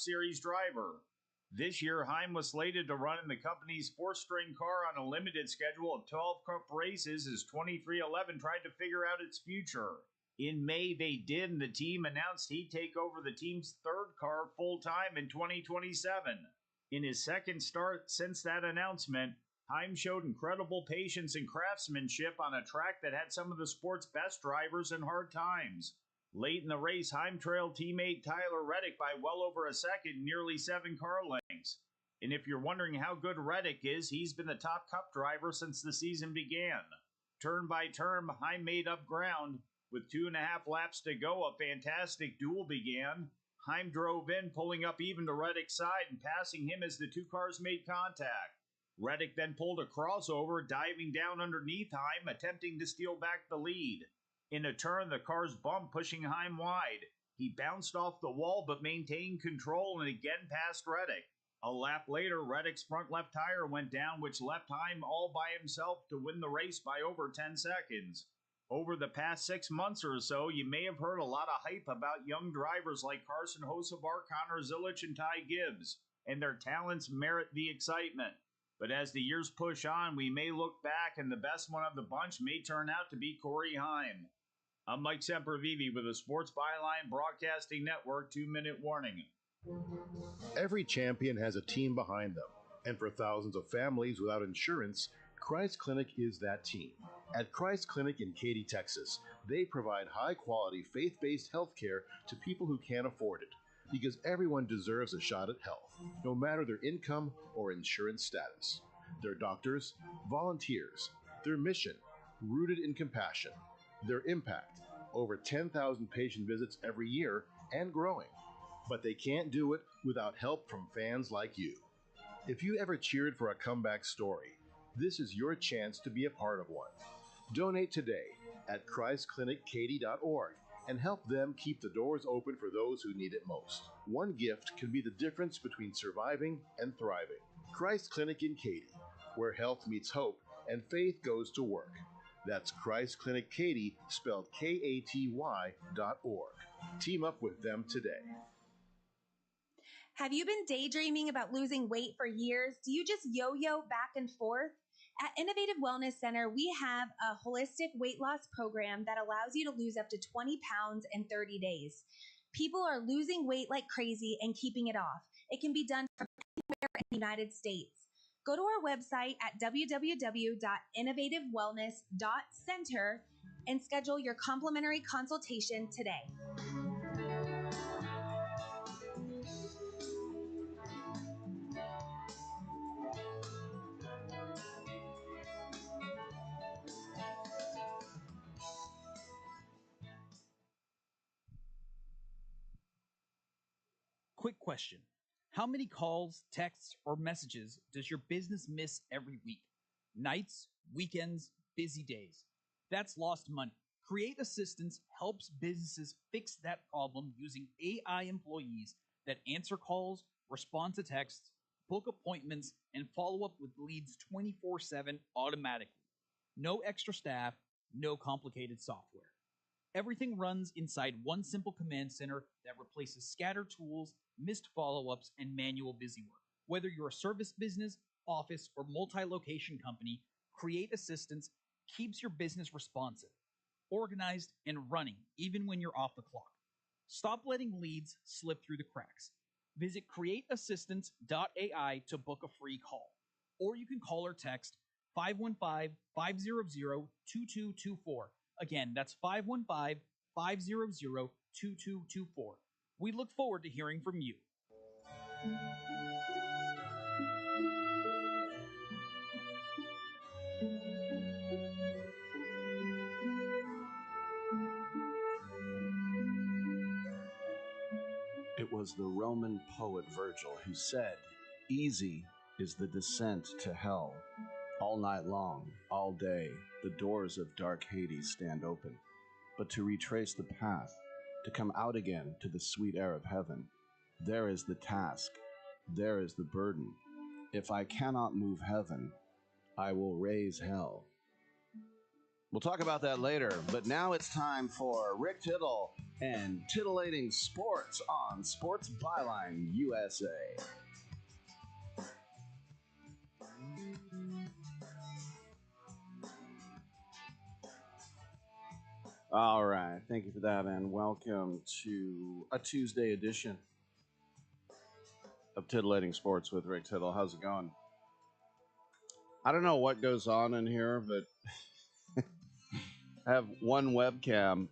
Series driver. This year, Heim was slated to run in the company's four-string car on a limited schedule of 12 Cup races as 23XI tried to figure out its future. In May, they did, and the team announced he'd take over the team's third car full-time in 2027. In his second start since that announcement, Heim showed incredible patience and craftsmanship on a track that had some of the sport's best drivers in hard times. Late in the race, Heim trailed teammate Tyler Reddick by well over a second, nearly 7 car lengths. And if you're wondering how good Reddick is, he's been the top Cup driver since the season began. Turn by turn, Heim made up ground. With 2.5 laps to go, a fantastic duel began. Heim drove in, pulling up even to Reddick's side and passing him as the two cars made contact. Reddick then pulled a crossover, diving down underneath Heim, attempting to steal back the lead. In a turn, the cars bumped, pushing Heim wide. He bounced off the wall but maintained control and again passed Reddick. A lap later, Reddick's front left tire went down, which left Heim all by himself to win the race by over 10 seconds. Over the past 6 months or so, you may have heard a lot of hype about young drivers like Carson Hocevar, Connor Zilisch, and Ty Gibbs, and their talents merit the excitement. But as the years push on, we may look back and the best one of the bunch may turn out to be Corey Heim. I'm Mike Sempervive with the Sports Byline Broadcasting Network 2-minute warning. Every champion has a team behind them, and for thousands of families without insurance, Christ Clinic is that team. At Christ Clinic in Katy, Texas, they provide high-quality, faith-based health care to people who can't afford it, because everyone deserves a shot at health, no matter their income or insurance status. Their doctors, volunteers, their mission, rooted in compassion, their impact, over 10,000 patient visits every year and growing. But they can't do it without help from fans like you. If you ever cheered for a comeback story, this is your chance to be a part of one. Donate today at ChristClinicKaty.org and help them keep the doors open for those who need it most. One gift can be the difference between surviving and thriving. Christ Clinic in Katy, where health meets hope and faith goes to work. That's Christ Clinic Katy, spelled Katy.org. Team up with them today. Have you been daydreaming about losing weight for years? Do you just yo-yo back and forth? At Innovative Wellness Center, we have a holistic weight loss program that allows you to lose up to 20 pounds in 30 days. People are losing weight like crazy and keeping it off. It can be done from anywhere in the United States. Go to our website at www.innovativewellness.center and schedule your complimentary consultation today. Quick question. How many calls, texts, or messages does your business miss every week? Nights, weekends, busy days. That's lost money. Create Assistance helps businesses fix that problem using AI employees that answer calls, respond to texts, book appointments, and follow up with leads 24/7 automatically. No extra staff, no complicated software. Everything runs inside one simple command center that replaces scattered tools, missed follow-ups, and manual busy work. Whether you're a service business, office, or multi-location company, Create Assistance keeps your business responsive, organized, and running even when you're off the clock. Stop letting leads slip through the cracks. Visit createassistance.ai to book a free call. Or you can call or text 515-500-2224. Again, that's 515-500-2224. We look forward to hearing from you. It was the Roman poet Virgil who said, "Easy is the descent to hell. All night long, all day, the doors of dark Hades stand open. But to retrace the path, to come out again to the sweet air of heaven, there is the task, there is the burden. If I cannot move heaven, I will raise hell." We'll talk about that later, but now it's time for Rick Tittle and Titillating Sports on Sports Byline USA. All right, thank you for that, and welcome to a Tuesday edition of Titillating Sports with Rick Tittle. How's it going? I don't know what goes on in here, but I have one webcam,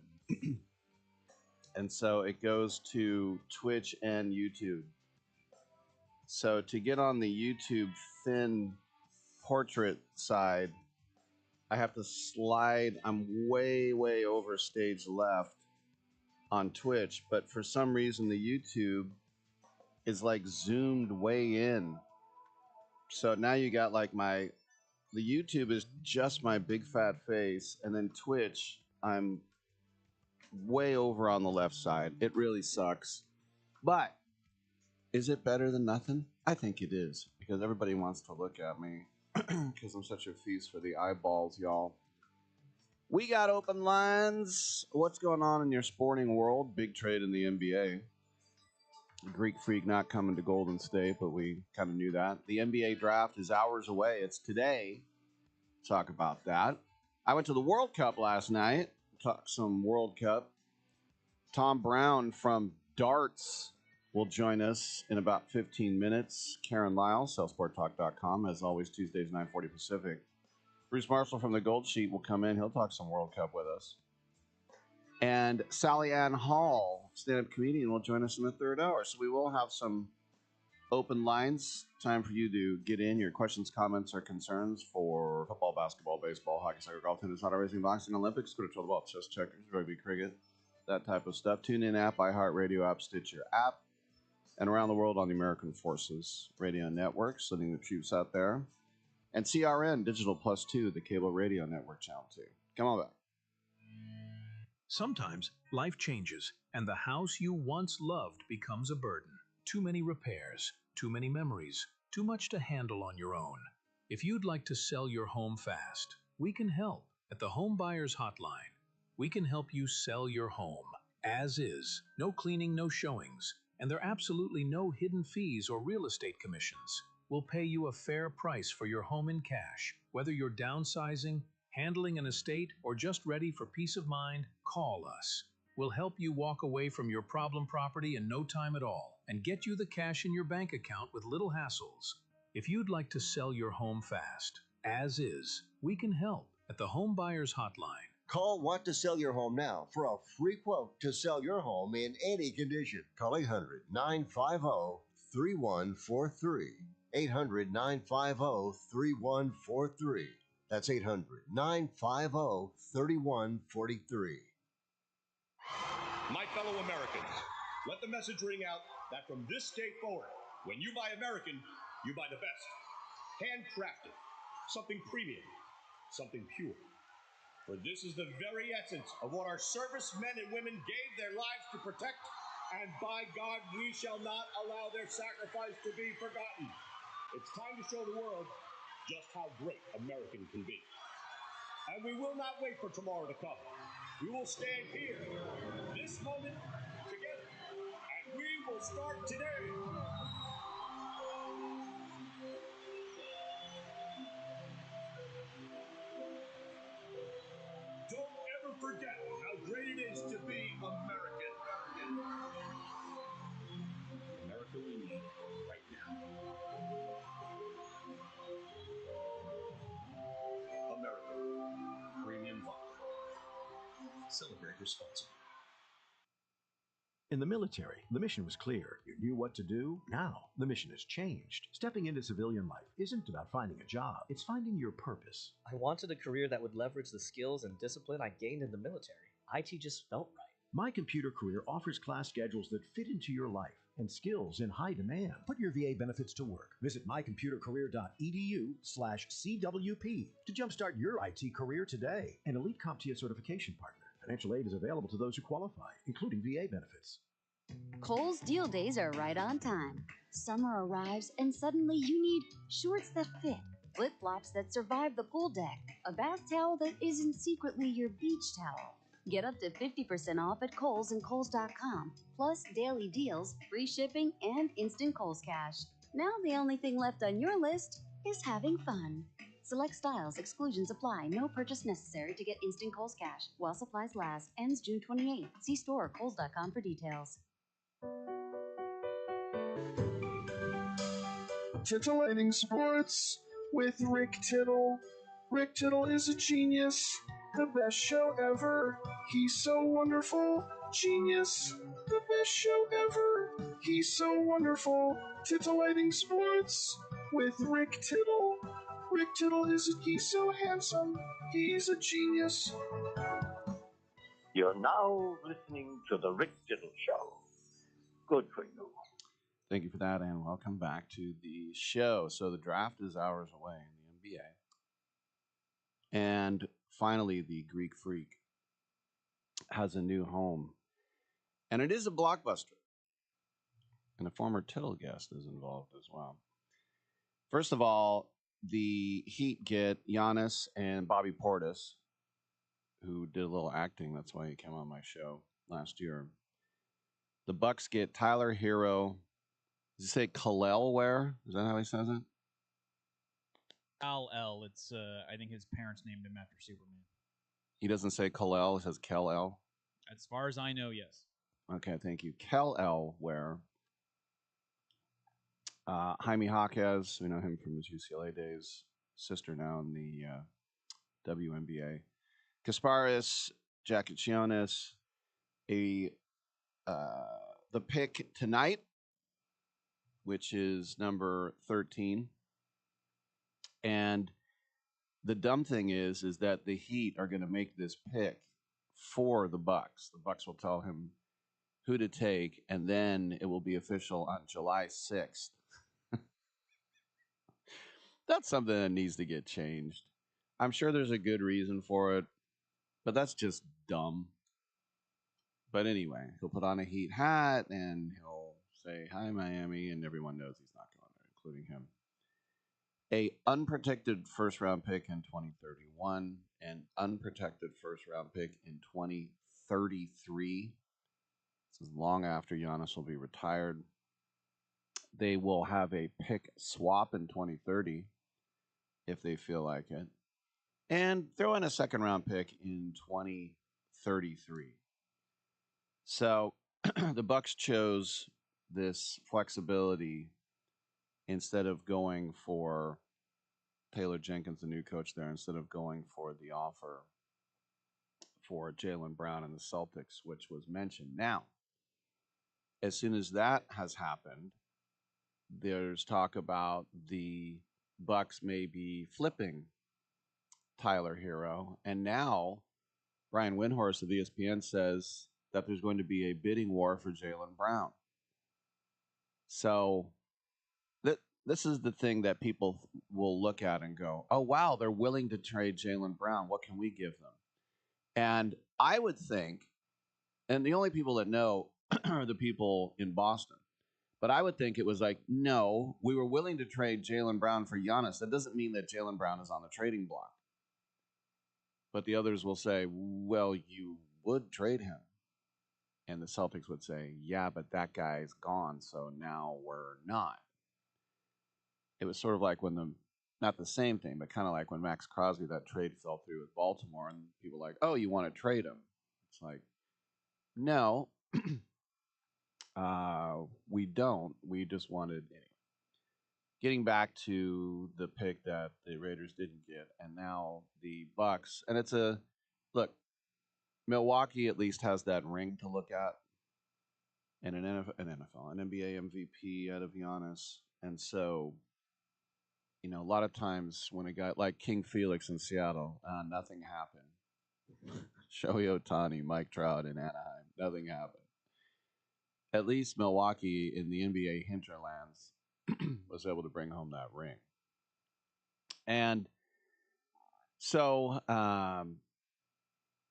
and so it goes to Twitch and YouTube. So to get on the YouTube thin portrait side, I have to slide. I'm way over stage left on Twitch, but for some reason the YouTube is like zoomed way in. So now you got like the YouTube is just my big fat face, and then Twitch, I'm way over on the left side. It really sucks. But is it better than nothing? I think it is, because everybody wants to look at me because I'm such a feast for the eyeballs, y'all. We got open lines. What's going on in your sporting world? Big trade in the NBA. Greek Freak not coming to Golden State, but we kind of knew that. The NBA draft is hours away. It's today. Talk about that. I went to the World Cup last night. Talk some World Cup. Tom Brown from Darts will join us in about 15 minutes. Karen Lyle, sellsporttalk.com, as always, Tuesdays, 9:40 Pacific. Bruce Marshall from the Gold Sheet will come in. He'll talk some World Cup with us. And Sally Ann Hall, stand-up comedian, will join us in the third hour. So we will have some open lines. Time for you to get in your questions, comments, or concerns for football, basketball, baseball, hockey, soccer, golf, tennis, auto racing, boxing, Olympics, scooter, the ball, chess, checkers, rugby, cricket, that type of stuff. TuneIn app, iHeartRadio app, Stitcher app, and around the world on the American Forces Radio Network, sending the troops out there. And CRN, Digital Plus 2, the Cable Radio Network Channel 2. Come on back. Sometimes life changes, and the house you once loved becomes a burden. Too many repairs, too many memories, too much to handle on your own. If you'd like to sell your home fast, we can help at the Home Buyers Hotline. We can help you sell your home as is, no cleaning, no showings, and there are absolutely no hidden fees or real estate commissions. We'll pay you a fair price for your home in cash. Whether you're downsizing, handling an estate, or just ready for peace of mind, call us. We'll help you walk away from your problem property in no time at all and get you the cash in your bank account with little hassles. If you'd like to sell your home fast, as is, we can help at the Home Buyers Hotline. Call Want to Sell Your Home now for a free quote to sell your home in any condition. Call 800-950-3143. 800-950-3143. That's 800-950-3143. My fellow Americans, let the message ring out that from this day forward, when you buy American, you buy the best. Handcrafted, something premium, something pure. For this is the very essence of what our servicemen and women gave their lives to protect, and by God, we shall not allow their sacrifice to be forgotten. It's time to show the world just how great American can be. And we will not wait for tomorrow to come. We will stand here, this moment, together, and we will start today. Don't ever forget how great it is to be American. America we need right now. America, premium vodka. Celebrate responsibly. In the military, the mission was clear. You knew what to do. Now, the mission has changed. Stepping into civilian life isn't about finding a job. It's finding your purpose. I wanted a career that would leverage the skills and discipline I gained in the military. IT just felt right. My Computer Career offers class schedules that fit into your life and skills in high demand. Put your VA benefits to work. Visit mycomputercareer.edu/CWP to jumpstart your IT career today. An elite CompTIA certification partner. Financial aid is available to those who qualify, including VA benefits. Kohl's deal days are right on time. Summer arrives and suddenly you need shorts that fit, flip-flops that survive the pool deck, a bath towel that isn't secretly your beach towel. Get up to 50% off at Kohl's and Kohl's.com, plus daily deals, free shipping, and instant Kohl's cash. Now the only thing left on your list is having fun. Select styles, exclusions apply. No purchase necessary to get instant Kohl's cash. While supplies last. Ends June 28th. See store or Kohl's.com for details. Titillating Sports with Rick Tittle. Rick Tittle is a genius, the best show ever. He's so wonderful, genius, the best show ever. He's so wonderful. Titillating Sports with Rick Tittle. Rick Tittle he's so handsome, he's a genius. You're now listening to the Rick Tittle Show. Good for you. Thank you for that, and welcome back to the show. So the draft is hours away in the NBA. And finally, the Greek Freak has a new home. And it is a blockbuster. And a former Tittle guest is involved as well. First of all, the Heat get Giannis and Bobby Portis, who did a little acting. That's why he came on my show last year. The Bucks get Tyler Hero. Does he say Kal-El Ware? Is that how he says it? Kal-El. It's I think his parents named him after Superman. He doesn't say Kal-El. He says Kal-El. As far as I know, yes. Okay, thank you. Kal-El Ware. Jaime Jaquez, we know him from his UCLA days. Sister now in the WNBA. Kasparis, Jakicianis. The pick tonight, which is number 13. And the dumb thing is that the Heat are going to make this pick for the Bucks. The Bucks will tell him who to take, and then it will be official on July 6th. That's something that needs to get changed. I'm sure there's a good reason for it, but that's just dumb. But anyway, he'll put on a Heat hat, and he'll say, "Hi, Miami," and everyone knows he's not going there, including him. A unprotected first-round pick in 2031, an unprotected first-round pick in 2033. This is long after Giannis will be retired. They will have a pick swap in 2030 if they feel like it. And throw in a second-round pick in 2033. So the Bucks chose this flexibility instead of going for Taylor Jenkins, the new coach there, instead of going for the offer for Jaylen Brown and the Celtics, which was mentioned. Now, as soon as that has happened, there's talk about the Bucks maybe flipping Tyler Hero. And now Brian Windhorst of ESPN says that there's going to be a bidding war for Jaylen Brown. So this is the thing that people will look at and go, oh, wow, they're willing to trade Jaylen Brown. What can we give them? And I would think, and the only people that know are the people in Boston, but I would think it was like, no, we were willing to trade Jaylen Brown for Giannis. That doesn't mean that Jaylen Brown is on the trading block. But the others will say, well, you would trade him. And the Celtics would say, yeah, but that guy's gone, so now we're not. It was sort of like when not the same thing, but kind of like when Max Crosby, that trade fell through with Baltimore, and people were like, oh, you want to trade him? It's like, no, we don't. We just wanted, anyway. Getting back to the pick that the Raiders didn't get, and now the Bucks, and it's look, Milwaukee at least has that ring to look at, and an NBA MVP out of Giannis, and so, you know, a lot of times when a guy like King Felix in Seattle, nothing happened. Shohei Ohtani, Mike Trout in Anaheim, nothing happened. At least Milwaukee in the NBA hinterlands was able to bring home that ring. And so,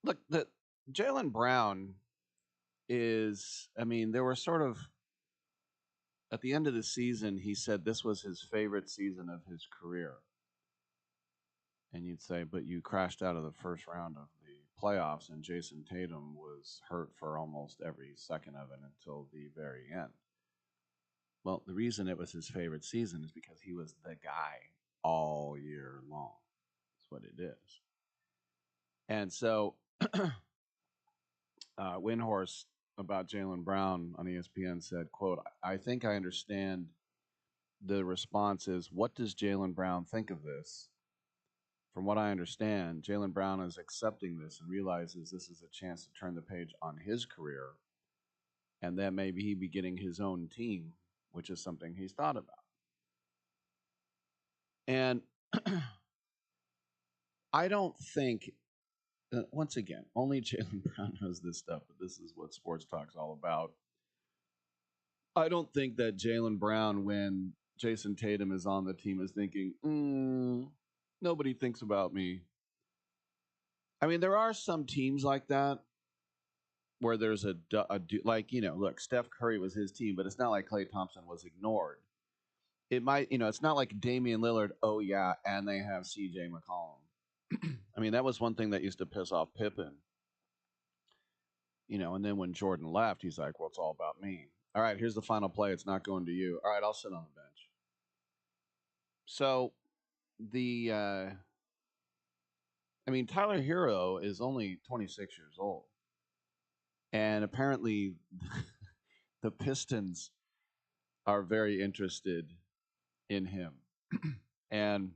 look, the Jaylen Brown is, I mean, there were sort of, at the end of the season, he said this was his favorite season of his career. And you'd say, but you crashed out of the first round of the playoffs, and Jason Tatum was hurt for almost every second of it until the very end. Well, the reason it was his favorite season is because he was the guy all year long. That's what it is. And so, Windhorse about Jaylen Brown on ESPN said, quote, I think I understand the response is, what does Jaylen Brown think of this? From what I understand, Jaylen Brown is accepting this and realizes this is a chance to turn the page on his career, and that maybe he be getting his own team, which is something he's thought about. And I don't think, once again, only Jaylen Brown knows this stuff, but this is what sports talk's all about. I don't think that Jaylen Brown, when Jason Tatum is on the team, is thinking, nobody thinks about me. I mean, there are some teams like that where there's like, look, Steph Curry was his team, but it's not like Klay Thompson was ignored. It might, it's not like Damian Lillard, oh yeah, and they have CJ McCollum. I mean, that was one thing that used to piss off Pippen. And then when Jordan left, he's like, well, it's all about me. All right, here's the final play. It's not going to you. All right, I'll sit on the bench. So Tyler Hero is only 26 years old. And apparently the Pistons are very interested in him. And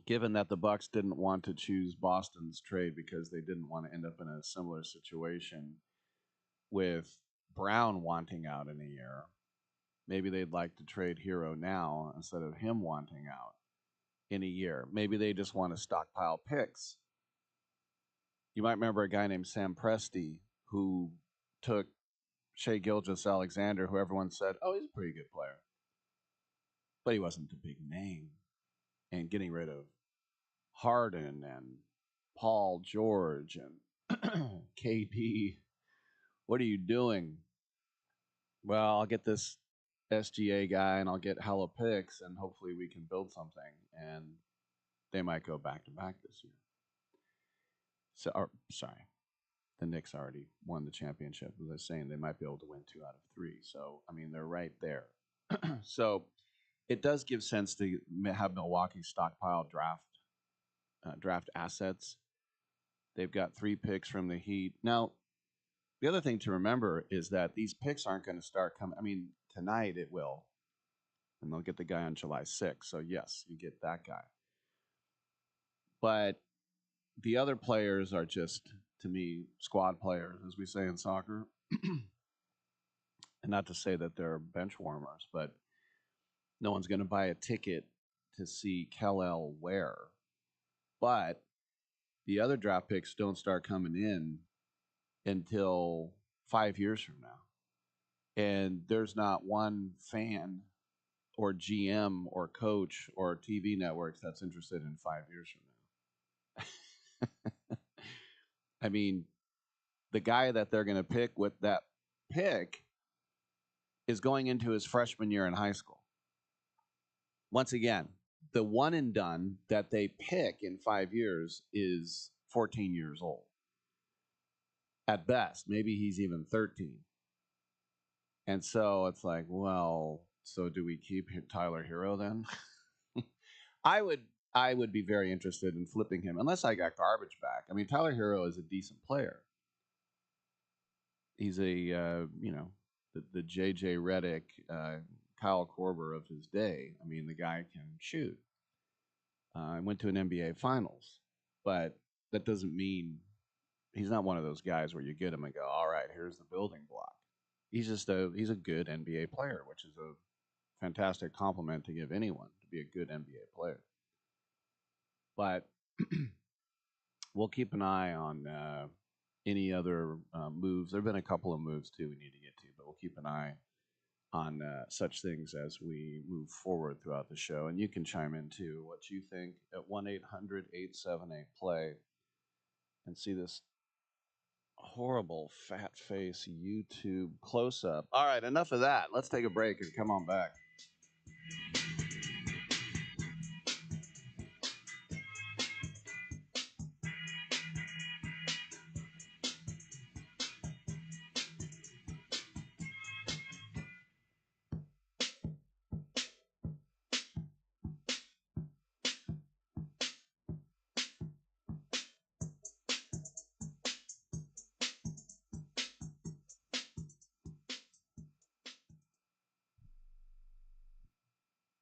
given that the Bucks didn't want to choose Boston's trade because they didn't want to end up in a similar situation with Brown wanting out in a year, maybe they'd like to trade Hero now instead of him wanting out in a year. Maybe they just want to stockpile picks. You might remember a guy named Sam Presti who took Shai Gilgeous-Alexander, who everyone said, oh, he's a pretty good player. But he wasn't a big name. And getting rid of Harden and Paul George and KD. What are you doing? Well, I'll get this SGA guy and I'll get hella picks and hopefully we can build something. And they might go back to back this year. Sorry. The Knicks already won the championship. As I was saying, they might be able to win 2 out of 3. So, I mean, they're right there. So, it does give sense to have Milwaukee stockpile draft assets. They've got 3 picks from the Heat. Now, the other thing to remember is that these picks aren't going to start coming. I mean, tonight it will. And they'll get the guy on July 6th. So, yes, you get that guy. But the other players are just, to me, squad players, as we say in soccer. And not to say that they're bench warmers, but no one's going to buy a ticket to see Kel-El Ware. But the other draft picks don't start coming in until 5 years from now. And there's not one fan or GM or coach or TV networks that's interested in 5 years from now. I mean, the guy that they're going to pick with that pick is going into his freshman year in high school. Once again, the one and done that they pick in 5 years is 14 years old. At best, maybe he's even 13. And so it's like, well, so do we keep Tyler Hero then? I would be very interested in flipping him unless I got garbage back. I mean, Tyler Hero is a decent player. He's a the JJ Redick, Kyle Korver of his day. I mean, the guy can shoot. I went to an NBA Finals, but that doesn't mean he's not one of those guys where you get him and go, all right, here's the building block. He's a good NBA player, which is a fantastic compliment to give anyone, to be a good NBA player. But we'll keep an eye on any other moves. There have been a couple of moves, too, we need to get to, but we'll keep an eye on such things as we move forward throughout the show. And you can chime in, too, what you think at 1-800-878-PLAY and see this horrible fat face YouTube close-up. All right, enough of that. Let's take a break and come on back.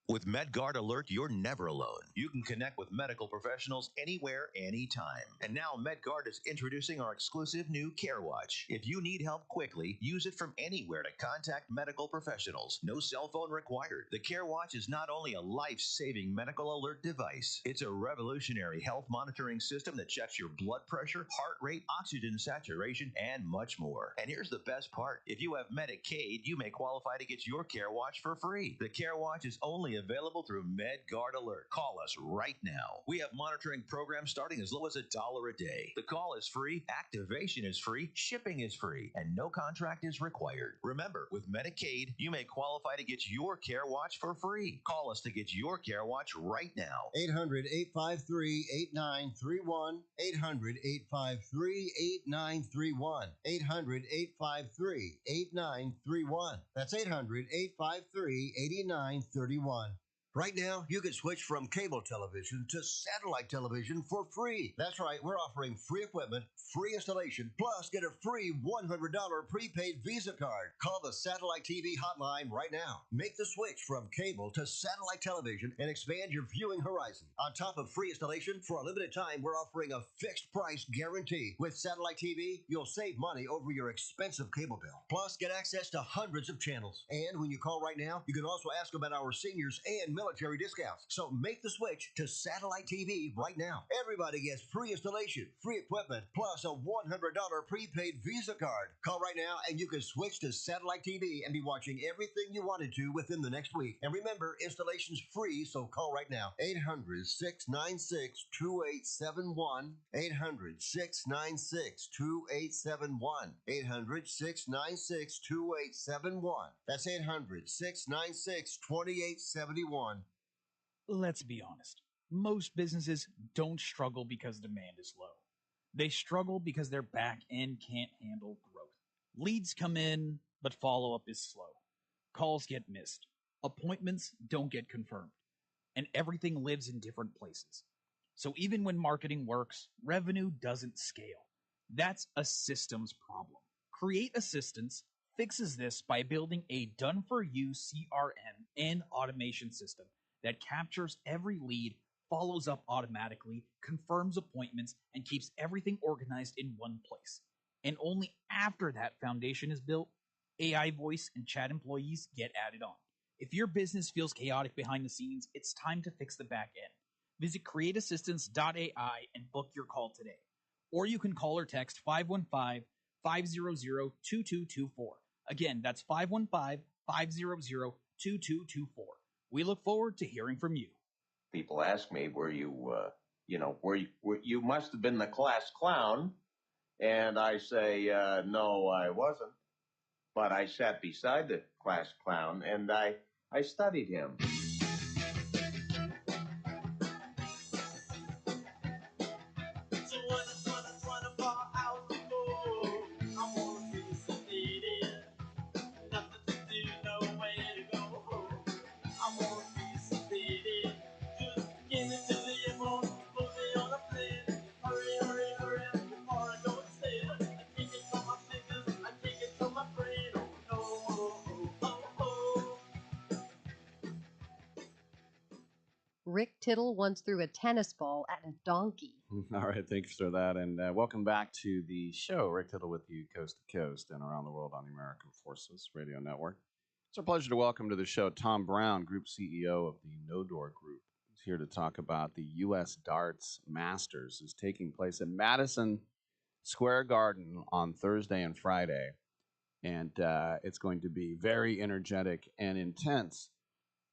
With MedGuard Alert, you're never alone. You can connect with medical professionals anywhere, anytime. And now MedGuard is introducing our exclusive new Care Watch. If you need help quickly, use it from anywhere to contact medical professionals. No cell phone required. The Care Watch is not only a life-saving medical alert device, it's a revolutionary health monitoring system that checks your blood pressure, heart rate, oxygen saturation, and much more. And here's the best part. If you have Medicaid, you may qualify to get your Care Watch for free. The Care Watch is only available through MedGuard Alert. Call us right now. We have monitoring programs starting as low as $1 a day. The call is free, activation is free, shipping is free, and no contract is required. Remember, with Medicaid, you may qualify to get your Care Watch for free. Call us to get your Care Watch right now. 800-853-8931. 800-853-8931. 800-853-8931. That's 800-853-8931. Right now, you can switch from cable television to satellite television for free. That's right, we're offering free equipment, free installation, plus get a free $100 prepaid Visa card. Call the Satellite TV hotline right now. Make the switch from cable to satellite television and expand your viewing horizon. On top of free installation, for a limited time, we're offering a fixed price guarantee. With satellite TV, you'll save money over your expensive cable bill. Plus, get access to hundreds of channels. And when you call right now, you can also ask about our seniors and military discounts. So make the switch to satellite TV right now. Everybody gets free installation, free equipment, plus a $100 prepaid Visa card. Call right now and you can switch to satellite TV and be watching everything you wanted to within the next week. And remember, installation's free, so call right now. 800-696-2871. 800-696-2871. 800-696-2871. That's 800-696-2871. Let's be honest. Most businesses don't struggle because demand is low. They struggle because their back end can't handle growth. Leads come in, but follow-up is slow. Calls get missed. Appointments don't get confirmed. And everything lives in different places. So even when marketing works, revenue doesn't scale. That's a systems problem. Create Assistance fixes this by building a done-for-you CRM and automation system that captures every lead, follows up automatically, confirms appointments, and keeps everything organized in one place. And only after that foundation is built, AI voice and chat employees get added on. If your business feels chaotic behind the scenes, it's time to fix the back end. Visit createassistance.ai and book your call today. Or you can call or text 515-500-2224. Again, that's 515-500-2224. We look forward to hearing from you. People ask me, were you must have been the class clown. And I say, no, I wasn't. But I sat beside the class clown and I studied him. Rick Tittle once threw a tennis ball at a donkey. All right, thanks for that. And welcome back to the show. Rick Tittle with you coast to coast and around the world on the American Forces Radio Network. It's our pleasure to welcome to the show Tom Brown, Group CEO of the No Door Group. He's here to talk about the U.S. Darts Masters is taking place at Madison Square Garden on Thursday and Friday. And it's going to be very energetic and intense.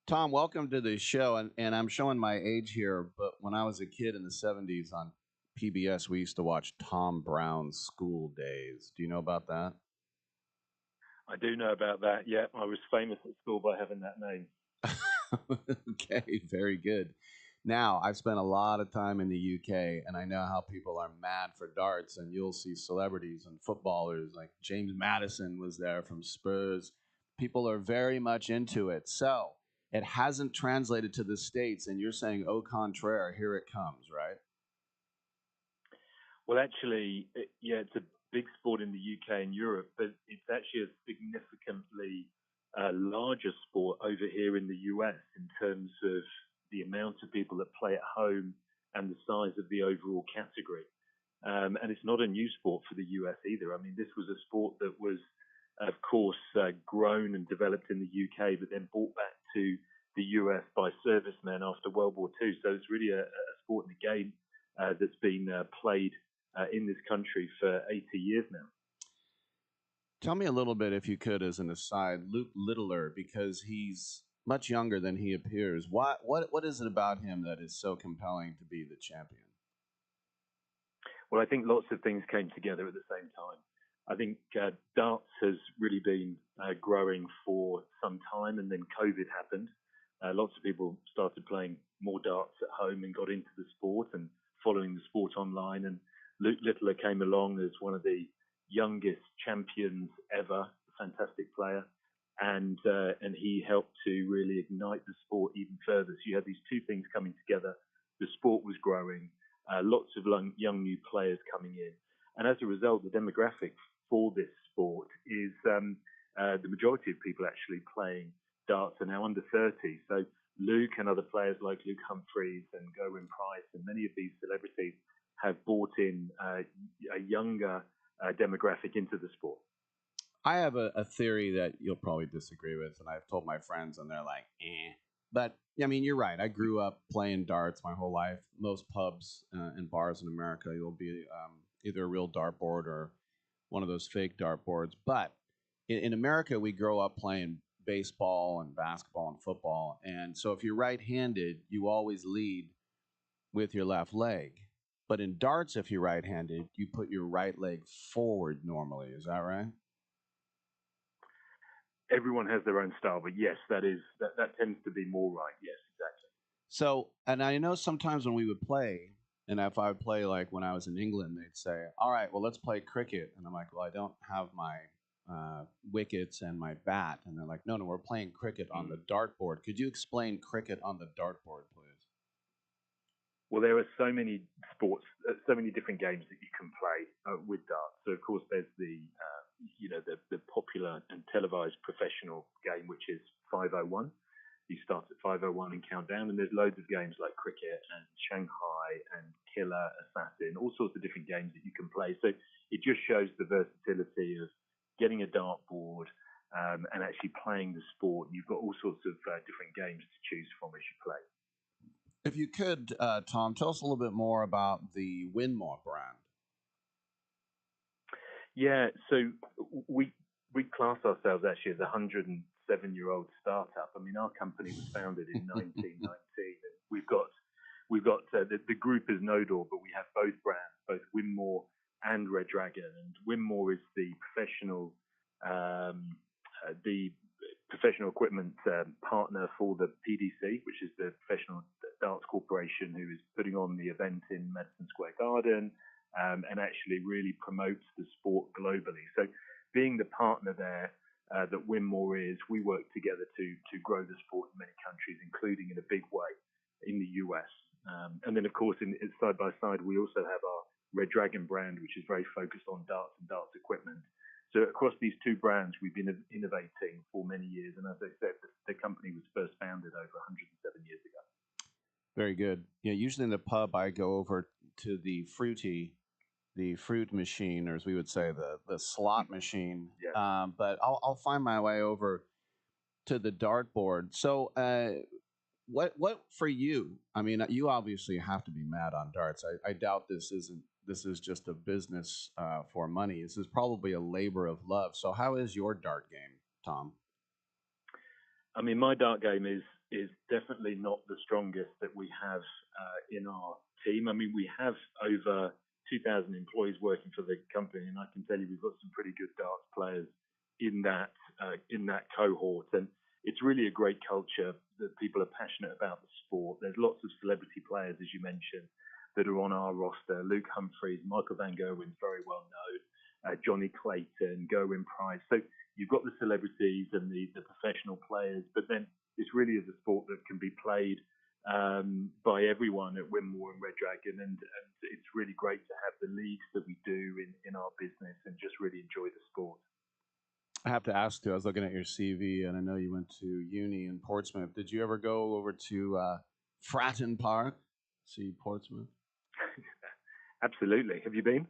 Tom, welcome to the show, and I'm showing my age here, but when I was a kid in the 70s on PBS, we used to watch Tom Brown's School Days. Do you know about that? I do know about that, yeah. I was famous at school by having that name. Okay, very good. Now, I've spent a lot of time in the UK, and I know how people are mad for darts, and you'll see celebrities and footballers like James Maddison was there from Spurs. People are very much into it. So it hasn't translated to the States, and you're saying, au contraire, here it comes, right? Well, actually, it's a big sport in the UK and Europe, but it's actually a significantly larger sport over here in the US in terms of the amount of people that play at home and the size of the overall category. And it's not a new sport for the US either. I mean, this was a sport that was, of course, grown and developed in the UK, but then brought back to the US by servicemen after World War II. So it's really a sport and a game that's been played in this country for 80 years now. Tell me a little bit, if you could, as an aside, Luke Littler, because he's much younger than he appears. What is it about him that is so compelling to be the champion? Well, I think lots of things came together at the same time. I think darts has really been growing for some time, and then COVID happened. Lots of people started playing more darts at home and got into the sport and following the sport online. And Luke Littler came along as one of the youngest champions ever, a fantastic player, and he helped to really ignite the sport even further. So you had these two things coming together. The sport was growing, lots of young new players coming in, and as a result, the demographic for this sport is the majority of people actually playing darts are now under 30. So Luke and other players like Luke Humphreys and Gerwyn Price and many of these celebrities have brought in a younger demographic into the sport. I have a theory that you'll probably disagree with, and I've told my friends, and they're like, eh. But, I mean, you're right. I grew up playing darts my whole life. Most pubs and bars in America, you'll be either a real dartboard or one of those fake dartboards. But in America, we grow up playing baseball and basketball and football. And so if you're right-handed, you always lead with your left leg. But in darts, if you're right-handed, you put your right leg forward normally. Is that right? Everyone has their own style, but yes, that tends to be more right. Yes, exactly. So, and I know sometimes when we would play, and if I would play like when I was in England, they'd say, all right, well, let's play cricket. And I'm like, well, I don't have my wickets and my bat. And they're like, no, we're playing cricket on the dartboard. Could you explain cricket on the dartboard, please? Well, there are so many sports, so many different games that you can play with darts. So, of course, there's the popular and televised professional game, which is 501. You start at 501 and count down, and there's loads of games like cricket and Shanghai and Killer, Assassin, all sorts of different games that you can play. So it just shows the versatility of getting a dartboard and actually playing the sport. You've got all sorts of different games to choose from as you play. If you could, Tom, tell us a little bit more about the Winmore brand. Yeah, so we class ourselves actually as a 107-year-old startup. I mean, our company was founded in 1919. And we've got the group is Nodor, but we have both brands, both Winmore and Red Dragon. And Winmore is the professional equipment partner for the PDC, which is the Professional Darts Corporation, who is putting on the event in Madison Square Garden and actually really promotes the sport globally. So being the partner there that Winmore is, we work together to grow the sport in many countries, including in a big way in the US. And then, of course, in side by side, we also have our Red Dragon brand, which is very focused on darts and darts equipment. So across these two brands, we've been innovating for many years. And as I said, the company was first founded over 107 years ago. Very good. Yeah, usually in the pub, I go over to the fruit machine, or as we would say, the slot machine. Yeah. But I'll find my way over to the dartboard. So, what for you? I mean, you obviously have to be mad on darts. I doubt this is just a business for money. This is probably a labor of love. So, how is your dart game, Tom? I mean, my dart game is definitely not the strongest that we have in our team. I mean, we have over 2,000 employees working for the company, and I can tell you we've got some pretty good darts players in that cohort. And it's really a great culture that people are passionate about the sport. There's lots of celebrity players, as you mentioned, that are on our roster. Luke Humphreys, Michael Van Gerwen's very well known, Johnny Clayton, Gerwyn Price. So you've got the celebrities and the professional players, but then this really is a sport that can be played by everyone at Winmore and Red Dragon, and it's really great to have the leagues that we do in our business and just really enjoy the sport. I have to ask too. I was looking at your CV, and I know you went to uni in Portsmouth. Did you ever go over to Fratton Park? See Portsmouth? Absolutely. Have you been?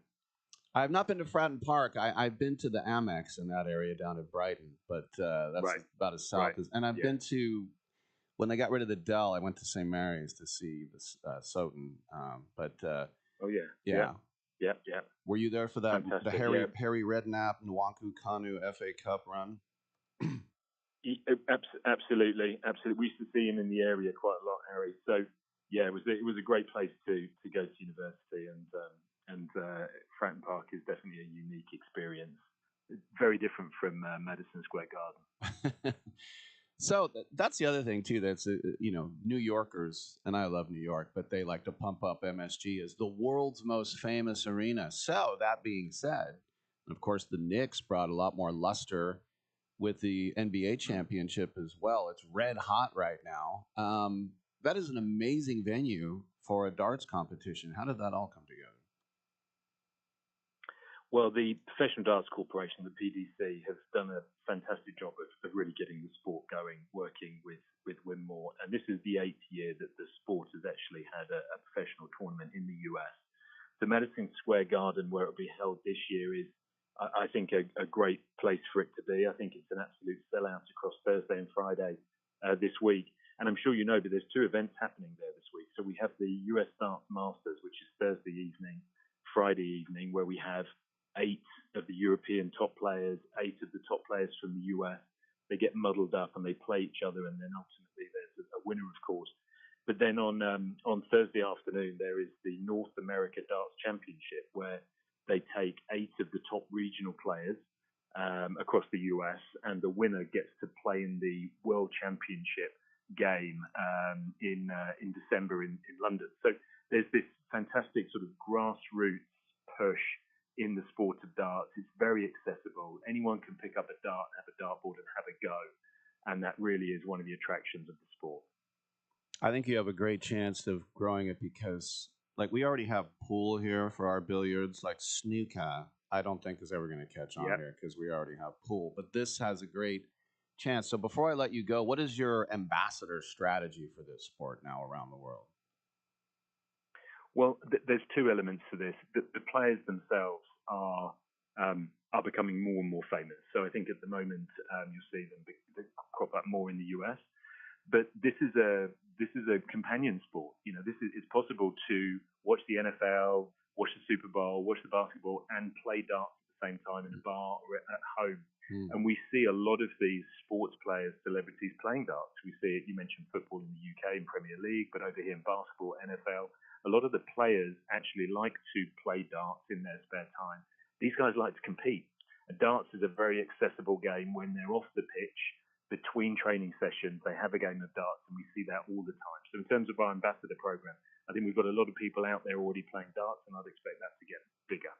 I've not been to Fratton Park. I've been to the Amex in that area down at Brighton, but that's Right. about as south Right. as. And I've Yeah. been to when they got rid of the Dell. I went to St. Mary's to see the Soton. Oh yeah. Yeah. Yeah. Were you there for that Fantastic, the Harry yeah. Harry Redknapp Nwankwo Kanu FA Cup run? Absolutely. We used to see him in the area quite a lot, Harry. So yeah, it was a great place to go to university, and Fratton Park is definitely a unique experience. It's very different from Madison Square Garden. So that's the other thing too. That's New Yorkers, and I love New York, but they like to pump up MSG as the world's most famous arena. So that being said, of course, the Knicks brought a lot more luster with the NBA championship as well. It's red hot right now. That is an amazing venue for a darts competition. How did that all come together? Well, the Professional Darts Corporation, the PDC, has done a fantastic job of really getting the sport going, working with Winmore. And this is the 8th year that the sport has actually had a professional tournament in the US. The Madison Square Garden, where it will be held this year, is, I think, a great place for it to be. I think it's an absolute sellout across Thursday and Friday this week. And I'm sure you know, but there's 2 events happening there this week. So we have the US Darts Masters, which is Thursday evening, Friday evening, where we have 8 of the European top players, 8 of the top players from the US. They get muddled up and they play each other, and then ultimately there's a winner, of course. But then on Thursday afternoon, there is the North America Darts Championship, where they take 8 of the top regional players across the US, and the winner gets to play in the World Championship game in December in London. So there's this fantastic sort of grassroots push in the sport of darts. It's very accessible. Anyone can pick up a dart, have a dartboard, and have a go. And that really is one of the attractions of the sport. I think you have a great chance of growing it because, like, we already have pool here for our billiards. Like snooker, I don't think is ever going to catch on here because we already have pool. But this has a great chance. So before I let you go, what is your ambassador strategy for this sport now around the world? Well, there's 2 elements to this. The players themselves are becoming more and more famous. So I think at the moment you'll see them crop up more in the US. But this is a companion sport. It's possible to watch the NFL, watch the Super Bowl, watch the basketball, and play darts at the same time in a bar or at home. And we see a lot of these sports players, celebrities playing darts. We see it. You mentioned football in the UK in Premier League, but over here in basketball, NFL. A lot of the players actually like to play darts in their spare time. These guys like to compete. And darts is a very accessible game. When they're off the pitch, between training sessions, they have a game of darts, and we see that all the time. So in terms of our ambassador program, I think we've got a lot of people out there already playing darts, and I'd expect that to get bigger.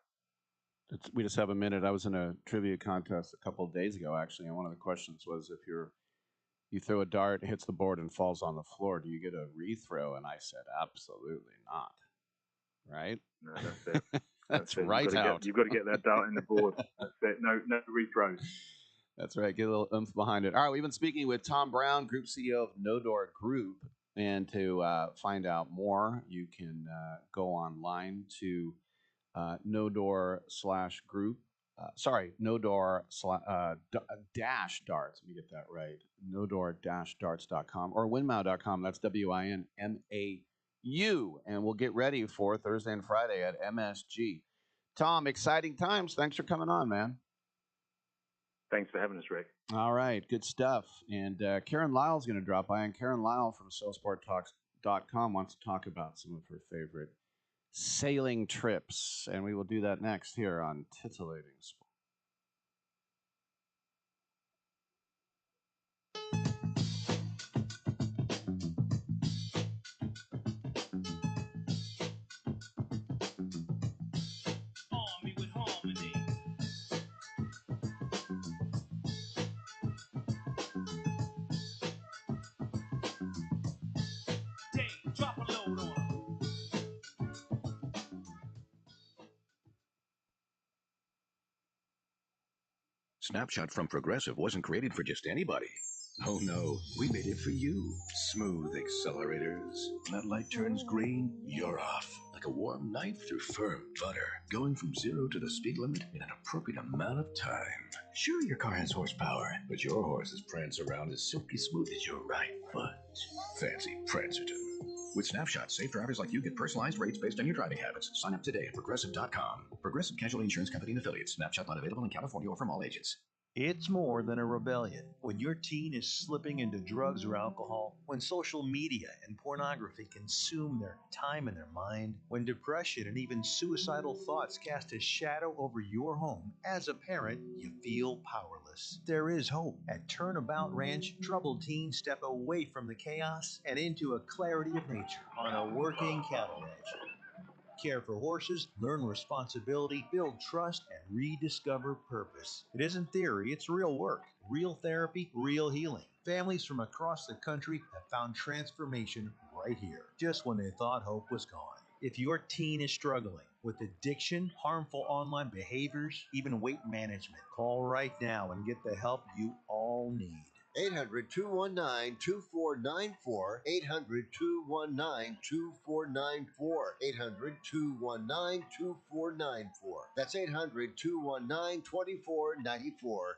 We just have a minute. I was in a trivia contest a couple of days ago, actually, and one of the questions was if you throw a dart, hits the board, and falls on the floor, do you get a rethrow? And I said, absolutely not. Right? No, that's it. That's it. right out. You've got to get that dart in the board. That's it. No rethrows. That's right. Get a little oomph behind it. All right, we've been speaking with Tom Brown, Group CEO of Nodor Group. And to find out more, you can go online to Nodor/group. Nodor-dash-darts. Let me get that right. Nodor-darts.com or winmau.com. That's WINMAU. And we'll get ready for Thursday and Friday at MSG. Tom, exciting times. Thanks for coming on, man. Thanks for having us, Rick. All right, good stuff. And Karen Lyle's going to drop by, and Karen Lyle from SailSportTalks.com wants to talk about some of her favorite sailing trips, and we will do that next here on Titillating Sport. Snapshot from Progressive wasn't created for just anybody. Oh no, we made it for you. Smooth accelerators. When that light turns green, you're off. Like a warm knife through firm butter. Going from 0 to the speed limit in an appropriate amount of time. Sure, your car has horsepower, but your horses prance around as silky smooth as your right foot. Fancy Prancerton. With Snapshot, safe drivers like you get personalized rates based on your driving habits. Sign up today at Progressive.com. Progressive Casualty Insurance Company and Affiliates. Snapshot not available in California or from all agents. It's more than a rebellion. When your teen is slipping into drugs or alcohol, when social media and pornography consume their time and their mind, when depression and even suicidal thoughts cast a shadow over your home, as a parent, you feel powerless. There is hope. At Turnabout Ranch, troubled teens step away from the chaos and into a clarity of nature on a working cattle ranch. Care for horses, learn responsibility, build trust, and rediscover purpose. It isn't theory, it's real work. Real therapy, real healing. Families from across the country have found transformation right here, just when they thought hope was gone. If your teen is struggling with addiction, harmful online behaviors, even weight management, call right now and get the help you all need. 800-219-2494. 800-219-2494. 800-219-2494. That's 800-219-2494.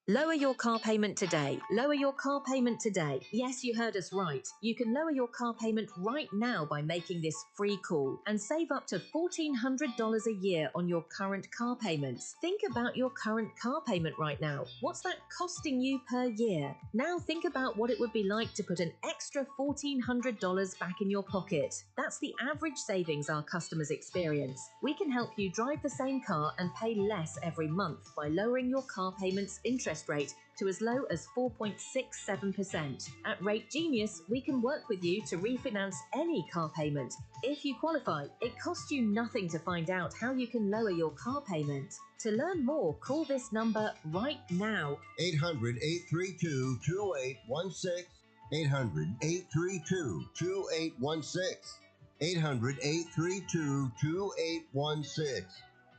Lower your car payment today. Lower your car payment today. Yes, you heard us right. You can lower your car payment right now by making this free call and save up to $1,400 a year on your current car payments. Think about your current car payment right now. What's that costing you per year? Now think about what it would be like to put an extra $1,400 back in your pocket. That's the average savings our customers experience. We can help you drive the same car and pay less every month by lowering your car payments interest rate to as low as 4.67%. At Rate Genius, we can work with you to refinance any car payment. If you qualify, it costs you nothing to find out how you can lower your car payment. To learn more, call this number right now. 800-832-2816. 800-832-2816. 800-832-2816.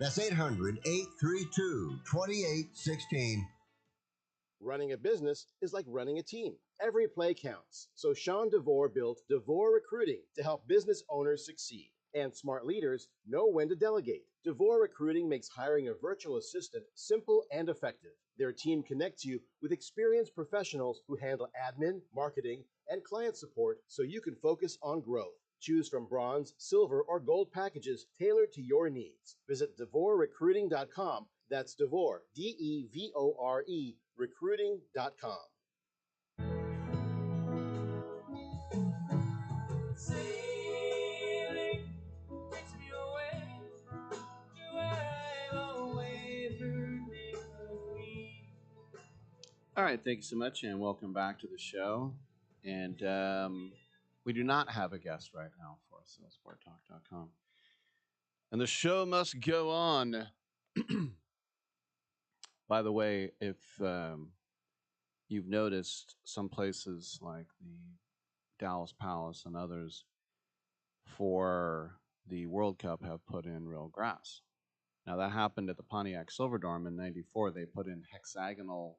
That's 800-832-2816. Running a business is like running a team. Every play counts. So Sean DeVore built DeVore Recruiting to help business owners succeed. And smart leaders know when to delegate. DeVore Recruiting makes hiring a virtual assistant simple and effective. Their team connects you with experienced professionals who handle admin, marketing, and client support so you can focus on growth. Choose from bronze, silver, or gold packages tailored to your needs. Visit DeVoreRecruiting.com. That's DeVore, DEVORE, recruiting.com. Sailing takes me away to where the waves are me. All right, thank you so much, and welcome back to the show. And we do not have a guest right now for SalesPortTalk.com. And the show must go on. By the way, if you've noticed, some places like the Dallas Palace and others for the World Cup have put in real grass. Now, that happened at the Pontiac Silverdome in '94. They put in hexagonal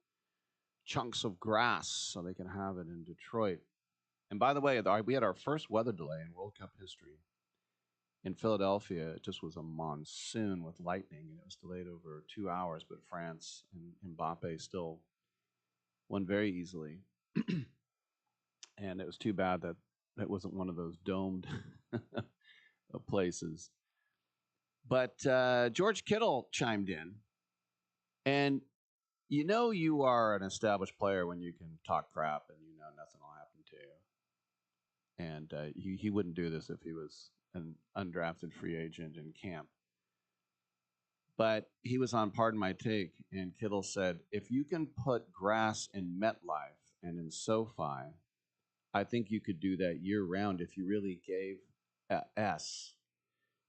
chunks of grass so they can have it in Detroit. And by the way, we had our first weather delay in World Cup history. In Philadelphia, it just was a monsoon with lightning, and it was delayed over 2 hours, but France and Mbappe still won very easily. And it was too bad that that wasn't one of those domed places. But George Kittle chimed in, and you know you are an established player when you can talk crap and you know nothing will happen to you. And he wouldn't do this if he was an undrafted free agent in camp. But he was on Pardon My Take, and Kittle said, if you can put grass in MetLife and in SoFi, I think you could do that year-round if you really gave a S.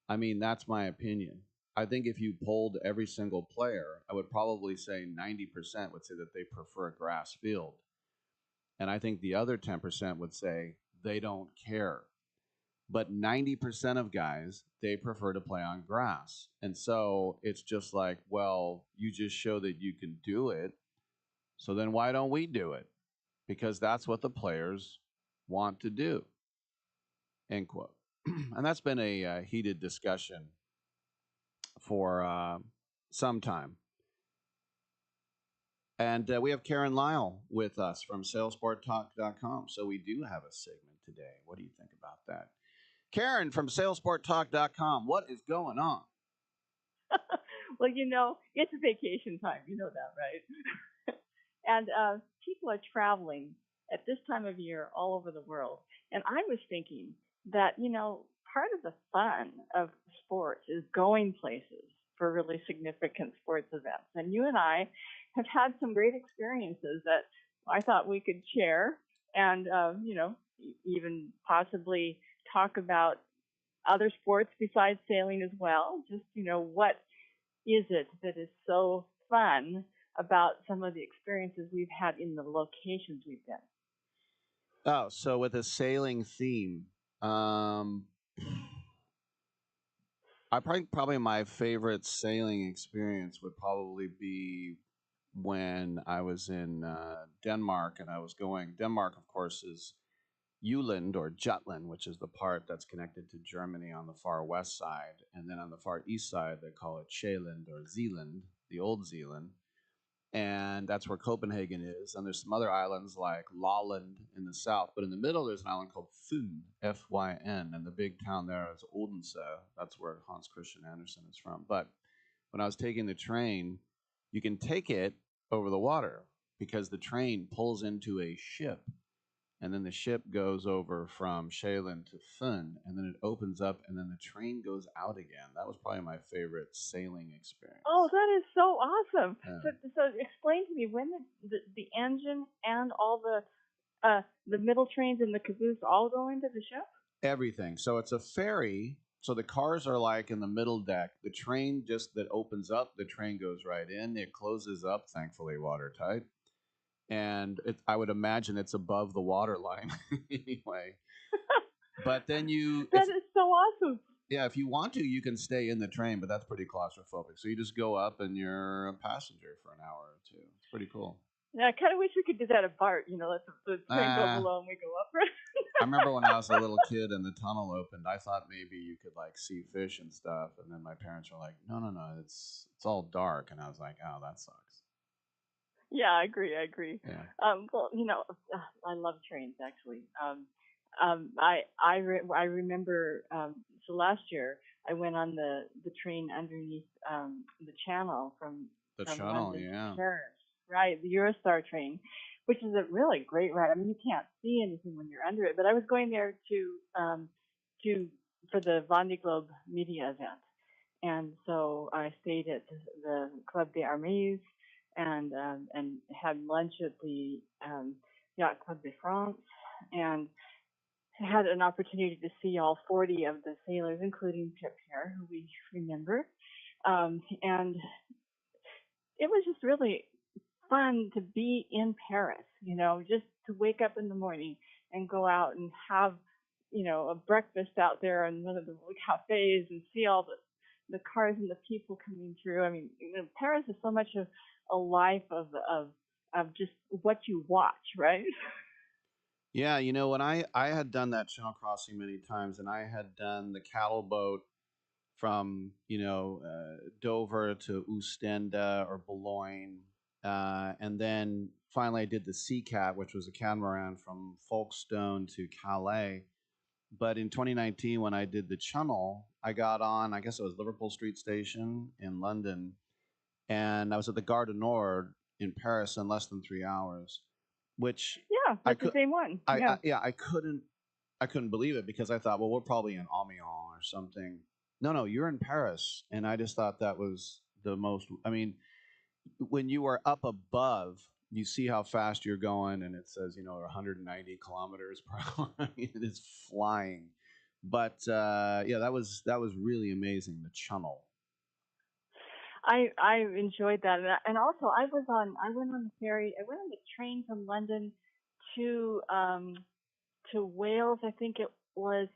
I mean, that's my opinion. I think if you polled every single player, I would probably say 90% would say that they prefer a grass field. And I think the other 10% would say they don't care. But 90% of guys, they prefer to play on grass. And so it's just like, well, you just show that you can do it. So then why don't we do it? Because that's what the players want to do. End quote. And that's been a heated discussion for some time. And we have Karen Lyle with us from SalesportTalk.com. So we do have a segment today. What do you think about that? Karen from SalesportTalk.com, what is going on? Well, it's vacation time. You know that, right? And people are traveling at this time of year all over the world. And I was thinking that, part of the fun of sports is going places for really significant sports events. And you and I have had some great experiences that I thought we could share and, even possibly talk about other sports besides sailing as well. Just, what is it that is so fun about some of the experiences we've had in the locations we've been? Oh, so with a sailing theme, I probably my favorite sailing experience would probably be when I was in Denmark and I was going. Denmark, of course, is Jutland or Jutland, which is the part that's connected to Germany on the far west side, and then on the far east side they call it Sjælland or Zealand, the old Zealand. And that's where Copenhagen is. And there's some other islands like Lolland in the south. But in the middle, there's an island called Fyn, F-Y-N. And the big town there is Odense. That's where Hans Christian Andersen is from. But when I was taking the train, you can take it over the water because the train pulls into a ship. And then the ship goes over from Sjælland to Fyn, and then it opens up, and then the train goes out again. That was probably my favorite sailing experience. Oh, that is so awesome! Yeah. So explain to me when the engine and all the middle trains and the caboose all go into the ship. Everything. So it's a ferry. So the cars are like in the middle deck. The train just that opens up, the train goes right in. It closes up, thankfully watertight. And I would imagine it's above the water line anyway. But then That is so awesome. Yeah, if you want to, you can stay in the train, but that's pretty claustrophobic. So you just go up and you're a passenger for an hour or two. It's pretty cool. Yeah, I kind of wish we could do that at BART. Let the train go below and we go up. I remember when I was a little kid and the tunnel opened, I thought maybe you could like see fish and stuff. And then my parents were like, no, it's all dark. And I was like, oh, that sucks. Yeah, I agree. Yeah. Well, I love trains actually. I remember so last year I went on the train underneath the channel from Channel, London yeah. to Paris, right? The Eurostar train, which is a really great ride. I mean, you can't see anything when you're under it, but I was going there for the Vendée Globe media event, and so I stayed at the Club des Armées and had lunch at the Yacht Club de France, and had an opportunity to see all 40 of the sailors, including Pip here, who we remember. And it was just really fun to be in Paris, just to wake up in the morning and go out and have, a breakfast out there in one of the cafes and see all the cars and the people coming through. I mean, Paris is so much of a life of just what you watch, right? Yeah, when I had done that channel crossing many times, and I had done the cattle boat from Dover to Ostende or Boulogne, and then finally I did the Sea Cat, which was a catamaran from Folkestone to Calais. But in 2019, when I did the channel, I got on, I guess it was Liverpool Street Station in London, and I was at the Gare du Nord in Paris in less than 3 hours. Which that's the same one. I couldn't believe it because I thought, well, we're probably in Amiens or something. No, you're in Paris, and I just thought that was the most. I mean, when you are up above, you see how fast you're going, and it says 190 kilometers per hour. I mean, it is flying. But that was really amazing. The channel. I enjoyed that, and also I went on the ferry. I went on the train from London to Wales. I think it was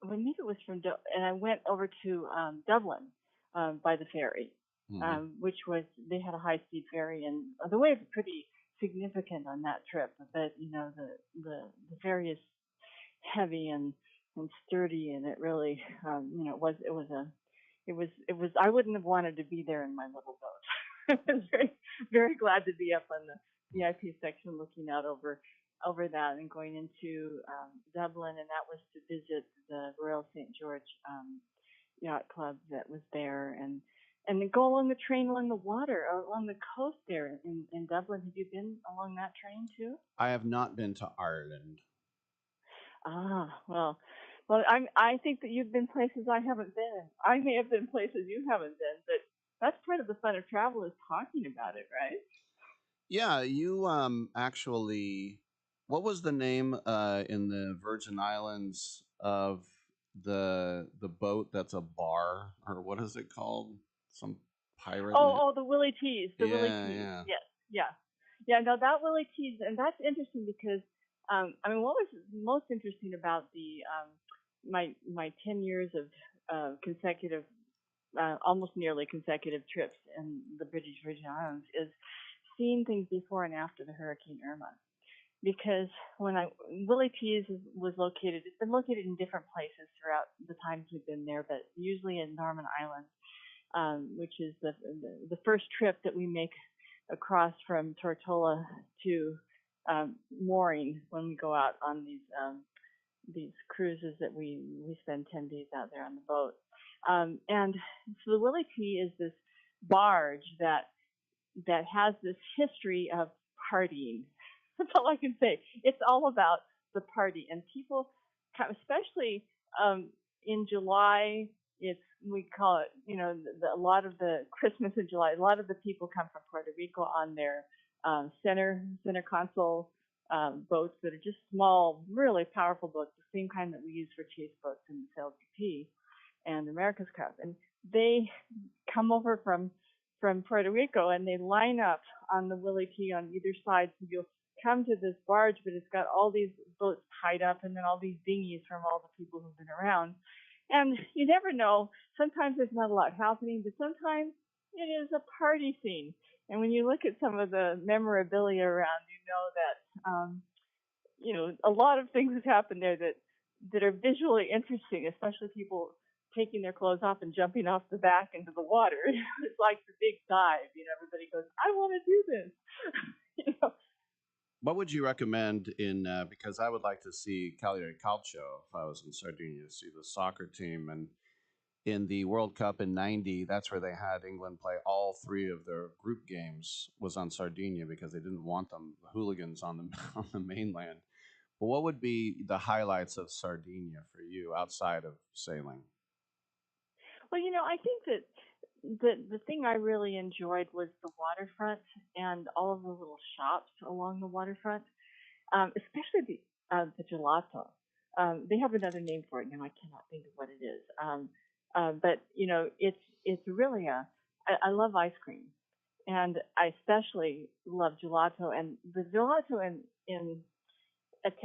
well, maybe it was from and I went over to Dublin by the ferry, which was they had a high speed ferry, and the waves were pretty significant on that trip. But the ferry is heavy and sturdy, and it really it was I wouldn't have wanted to be there in my little boat. I was very glad to be up on the VIP section, looking out over that and going into Dublin, and that was to visit the Royal St. George Yacht Club that was there, and then go along the train along the water, along the coast there in Dublin. Have you been along that train too? I have not been to Ireland. Well, I think that you've been places I haven't been. I may have been places you haven't been, but that's part of the fun of travel is talking about it, right? Yeah, you actually, what was the name in the Virgin Islands of the boat that's a bar, or what is it called? Some pirate. Oh, the Willie Tees, the Willie Yeah, Tees. yeah. Yes, yeah. No, that Willie Tees, and that's interesting because I mean, what was most interesting about the my 10 years of consecutive, almost nearly consecutive trips in the British Virgin Islands is seeing things before and after the Hurricane Irma. Because Willie Tees was located, it's been located in different places throughout the times we've been there, but usually in Norman Island, which is the first trip that we make across from Tortola to mooring when we go out on these cruises that we spend 10 days out there on the boat. And so the Willie T is this barge that has this history of partying. That's all I can say. It's all about the party, and people, especially in July, we call it, a lot of the Christmas in July. A lot of the people come from Puerto Rico on their center console boats that are just small, really powerful boats, the same kind that we use for chase boats in the LPP and America's Cup, and they come over from Puerto Rico, and they line up on the Willie T on either side. So you'll come to this barge, but it's got all these boats tied up, and then all these dinghies from all the people who've been around. And you never know. Sometimes there's not a lot happening, but sometimes it is a party scene. And when you look at some of the memorabilia around, you know that a lot of things have happened there that are visually interesting, especially people taking their clothes off and jumping off the back into the water. It's like the big dive. Everybody goes, I want to do this. What would you recommend because I would like to see Cagliari Calcio if I was in Sardinia, to see the soccer team. And in the World Cup in '90, that's where they had England play all three of their group games was on Sardinia because they didn't want the hooligans on the mainland. But what would be the highlights of Sardinia for you outside of sailing? Well, I think that the thing I really enjoyed was the waterfront and all of the little shops along the waterfront, especially the gelato. They have another name for it now. I cannot think of what it is. But it's really I love ice cream, and I especially love gelato. And the gelato in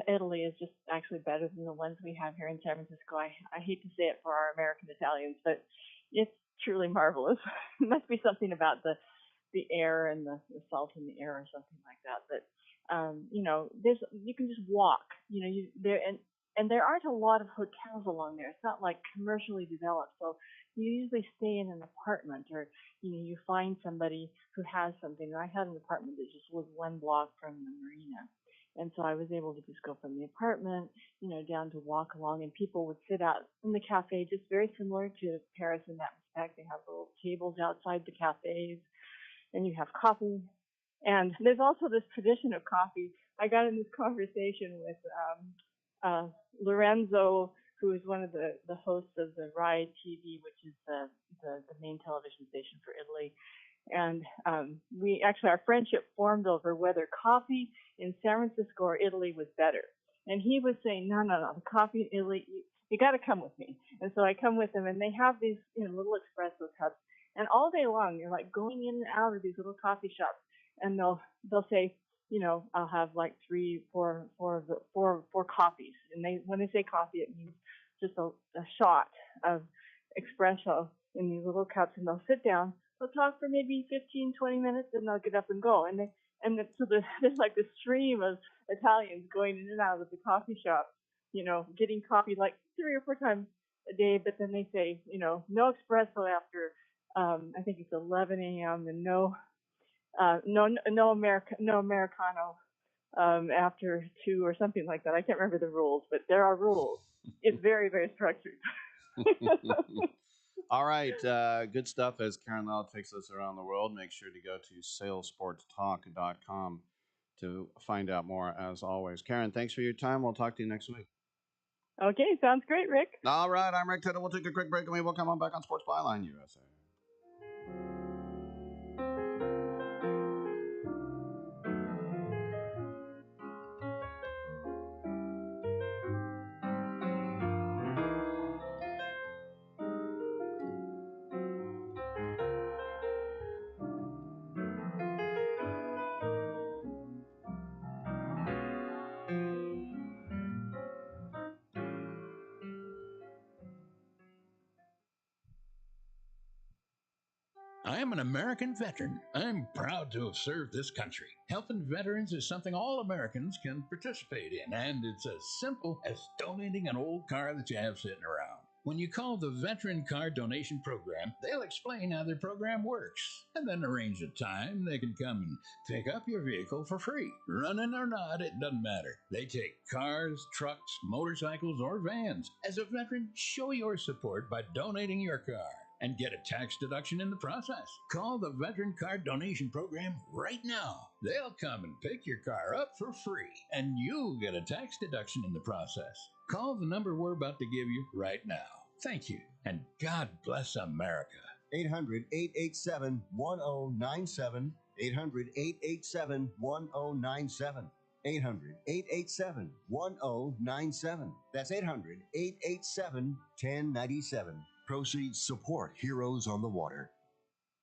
Italy is just actually better than the ones we have here in San Francisco. I hate to say it for our American Italians, but it's truly marvelous. It must be something about the air and the salt in the air or something like that. But you can just walk. And there aren't a lot of hotels along there. It's not like commercially developed. So you usually stay in an apartment, or you find somebody who has something. And I had an apartment that just was one block from the marina. And so I was able to just go from the apartment, down to walk along, and people would sit out in the cafe, just very similar to Paris in that respect. They have little tables outside the cafes, and you have coffee. And there's also this tradition of coffee. I got in this conversation with Lorenzo, who is one of the hosts of the Rai TV, which is the main television station for Italy. And we actually, our friendship formed over whether coffee in San Francisco or Italy was better. And he was saying, no, the coffee in Italy, you got to come with me. And so I come with him, and they have these little espresso cups. And all day long, you're like going in and out of these little coffee shops, and they'll say, I'll have like 3, 4 coffees. And when they say coffee, it means just a shot of espresso in these little cups, and they'll sit down. They'll talk for maybe 15, 20 minutes, and they'll get up and go. So there's like this stream of Italians going in and out of the coffee shop, getting coffee like 3 or 4 times a day. But then they say, no espresso after I think it's 11 a.m. and no Americano after 2 or something like that. I can't remember the rules, but there are rules. It's very, very structured. All right. Good stuff as Karen Lau takes us around the world. Make sure to go to salesportstalk.com to find out more, as always. Karen, thanks for your time. We'll talk to you next week. Okay, sounds great, Rick. All right, I'm Rick Tittle. We'll take a quick break and we will come on back on Sports Byline USA. I am an American veteran. I'm proud to have served this country. Helping veterans is something all Americans can participate in, and it's as simple as donating an old car that you have sitting around. When you call the Veteran Car Donation Program, they'll explain how their program works, and then arrange a time they can come and pick up your vehicle for free. Running or not, it doesn't matter. They take cars, trucks, motorcycles, or vans. As a veteran, show your support by donating your car and get a tax deduction in the process. Call the Veteran Card Donation Program right now. They'll come and pick your car up for free, and you'll get a tax deduction in the process. Call the number we're about to give you right now. Thank you, and God bless America. 800-887-1097. 800-887-1097. 800-887-1097. That's 800-887-1097. Proceeds support Heroes on the Water.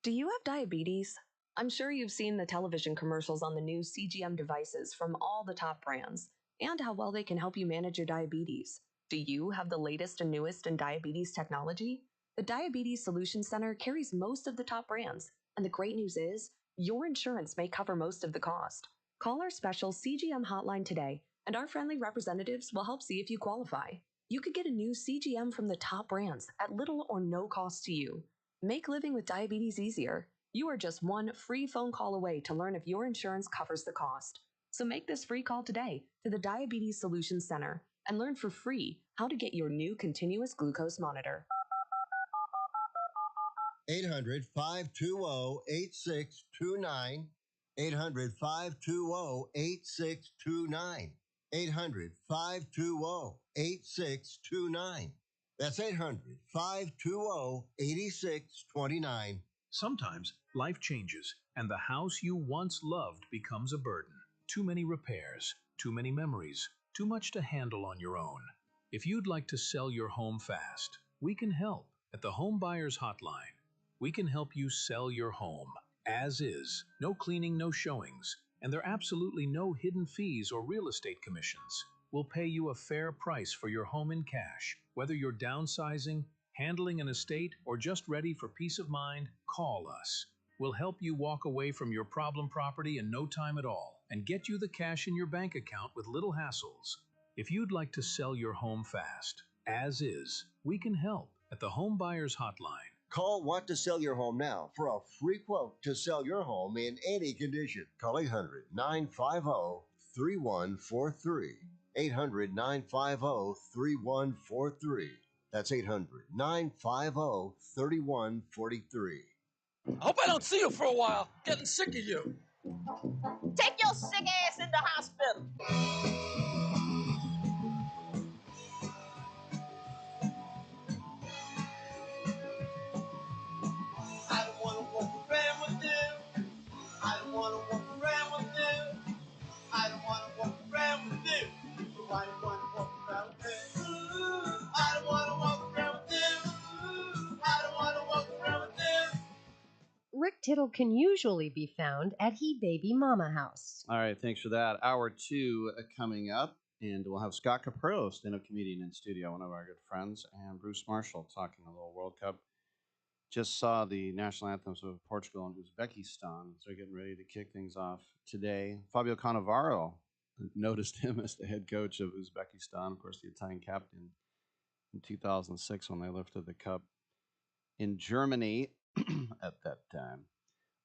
Do you have diabetes? I'm sure you've seen the television commercials on the new CGM devices from all the top brands and how well they can help you manage your diabetes. Do you have the latest and newest in diabetes technology? The Diabetes Solutions Center carries most of the top brands, and the great news is your insurance may cover most of the cost. Call our special CGM hotline today, and our friendly representatives will help see if you qualify. You could get a new CGM from the top brands at little or no cost to you. Make living with diabetes easier. You are just one free phone call away to learn if your insurance covers the cost. So make this free call today to the Diabetes Solutions Center and learn for free how to get your new continuous glucose monitor. 800-520-8629. 800-520-8629. 800-520-8629. That's 800-520-8629. Sometimes life changes, and the house you once loved becomes a burden. Too many repairs, too many memories, too much to handle on your own. If you'd like to sell your home fast, we can help at the Home Buyers Hotline. We can help you sell your home as is, no cleaning, no showings, and there are absolutely no hidden fees or real estate commissions. We'll pay you a fair price for your home in cash. Whether you're downsizing, handling an estate, or just ready for peace of mind, call us. We'll help you walk away from your problem property in no time at all and get you the cash in your bank account with little hassles. If you'd like to sell your home fast, as is, we can help at the Home Buyers Hotline. Call Want to Sell Your Home now for a free quote to sell your home in any condition. Call 800-950-3143. 800-950-3143. That's 800-950-3143. I hope I don't see you for a while. Getting sick of you. Take your sick ass in the hospital. I don't want to walk around with them. I don't want to walk around with them. I don't want to walk around with them. I don't want to walk around with them. I don't want to walk around with them. I don't want to walk around with them. Rick Tittle can usually be found at He Baby Mama House. All right, thanks for that. Hour 2 coming up. And we'll have Scott Caprillo, stand-up comedian, in studio, one of our good friends, and Bruce Marshall talking a little World Cup. Just saw the national anthems of Portugal and Uzbekistan, so they're getting ready to kick things off today. Fabio Cannavaro, noticed him as the head coach of Uzbekistan, of course, the Italian captain in 2006 when they lifted the cup in Germany at that time.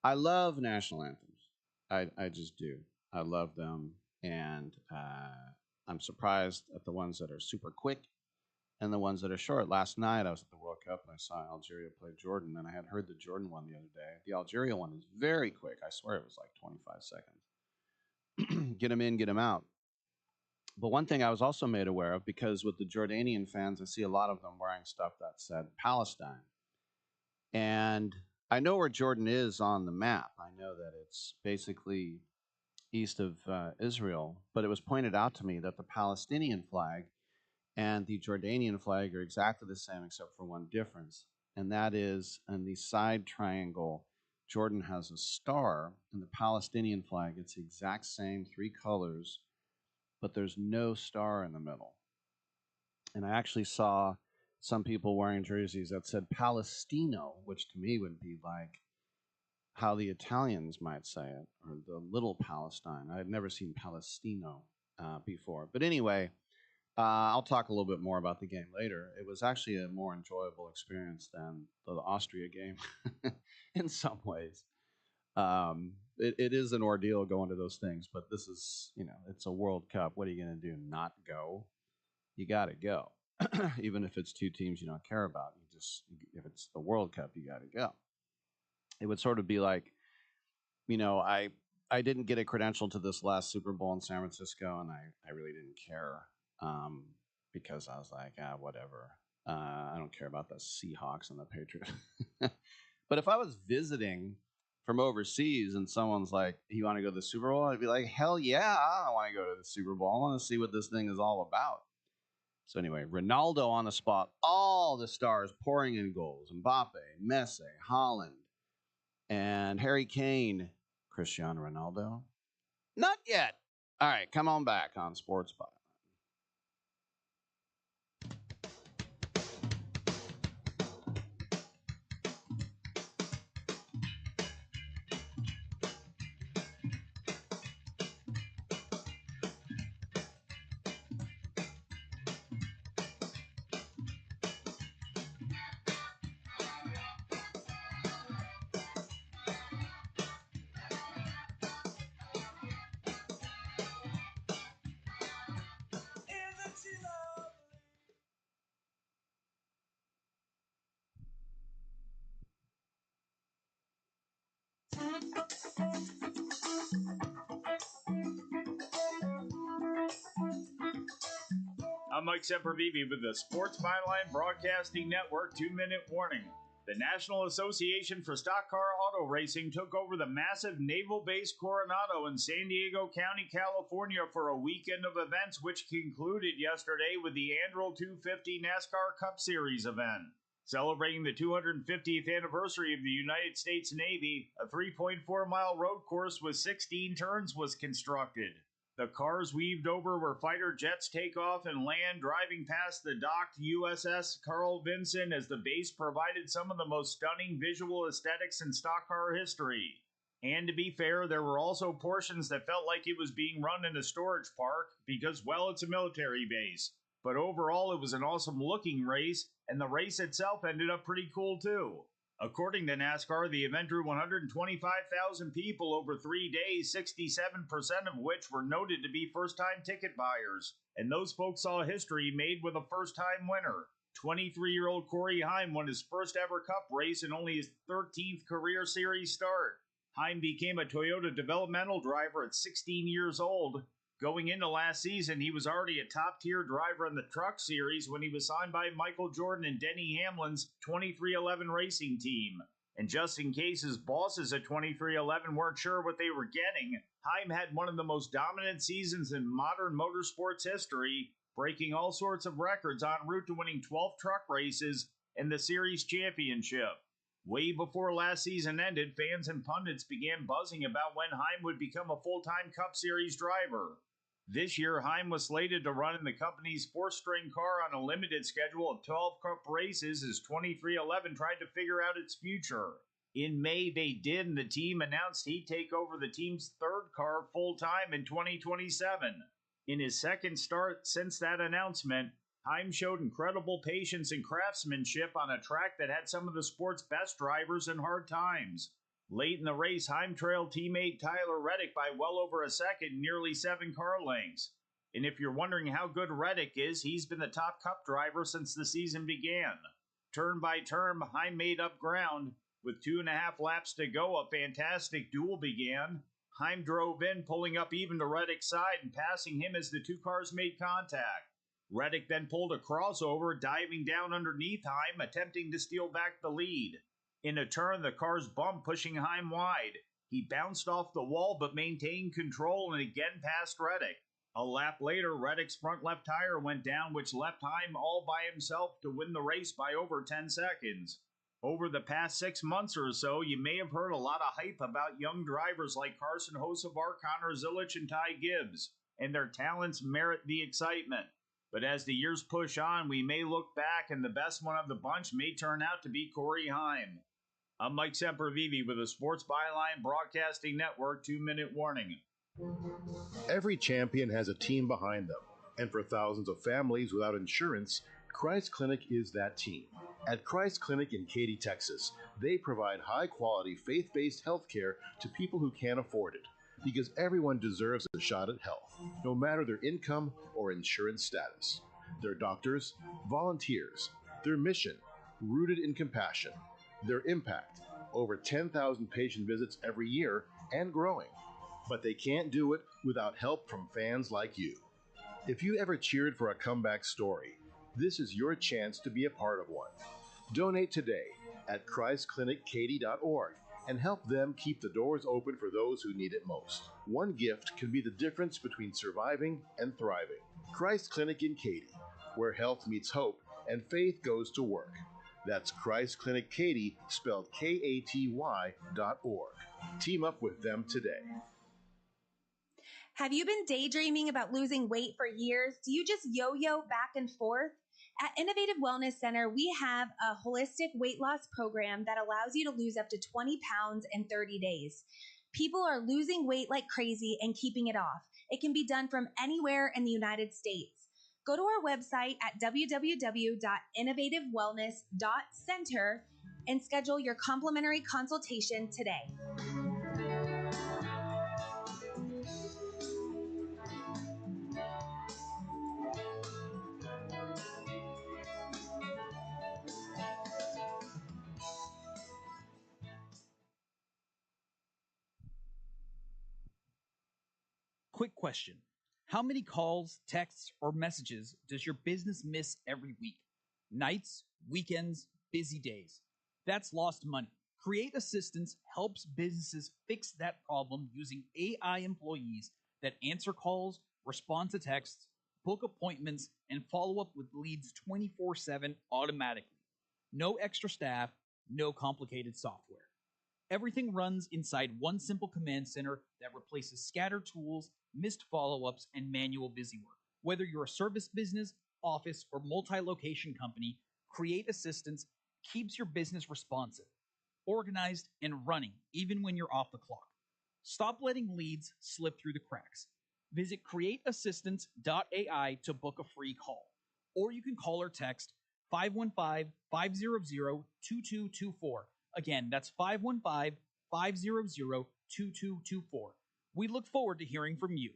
I love national anthems. I just do. I love them, and I'm surprised at the ones that are super quick and the ones that are short. Last night I was at the World Cup and I saw Algeria play Jordan, and I had heard the Jordan one the other day. The Algeria one is very quick. I swear it was like 25 seconds. Get them in, get them out. But one thing I was also made aware of, because with the Jordanian fans, I see a lot of them wearing stuff that said Palestine. And I know where Jordan is on the map. I know that it's basically east of Israel, but it was pointed out to me that the Palestinian flag and the Jordanian flag are exactly the same except for one difference, and that is in the side triangle, Jordan has a star. In the Palestinian flag, it's the exact same, three colors, but there's no star in the middle. And I actually saw some people wearing jerseys that said Palestino, which to me would be like how the Italians might say it, or the little Palestine. I had never seen Palestino before. But anyway, I'll talk a little bit more about the game later. It was actually a more enjoyable experience than the Austria game in some ways. It is an ordeal going to those things, but this is, it's a World Cup. What are you going to do? Not go? You got to go. Even if it's two teams you don't care about. If it's the World Cup, you got to go. It would sort of be like, I didn't get a credential to this last Super Bowl in San Francisco, and I really didn't care because I was like, whatever. I don't care about the Seahawks and the Patriots. But if I was visiting from overseas and someone's like, you want to go to the Super Bowl? I'd be like, hell yeah, I want to go to the Super Bowl. I want to see what this thing is all about. So anyway, Ronaldo on the spot, all the stars pouring in goals. Mbappe, Messi, Haaland, and Harry Kane. Cristiano Ronaldo? Not yet. All right, come on back on Sports Byline. I'm Mike Sempervive with the Sports Byline Broadcasting Network 2-minute warning. The National Association for Stock Car Auto Racing took over the massive Naval Base Coronado in San Diego County, California for a weekend of events, which concluded yesterday with the Anduril 250 NASCAR Cup Series event. Celebrating the 250th anniversary of the United States Navy, a 3.4-mile road course with 16 turns was constructed. The cars weaved over where fighter jets take off and land, driving past the docked USS Carl Vinson as the base provided some of the most stunning visual aesthetics in stock car history. And to be fair, there were also portions that felt like it was being run in a storage park because, well, it's a military base. But overall, it was an awesome looking race, and the race itself ended up pretty cool too. According to NASCAR, the event drew 125,000 people over 3 days, 67% of which were noted to be first-time ticket buyers. And those folks saw history made with a first-time winner. 23-year-old Corey Heim won his first ever Cup race and only his 13th career series start. Heim became a Toyota developmental driver at 16 years old. Going into last season, he was already a top-tier driver in the Truck Series when he was signed by Michael Jordan and Denny Hamlin's 2311 racing team. And just in case his bosses at 2311 weren't sure what they were getting, Heim had one of the most dominant seasons in modern motorsports history, breaking all sorts of records en route to winning 12 truck races and the series championship. Way before last season ended, fans and pundits began buzzing about when Heim would become a full-time Cup Series driver. This year, Heim was slated to run in the company's four-string car on a limited schedule of 12 Cup races as 2311 tried to figure out its future. In May, they did, and the team announced he'd take over the team's third car full-time in 2027. In his second start since that announcement, Heim showed incredible patience and craftsmanship on a track that had some of the sport's best drivers in hard times. Late in the race, Heim trailed teammate Tyler Reddick by well over a second, nearly 7 car lengths. And if you're wondering how good Reddick is, he's been the top Cup driver since the season began. Turn by turn, Heim made up ground. With 2.5 laps to go, a fantastic duel began. Heim drove in, pulling up even to Reddick's side and passing him as the two cars made contact. Reddick then pulled a crossover, diving down underneath Heim, attempting to steal back the lead. In a turn, the cars bumped, pushing Heim wide. He bounced off the wall but maintained control and again passed Reddick. A lap later, Reddick's front left tire went down, which left Heim all by himself to win the race by over 10 seconds. Over the past 6 months or so, you may have heard a lot of hype about young drivers like Carson Hocevar, Connor Zilic, and Ty Gibbs, and their talents merit the excitement. But as the years push on, we may look back and the best one of the bunch may turn out to be Corey Heim. I'm Mike Sempervive with the Sports Byline Broadcasting Network 2-minute warning. Every champion has a team behind them, and for thousands of families without insurance, Christ Clinic is that team. At Christ Clinic in Katy, Texas, they provide high-quality, faith-based health care to people who can't afford it, because everyone deserves a shot at health, no matter their income or insurance status. Their doctors, volunteers, their mission, rooted in compassion, their impact, over 10,000 patient visits every year and growing. But they can't do it without help from fans like you. If you ever cheered for a comeback story, this is your chance to be a part of one. Donate today at ChristClinicKaty.org and help them keep the doors open for those who need it most. One gift can be the difference between surviving and thriving. Christ Clinic in Katy, where health meets hope and faith goes to work. That's Christ Clinic Katy, spelled KATY.org. Team up with them today. Have you been daydreaming about losing weight for years? Do you just yo-yo back and forth? At Innovative Wellness Center, we have a holistic weight loss program that allows you to lose up to 20 pounds in 30 days. People are losing weight like crazy and keeping it off. It can be done from anywhere in the United States. Go to our website at www.innovativewellness.center and schedule your complimentary consultation today. Quick question. How many calls, texts, or messages does your business miss every week? Nights, weekends, busy days. That's lost money. Create Assistance helps businesses fix that problem using AI employees that answer calls, respond to texts, book appointments, and follow up with leads 24/7 automatically. No extra staff, no complicated software. Everything runs inside one simple command center that replaces scattered tools, missed follow-ups, and manual busy work. Whether you're a service business, office, or multi-location company, Create Assistance keeps your business responsive, organized, and running even when you're off the clock. Stop letting leads slip through the cracks. Visit createassistance.ai to book a free call, or you can call or text 515-500-2224. Again, that's 515-500-2224. We look forward to hearing from you.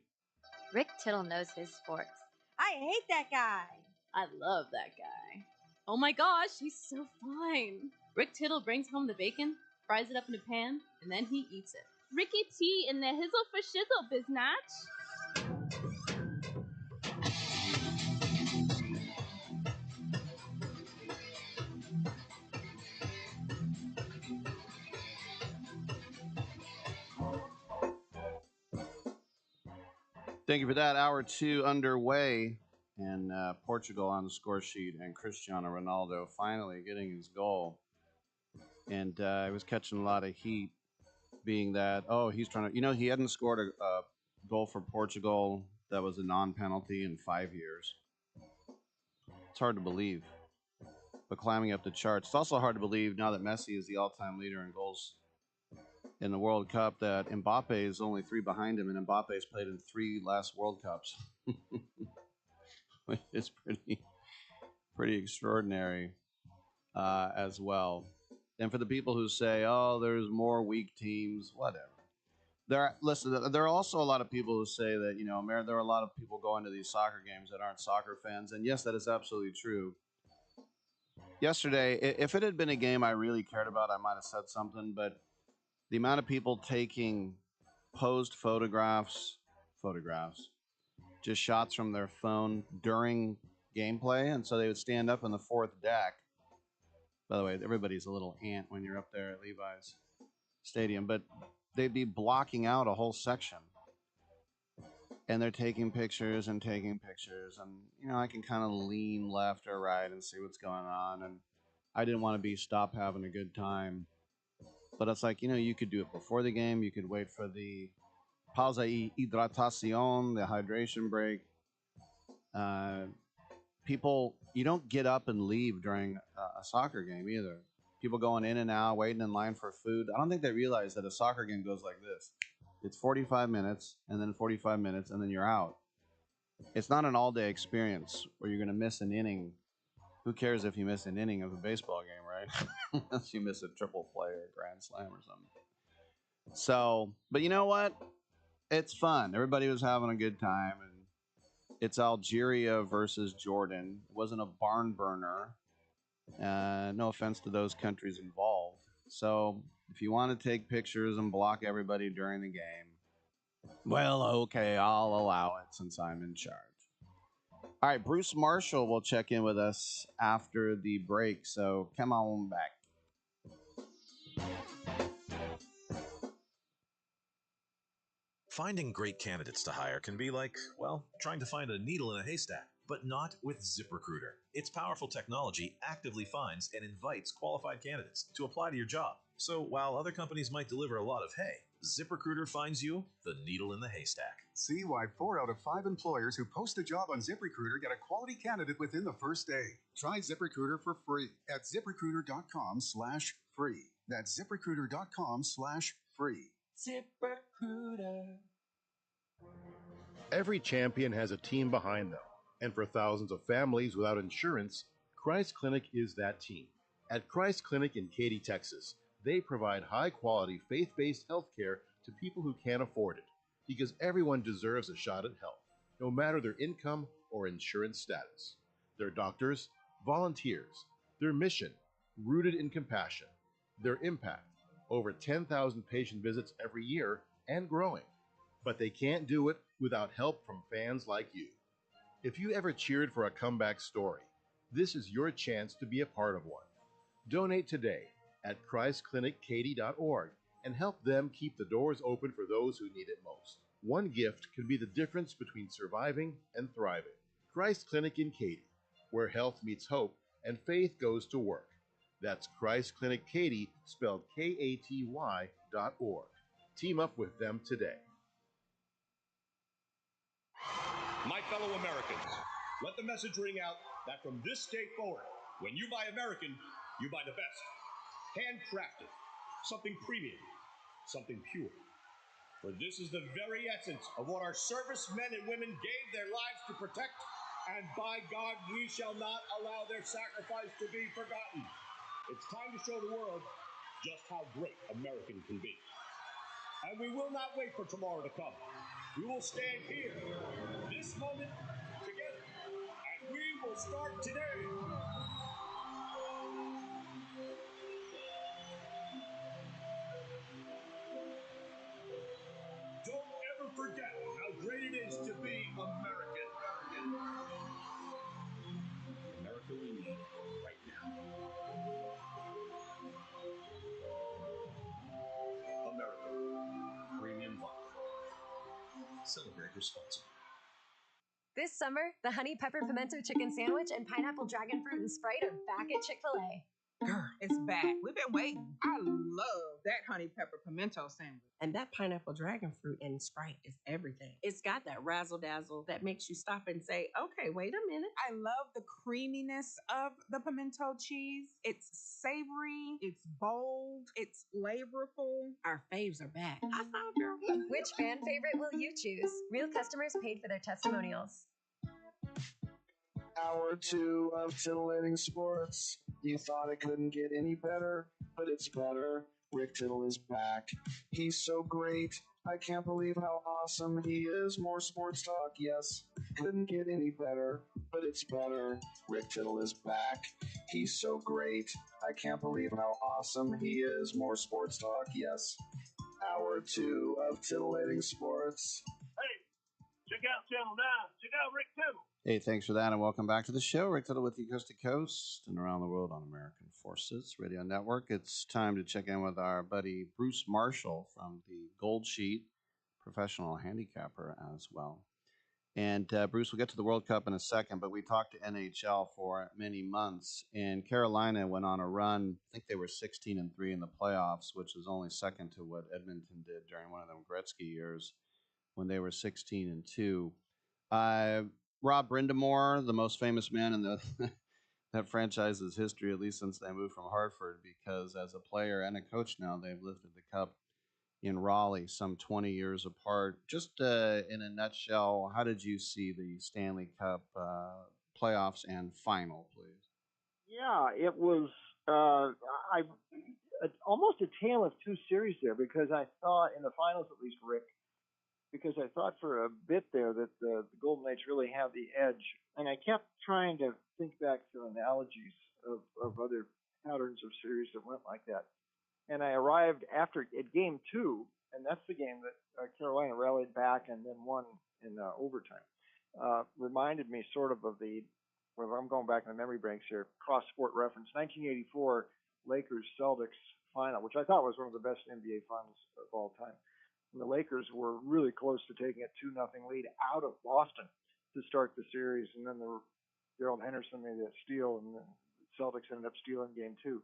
Rick Tittle knows his sports. I hate that guy. I love that guy. Oh my gosh, he's so fine. Rick Tittle brings home the bacon, fries it up in a pan, and then he eats it. Ricky T in the hizzle for shizzle, biznatch. Thank you for that. Hour 2 underway, and Portugal on the score sheet, and Cristiano Ronaldo finally getting his goal. And I was catching a lot of heat, being that, he's trying to, he hadn't scored a goal for Portugal that was a non-penalty in 5 years. It's hard to believe, but climbing up the charts. It's also hard to believe now that Messi is the all-time leader in goals in the World Cup that Mbappe is only 3 behind him, and Mbappe's played in 3 last World Cups. Which is pretty extraordinary as well. And for the people who say, "Oh, there's more weak teams," whatever. There are also a lot of people who say that there are a lot of people going to these soccer games that aren't soccer fans, and yes, that is absolutely true. Yesterday, if it had been a game I really cared about, I might have said something, but the amount of people taking posed photographs, just shots from their phone during gameplay, and so they would stand up in the fourth deck. By the way, everybody's a little ant when you're up there at Levi's Stadium, but they'd be blocking out a whole section, and they're taking pictures, and I can kind of lean left or right and see what's going on, and I didn't want to be stop having a good time. But it's like, you could do it before the game. You could wait for the pausa y hidratación, the hydration break. People, you don't get up and leave during a soccer game either. People going in and out, waiting in line for food. I don't think they realize that a soccer game goes like this. It's 45 minutes, and then 45 minutes, and then you're out. It's not an all-day experience where you're going to miss an inning. Who cares if you miss an inning of a baseball game, right? Unless you miss a triple play or a grand slam or something. So, but you know what? It's fun. Everybody was having a good time, and it's Algeria versus Jordan. It wasn't a barn burner. No offense to those countries involved. So if you want to take pictures and block everybody during the game, well, okay, I'll allow it since I'm in charge. All right, Bruce Marshall will check in with us after the break, so come on back. Finding great candidates to hire can be like, well, trying to find a needle in a haystack, but not with ZipRecruiter. Its powerful technology actively finds and invites qualified candidates to apply to your job. So while other companies might deliver a lot of hay, ZipRecruiter finds you the needle in the haystack. See why 4 out of 5 employers who post a job on ZipRecruiter get a quality candidate within the first day. Try ZipRecruiter for free at ZipRecruiter.com/free. That's ZipRecruiter.com/free. ZipRecruiter. Every champion has a team behind them, and for thousands of families without insurance, Christ Clinic is that team. At Christ Clinic in Katy, Texas, they provide high-quality, faith-based health care to people who can't afford it, because everyone deserves a shot at health, no matter their income or insurance status. Their doctors, volunteers, their mission, rooted in compassion, their impact, over 10,000 patient visits every year and growing. But they can't do it without help from fans like you. If you ever cheered for a comeback story, this is your chance to be a part of one. Donate today at ChristClinicKaty.org and help them keep the doors open for those who need it most. One gift can be the difference between surviving and thriving. Christ Clinic in Katy, where health meets hope and faith goes to work. That's Christ Clinic Katy, spelled KATY.org. Team up with them today. My fellow Americans, let the message ring out that from this day forward, when you buy American, you buy the best. Handcrafted, something premium, something pure. For this is the very essence of what our servicemen and women gave their lives to protect, and by God, we shall not allow their sacrifice to be forgotten. It's time to show the world just how great American can be. And we will not wait for tomorrow to come. We will stand here, this moment, together, and we will start today. Don't ever forget how great it is to be American. America we need right now. America, premium vodka. Celebrate responsibly. This summer, the honey pepper pimento chicken sandwich and pineapple dragon fruit and Sprite are back at Chick-fil-A. Girl, it's back. We've been waiting. I love that honey pepper pimento sandwich. And that pineapple dragon fruit and Sprite is everything. It's got that razzle dazzle that makes you stop and say, okay, wait a minute. I love the creaminess of the pimento cheese. It's savory, it's bold, it's flavorful. Our faves are back. I found your Which fan favorite will you choose? Real customers paid for their testimonials. Hour 2 of titillating sports. You thought it couldn't get any better, but it's better. Rick Tittle is back. He's so great. I can't believe how awesome he is. More sports talk, yes. Couldn't get any better, but it's better. Rick Tittle is back. He's so great. I can't believe how awesome he is. More sports talk, yes. Hour 2 of titillating sports. Hey, check out Channel 9. Check out Rick Tittle. Hey, thanks for that, and welcome back to the show. Rick Tittle with you coast to coast and around the world on American Forces Radio Network. It's time to check in with our buddy Bruce Marshall from the Gold Sheet, professional handicapper as well. And Bruce, we'll get to the World Cup in a second, but we talked to NHL for many months, and Carolina went on a run. I think they were 16-3 in the playoffs, which is only second to what Edmonton did during one of them Gretzky years when they were 16-2. Rob Brindamore, the most famous man in the that franchise's history, at least since they moved from Hartford, because as a player and a coach now, they've lifted the cup in Raleigh some 20 years apart. Just in a nutshell, how did you see the Stanley Cup playoffs and final, please? Yeah, it was almost a tale of two series there, because I thought in the finals, at least, Rick, because I thought for a bit there that the Golden Knights really have the edge. And I kept trying to think back to analogies of other patterns of series that went like that. And I arrived at game 2, and that's the game that Carolina rallied back and then won in overtime. Reminded me sort of well, I'm going back in the memory banks here, cross-sport reference, 1984 Lakers-Celtics final, which I thought was one of the best NBA finals of all time. And the Lakers were really close to taking a 2-0 lead out of Boston to start the series, and then Gerald Henderson made that steal, and the Celtics ended up stealing game 2.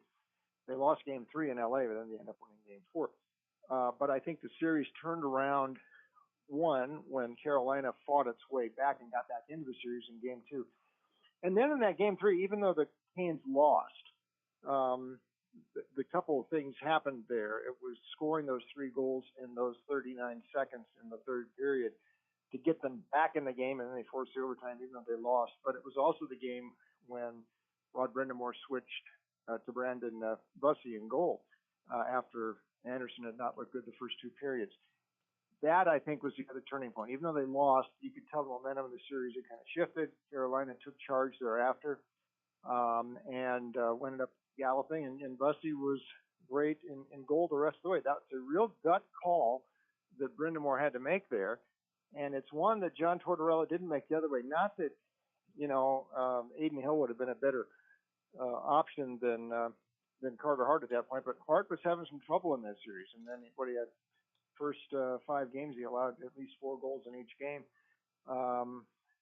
They lost game 3 in LA, but then they ended up winning game 4. But I think the series turned around, one, when Carolina fought its way back and got back into the series in game 2. And then in that game 3, even though the Canes lost, the couple of things happened there. It was scoring those 3 goals in those 39 seconds in the third period to get them back in the game, and then they forced the overtime even though they lost. But it was also the game when Rod Brindamore switched to Brandon Bussey in goal after Anderson had not looked good the first 2 periods. That, I think, was the other turning point. Even though they lost, you could tell the momentum of the series had kind of shifted. Carolina took charge thereafter and ended up galloping, and Bussey was great in goal the rest of the way. That's a real gut call that Brindamore had to make there, and it's one that John Tortorella didn't make the other way. Not that, Aiden Hill would have been a better option than Carter Hart at that point, but Hart was having some trouble in that series, and then he had first 5 games he allowed at least 4 goals in each game.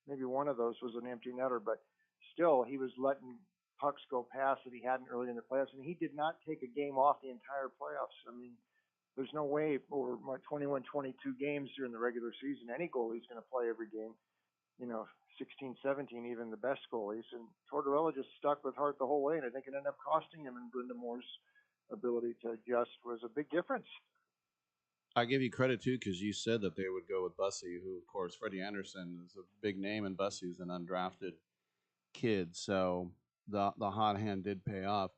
Maybe one of those was an empty netter, but still he was letting pucks go past that he hadn't early in the playoffs, and he did not take a game off the entire playoffs. I mean, there's no way over my 21, 22 games during the regular season, any goalie's going to play every game, 16, 17, even the best goalies. And Tortorella just stuck with Hart the whole way, and I think it ended up costing him, and Brindamore's ability to adjust was a big difference. I give you credit, too, because you said that they would go with Bussey, who, of course, Freddie Anderson is a big name, and Bussey's an undrafted kid, so the hot hand did pay off.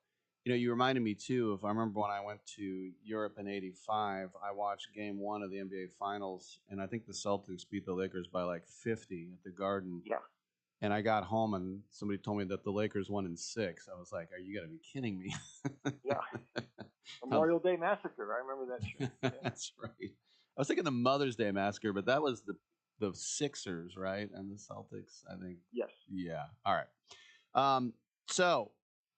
You reminded me, too, if I remember when I went to Europe in '85, I watched game 1 of the NBA Finals, and I think the Celtics beat the Lakers by like 50 at the Garden. Yeah. And I got home, and somebody told me that the Lakers won in 6. I was like, are you got to be kidding me? Yeah. Memorial Day Massacre. I remember that shit. Yeah. That's right. I was thinking the Mother's Day Massacre, but that was the Sixers, right? And the Celtics, I think. Yes. Yeah. All right. So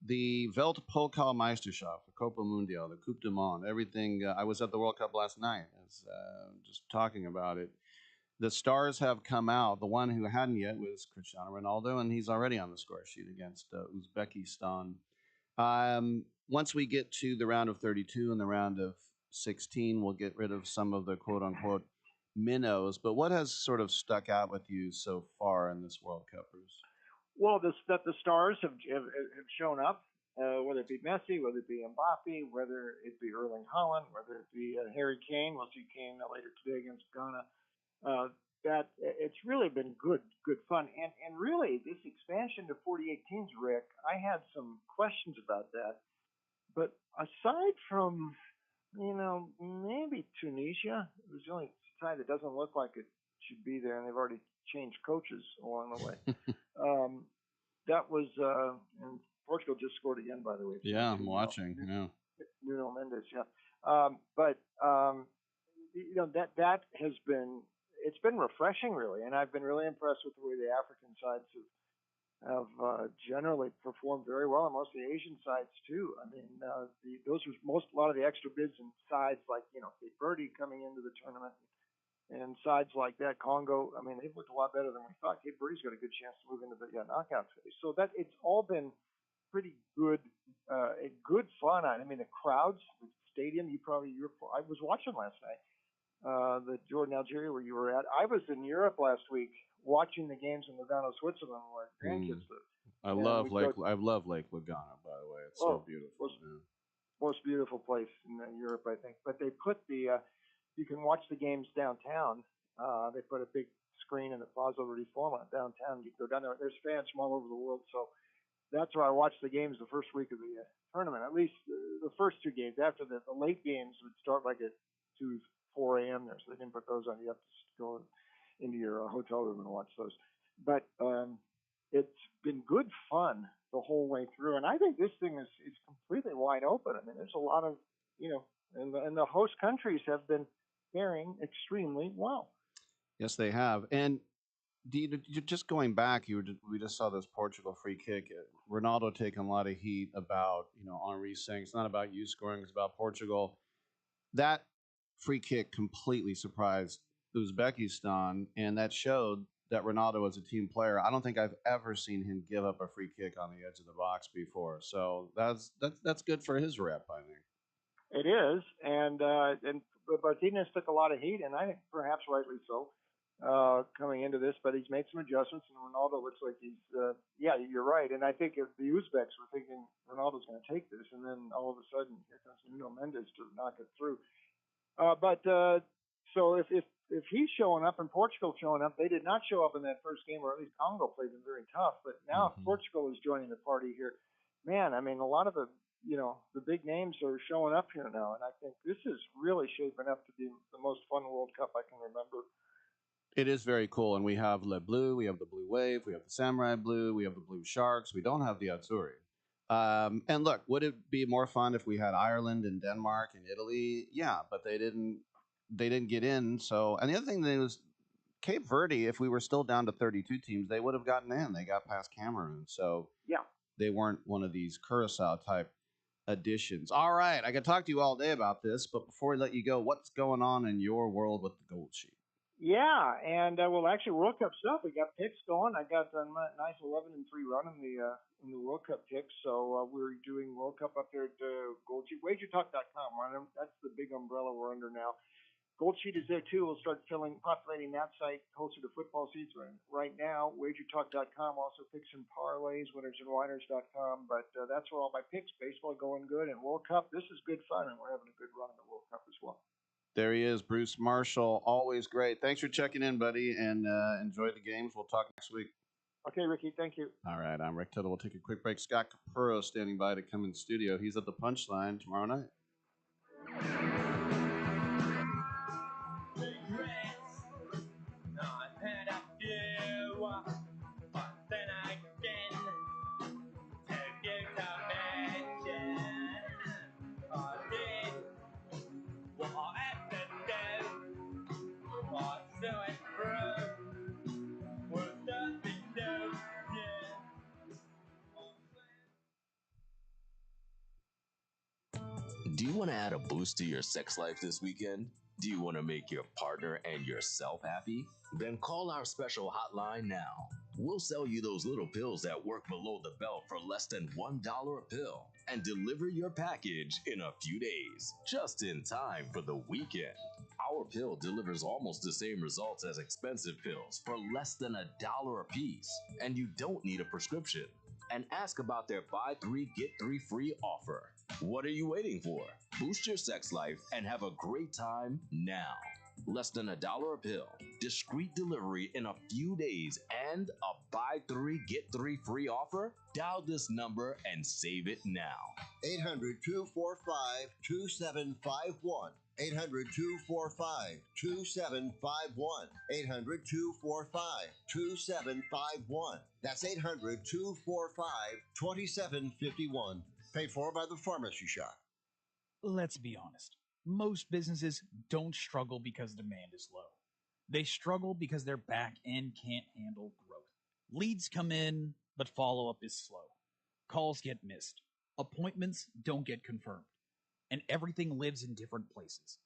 the Weltpokalmeisterschaft, the Copa Mundial, the Coupe du Monde, everything. I was at the World Cup last night. I was just talking about it. The stars have come out. The one who hadn't yet was Cristiano Ronaldo, and he's already on the score sheet against Uzbekistan. Once we get to the round of 32 and the round of 16, we'll get rid of some of the quote unquote minnows. But what has sort of stuck out with you so far in this World Cup, Bruce? Well, that the stars have shown up, whether it be Messi, whether it be Mbappe, whether it be Erling Haaland, whether it be Harry Kane. We'll see Kane later today against Ghana. That it's really been good fun, and really this expansion to 48 teams, Rick. I had some questions about that, but aside from maybe Tunisia, it was the only side that doesn't look like it should be there, and they've already changed coaches along the way. That was and Portugal just scored again, by the way. Yeah, I'm watching. Yeah, Nuno Mendes. Yeah, but that has been. It's been refreshing, really, and I've been really impressed with the way the African sides have generally performed very well, and most of the Asian sides too. I mean, those were a lot of the extra bids and sides like Cape Verde coming into the tournament, and sides like that, Congo. I mean, they've looked a lot better than we thought. Cape Verde's got a good chance to move into the knockout phase. So that it's all been pretty good, good fun. I mean, the crowds, the stadium. I was watching last night. The Jordan, Algeria, where you were at. I was in Europe last week watching the games in Lugano, Switzerland, where grandkids live. I love Lake Lugano, by the way. It's so beautiful. Most beautiful place in Europe, I think. But they put you can watch the games downtown. They put a big screen in the Plaza Reforma downtown. You can go down there. There's fans from all over the world. So that's where I watched the games the first week of the tournament. At least the first two games. After the late games would start like at 4 a.m. there, so they didn't put those on. You have to go into your hotel room and watch those. But it's been good fun the whole way through, and I think this thing is completely wide open. I mean, there's a lot of and the host countries have been faring extremely well. Yes, they have. And just going back, we just saw this Portugal free kick. Ronaldo taking a lot of heat about Henry saying it's not about you scoring, it's about Portugal. That free kick completely surprised Uzbekistan, and that showed that Ronaldo was a team player. I don't think I've ever seen him give up a free kick on the edge of the box before. So that's good for his rep, I think. It is, and Martinez took a lot of heat, and I think perhaps rightly so, coming into this. But he's made some adjustments, and Ronaldo looks like he's. Yeah, you're right, and I think if the Uzbeks were thinking Ronaldo's going to take this, and then all of a sudden here comes Nuno Mendes to knock it through. So if he's showing up and Portugal showing up, they did not show up in that first game, or at least Congo played them very tough. But now Portugal is joining the party here. Man, I mean, a lot of the big names are showing up here now, and I think this is really shaping up to be the most fun World Cup I can remember. It is very cool, and we have Le Bleu, we have the Blue Wave, we have the Samurai Blue, we have the Blue Sharks. We don't have the Azzurri. And look, would it be more fun if we had Ireland and Denmark and Italy? Yeah, but they didn't get in. So, and the other thing was Cape Verde, if we were still down to 32 teams, they would have gotten in. They got past Cameroon. So yeah, they weren't one of these Curacao type additions. All right, I could talk to you all day about this, but before we let you go, what's going on in your world with the Gold Sheet? Yeah, and well, actually, World Cup stuff. We got picks going. I got a nice 11-3 run in the World Cup picks. So we're doing World Cup up there at Gold Sheet. WagerTalk.com. That's the big umbrella we're under now. Gold Sheet is there too. We'll start populating that site closer to football season. Right now, WagerTalk.com also picks and parlays, winnersandwhiners.com. But that's where all my picks. Baseball going good, and World Cup. This is good fun, and we're having a good run in the World Cup as well. There he is, Bruce Marshall. Always great. Thanks for checking in, buddy, and enjoy the games. We'll talk next week. Okay, Ricky. Thank you. All right, I'm Rick Tittle. We'll take a quick break. Scott Capurro standing by to come in the studio. He's at the Punchline tomorrow night. Do you want to add a boost to your sex life this weekend? Do you want to make your partner and yourself happy? Then call our special hotline now. We'll sell you those little pills that work below the belt for less than $1 a pill and deliver your package in a few days, just in time for the weekend. Our pill delivers almost the same results as expensive pills for less than $1 a piece, and you don't need a prescription. And ask about their buy 3 get 3 free offer. What are you waiting for? Boost your sex life and have a great time now. Less than $1 a pill, discreet delivery in a few days, and a buy 3 get 3 free offer? Dial this number and save it now. 800-245-2751. 800-245-2751. 800-245-2751. That's 800-245-2751. Paid for by the Pharmacy Shop. Let's be honest. Most businesses don't struggle because demand is low. They struggle because their back end can't handle growth. Leads come in, but follow-up is slow. Calls get missed. Appointments don't get confirmed. And everything lives in different places.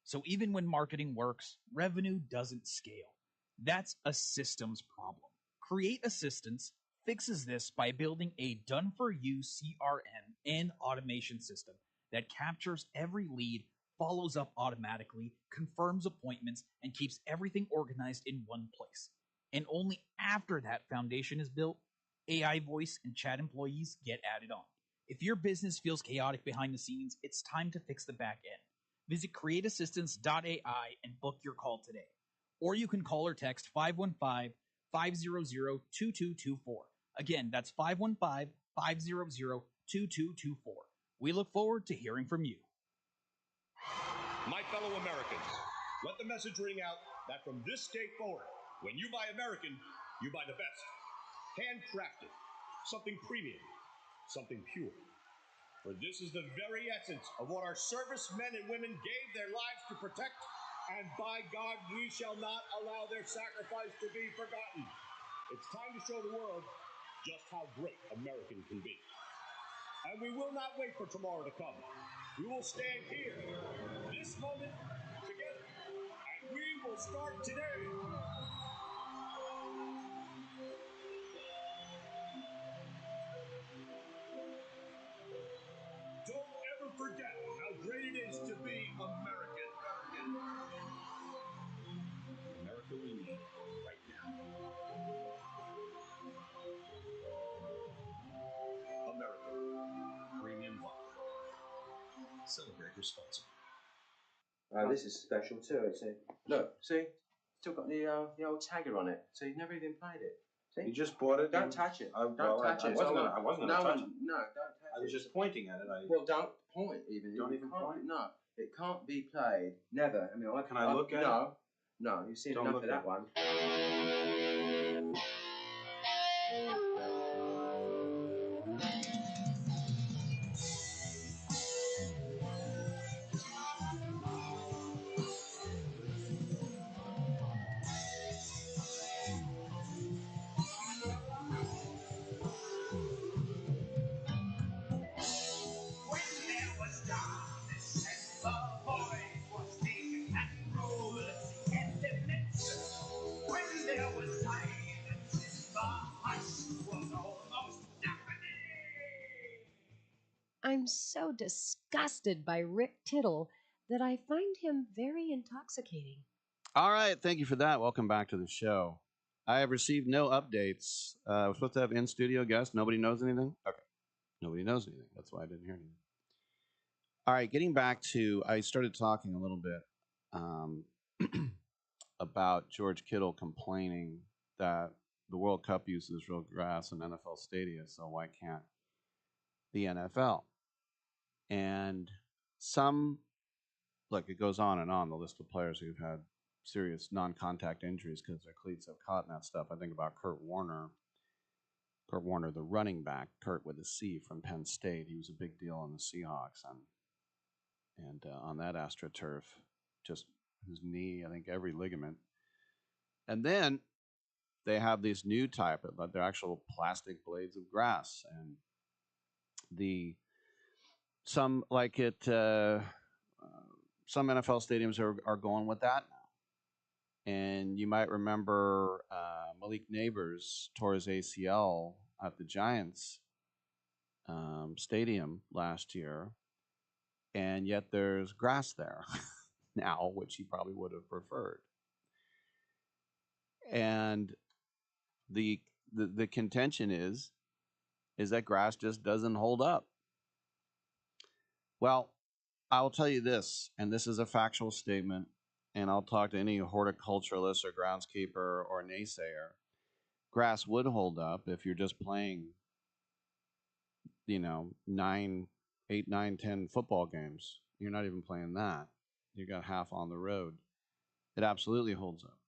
So even when marketing works, revenue doesn't scale. That's a systems problem. Create Assistance fixes this by building a done-for-you CRM and automation system that captures every lead, follows up automatically, confirms appointments, and keeps everything organized in one place. And only after that foundation is built, AI voice and chat employees get added on. If your business feels chaotic behind the scenes, it's time to fix the back end. Visit createassistance.ai and book your call today. Or you can call or text 515-500-2224. Again, that's 515-500-2224. We look forward to hearing from you. My fellow Americans, let the message ring out that from this day forward, when you buy American, you buy the best. Handcrafted, something premium, something pure. For this is the very essence of what our servicemen and women gave their lives to protect, and by God, we shall not allow their sacrifice to be forgotten. It's time to show the world just how great American can be. And we will not wait for tomorrow to come. We will stand here, this moment, together, and we will start today. Don't ever forget how great it is to be American. America we need right now. America, premium vodka. Celebrate responsibly. This is special too. It's look, see, still got the old tagger on it. So you've never even played it. See? You just bought it. Don't touch it. Don't touch it. I wasn't gonna touch it. No, don't touch it. I was just pointing at it. Well, don't point even. Don't even point? No, it can't be played. Never. I mean, Can I look at it? No. You've seen Don't enough look of at that one. I'm so disgusted by Rick Tittle that I find him very intoxicating. All right, thank you for that. Welcome back to the show. I have received no updates. We're supposed to have in-studio guests. Nobody knows anything? Okay. Nobody knows anything. That's why I didn't hear anything. All right, getting back to, I started talking a little bit about George Kittle complaining that the World Cup uses real grass in NFL stadia, so why can't the NFL? And look, it goes on and on, the list of players who've had serious non-contact injuries because their cleats have caught in that stuff. I think about Kurt Warner, the running back, Kurt with a C from Penn State. He was a big deal on the Seahawks, and on that AstroTurf, just his knee, I think every ligament. And then they have these new type, they're actual plastic blades of grass, and some NFL stadiums are going with that now. And you might remember Malik Neighbors tore his ACL at the Giants stadium last year, and yet there's grass there now, which he probably would have preferred. And the contention is that grass just doesn't hold up. Well, I'll tell you this, and this is a factual statement, and I'll talk to any horticulturalist or groundskeeper or naysayer. Grass would hold up if you're just playing, 8, 9, 10 football games. You're not even playing that. You got half on the road. It absolutely holds up.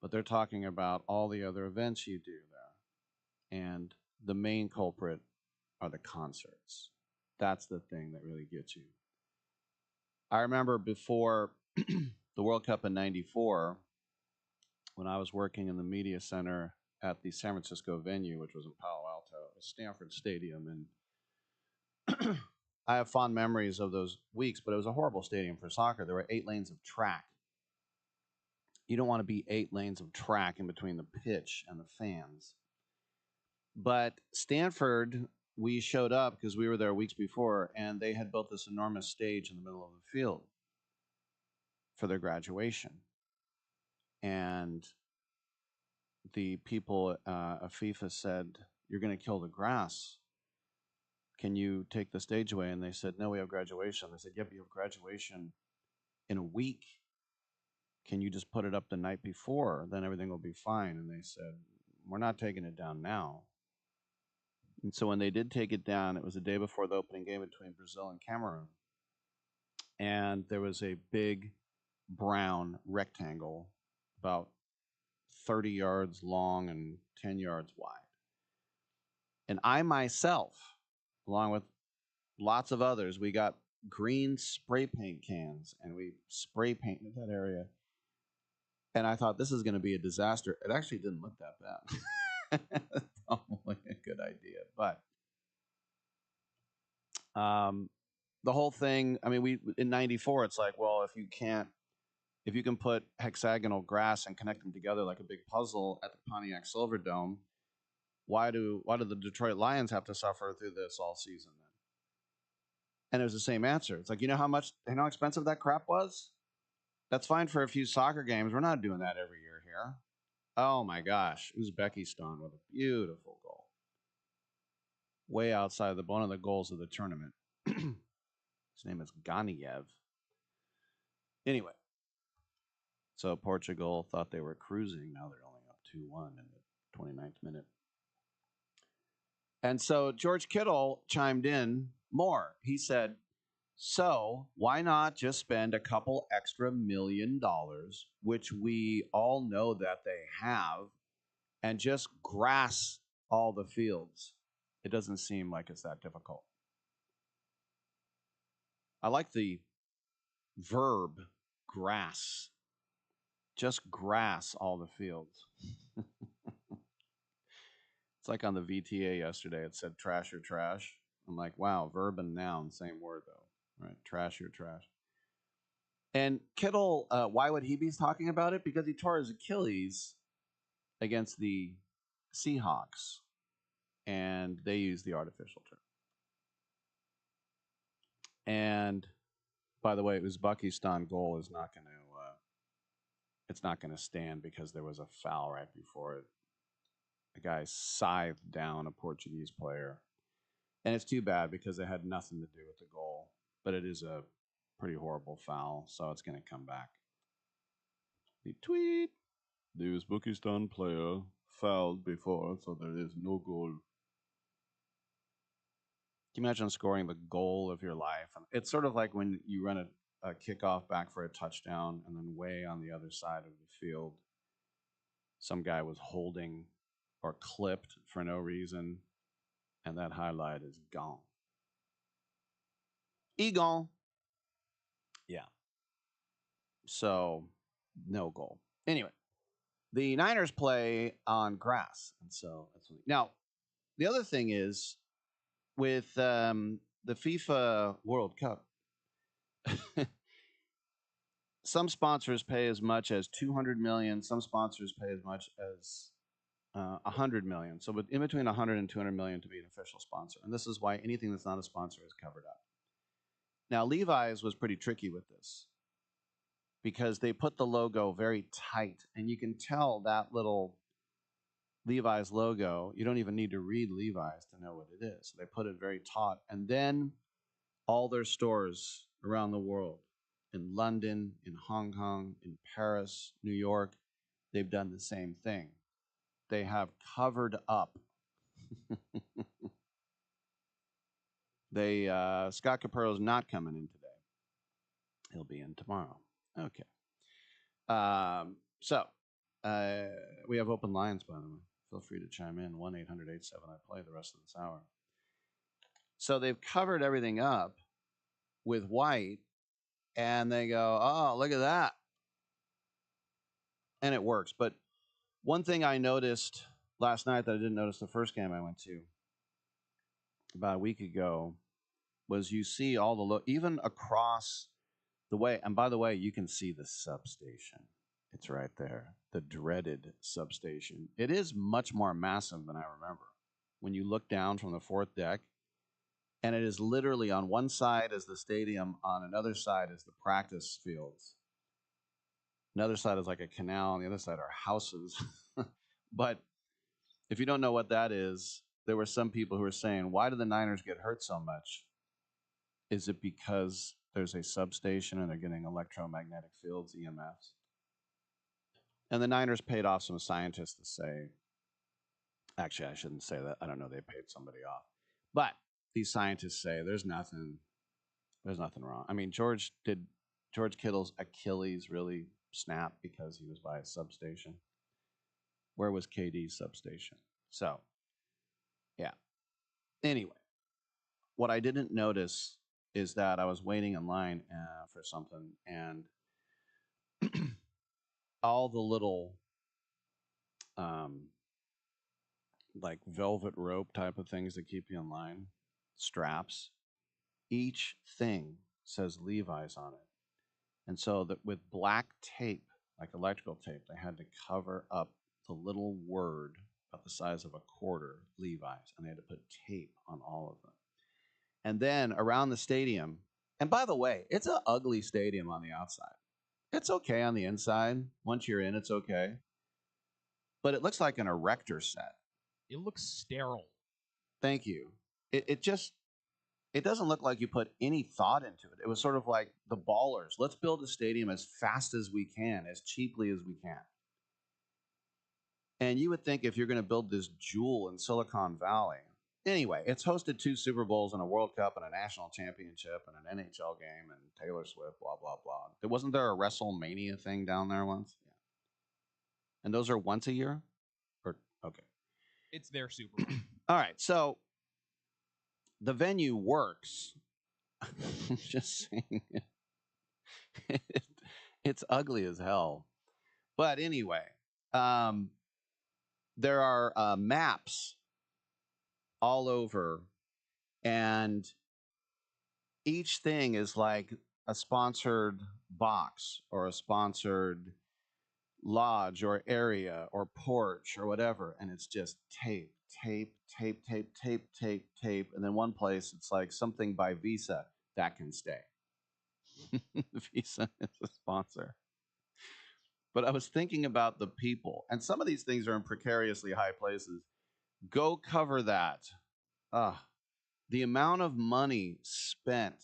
But they're talking about all the other events you do there. And the main culprit are the concerts. That's the thing that really gets you. I remember before the World Cup in '94, when I was working in the media center at the San Francisco venue, which was in Palo Alto, it was Stanford Stadium, and I have fond memories of those weeks, but it was a horrible stadium for soccer. There were 8 lanes of track. You don't want to be 8 lanes of track in between the pitch and the fans. But Stanford, we showed up because we were there weeks before, and they had built this enormous stage in the middle of the field for their graduation. And the people of FIFA said, "You're going to kill the grass. Can you take the stage away?" And they said, "No, we have graduation." They said, "Yeah, but you have graduation in a week. Can you just put it up the night before? Then everything will be fine." And they said, "We're not taking it down now." And so when they did take it down, it was the day before the opening game between Brazil and Cameroon. And there was a big brown rectangle about 30 yards long and 10 yards wide. And I myself, along with lots of others, we got green spray paint cans and we spray painted that area. And I thought, this is going to be a disaster. It actually didn't look that bad. Probably a good idea. But the whole thing, I mean, we in '94, it's like, well, if you can put hexagonal grass and connect them together like a big puzzle at the Pontiac Silverdome, why do the Detroit Lions have to suffer through this all season then? And it was the same answer. It's like, you know how expensive that crap was? That's fine for a few soccer games. We're not doing that every year here. Oh my gosh. Uzbekistan with a beautiful goal. Way outside one of the goals of the tournament. His name is Ganiev. Anyway, so Portugal thought they were cruising. Now they're only up 2-1 in the 29th minute. And so George Kittle chimed in more. He said, so why not just spend a couple extra $1 million, which we all know that they have, and just grass all the fields? It doesn't seem like it's that difficult. I like the verb grass. Just grass all the fields. It's like on the VTA yesterday. It said trash or trash. I'm like, wow, verb and noun, same word though, right? Trash or trash. And Kittle, why would he be talking about it? Because he tore his Achilles against the Seahawks, and they used the artificial turf. And by the way, Uzbekistan goal is not going to, it's not going to stand because there was a foul right before it. The guy scythed down a Portuguese player. And it's too bad because it had nothing to do with the goal. But it is a pretty horrible foul, so it's going to come back. The tweet. The Uzbekistan player fouled before, so there is no goal. Can you imagine scoring the goal of your life? It's sort of like when you run a kickoff back for a touchdown, and then way on the other side of the field, some guy was holding or clipped for no reason, and that highlight is gone. Egon. Yeah. So, no goal. Anyway, the Niners play on grass, and so that's what, now. The other thing is with the FIFA World Cup. Some sponsors pay as much as 200 million. Some sponsors pay as much as 100 million. So in between 100 and 200 million to be an official sponsor. And this is why anything that's not a sponsor is covered up. Now, Levi's was pretty tricky with this because they put the logo very tight, and you can tell that little Levi's logo. You don't even need to read Levi's to know what it is. They put it very taut. And then all their stores around the world, in London, in Hong Kong, in Paris, New York, they've done the same thing. They have covered up. Scott Capurro's not coming in today. He'll be in tomorrow. Okay. We have open lines, by the way. Feel free to chime in. 1-800-87-I-PLAY the rest of this hour. So they've covered everything up with white, and they go, oh, look at that. And it works. But one thing I noticed last night that I didn't notice the first game I went to about a week ago was you see all the even across the way. And by the way, you can see the substation. It's right there, the dreaded substation. It is much more massive than I remember. When you look down from the fourth deck, and it is literally on one side is the stadium, on another side is the practice fields. Another side is like a canal, and the other side are houses. But if you don't know what that is, there were some people who were saying, why do the Niners get hurt so much? Is it because there's a substation and they're getting electromagnetic fields, EMFs? And the Niners paid off some scientists to say, actually, I shouldn't say that. I don't know. They paid somebody off. But these scientists say there's nothing wrong. I mean, George Kittle's Achilles really snap because he was by a substation? Where was KD's substation? So, yeah. Anyway, what I didn't notice is that I was waiting in line for something, and all the little like velvet rope type of things that keep you in line, straps, each thing says Levi's on it. And so that with black tape, like electrical tape, they had to cover up the little word about the size of a quarter, Levi's, and they had to put tape on all of them. And then around the stadium, and by the way, it's an ugly stadium on the outside. It's okay on the inside. Once you're in, it's okay. But it looks like an erector set. It looks sterile. Thank you. It doesn't look like you put any thought into it. It was sort of like the Ballers. Let's build a stadium as fast as we can, as cheaply as we can. And you would think if you're going to build this jewel in Silicon Valley. Anyway, it's hosted 2 Super Bowls and a World Cup and a national championship and an NHL game and Taylor Swift, blah, blah, blah. Wasn't there a WrestleMania thing down there once? Yeah. And those are once a year? Okay. It's their Super Bowl. All right, so the venue works. I'm just saying it's ugly as hell. But anyway, there are maps all over, and each thing is like a sponsored box or a sponsored lodge or area or porch or whatever, and it's just tape, tape, tape, tape, tape, tape, tape, and then one place it's like something by Visa that can stay. Visa is a sponsor. But I was thinking about the people, and some of these things are in precariously high places. Go cover that. The amount of money spent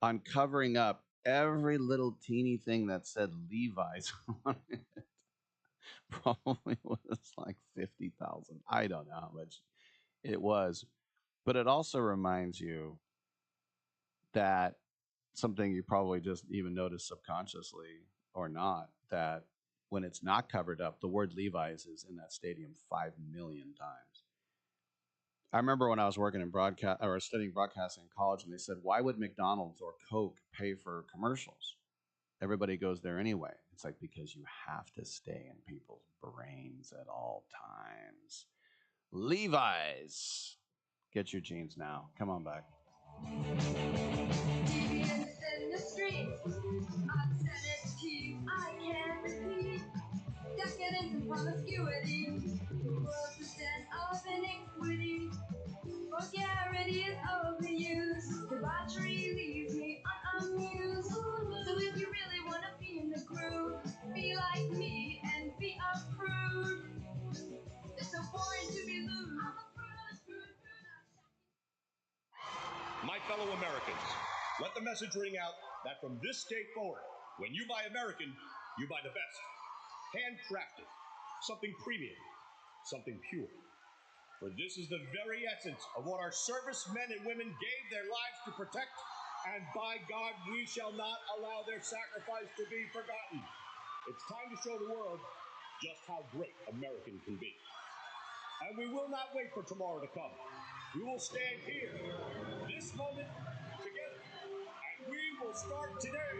on covering up every little teeny thing that said Levi's on it probably was like 50,000. I don't know how much it was. But it also reminds you that something you probably just even noticed subconsciously or not, that when it's not covered up, the word Levi's is in that stadium 5 million times. I remember when I was working in broadcast or studying broadcasting in college, and they said, why would McDonald's or Coke pay for commercials? Everybody goes there anyway. It's like, because you have to stay in people's brains at all times. Levi's. Get your jeans now. Come on back. In the streets, I've said it promiscuity. 4% of iniquity. Vulgarity is overused. Debauchery leaves me unamused. So if you really want to be in the groove, be like me and be a prude. It's so boring to be lewd. My fellow Americans, let the message ring out that from this day forward, when you buy American, you buy the best. Handcrafted, something premium, something pure. For this is the very essence of what our servicemen and women gave their lives to protect, and by God, we shall not allow their sacrifice to be forgotten. It's time to show the world just how great American can be. And we will not wait for tomorrow to come. We will stand here, this moment, together, and we will start today.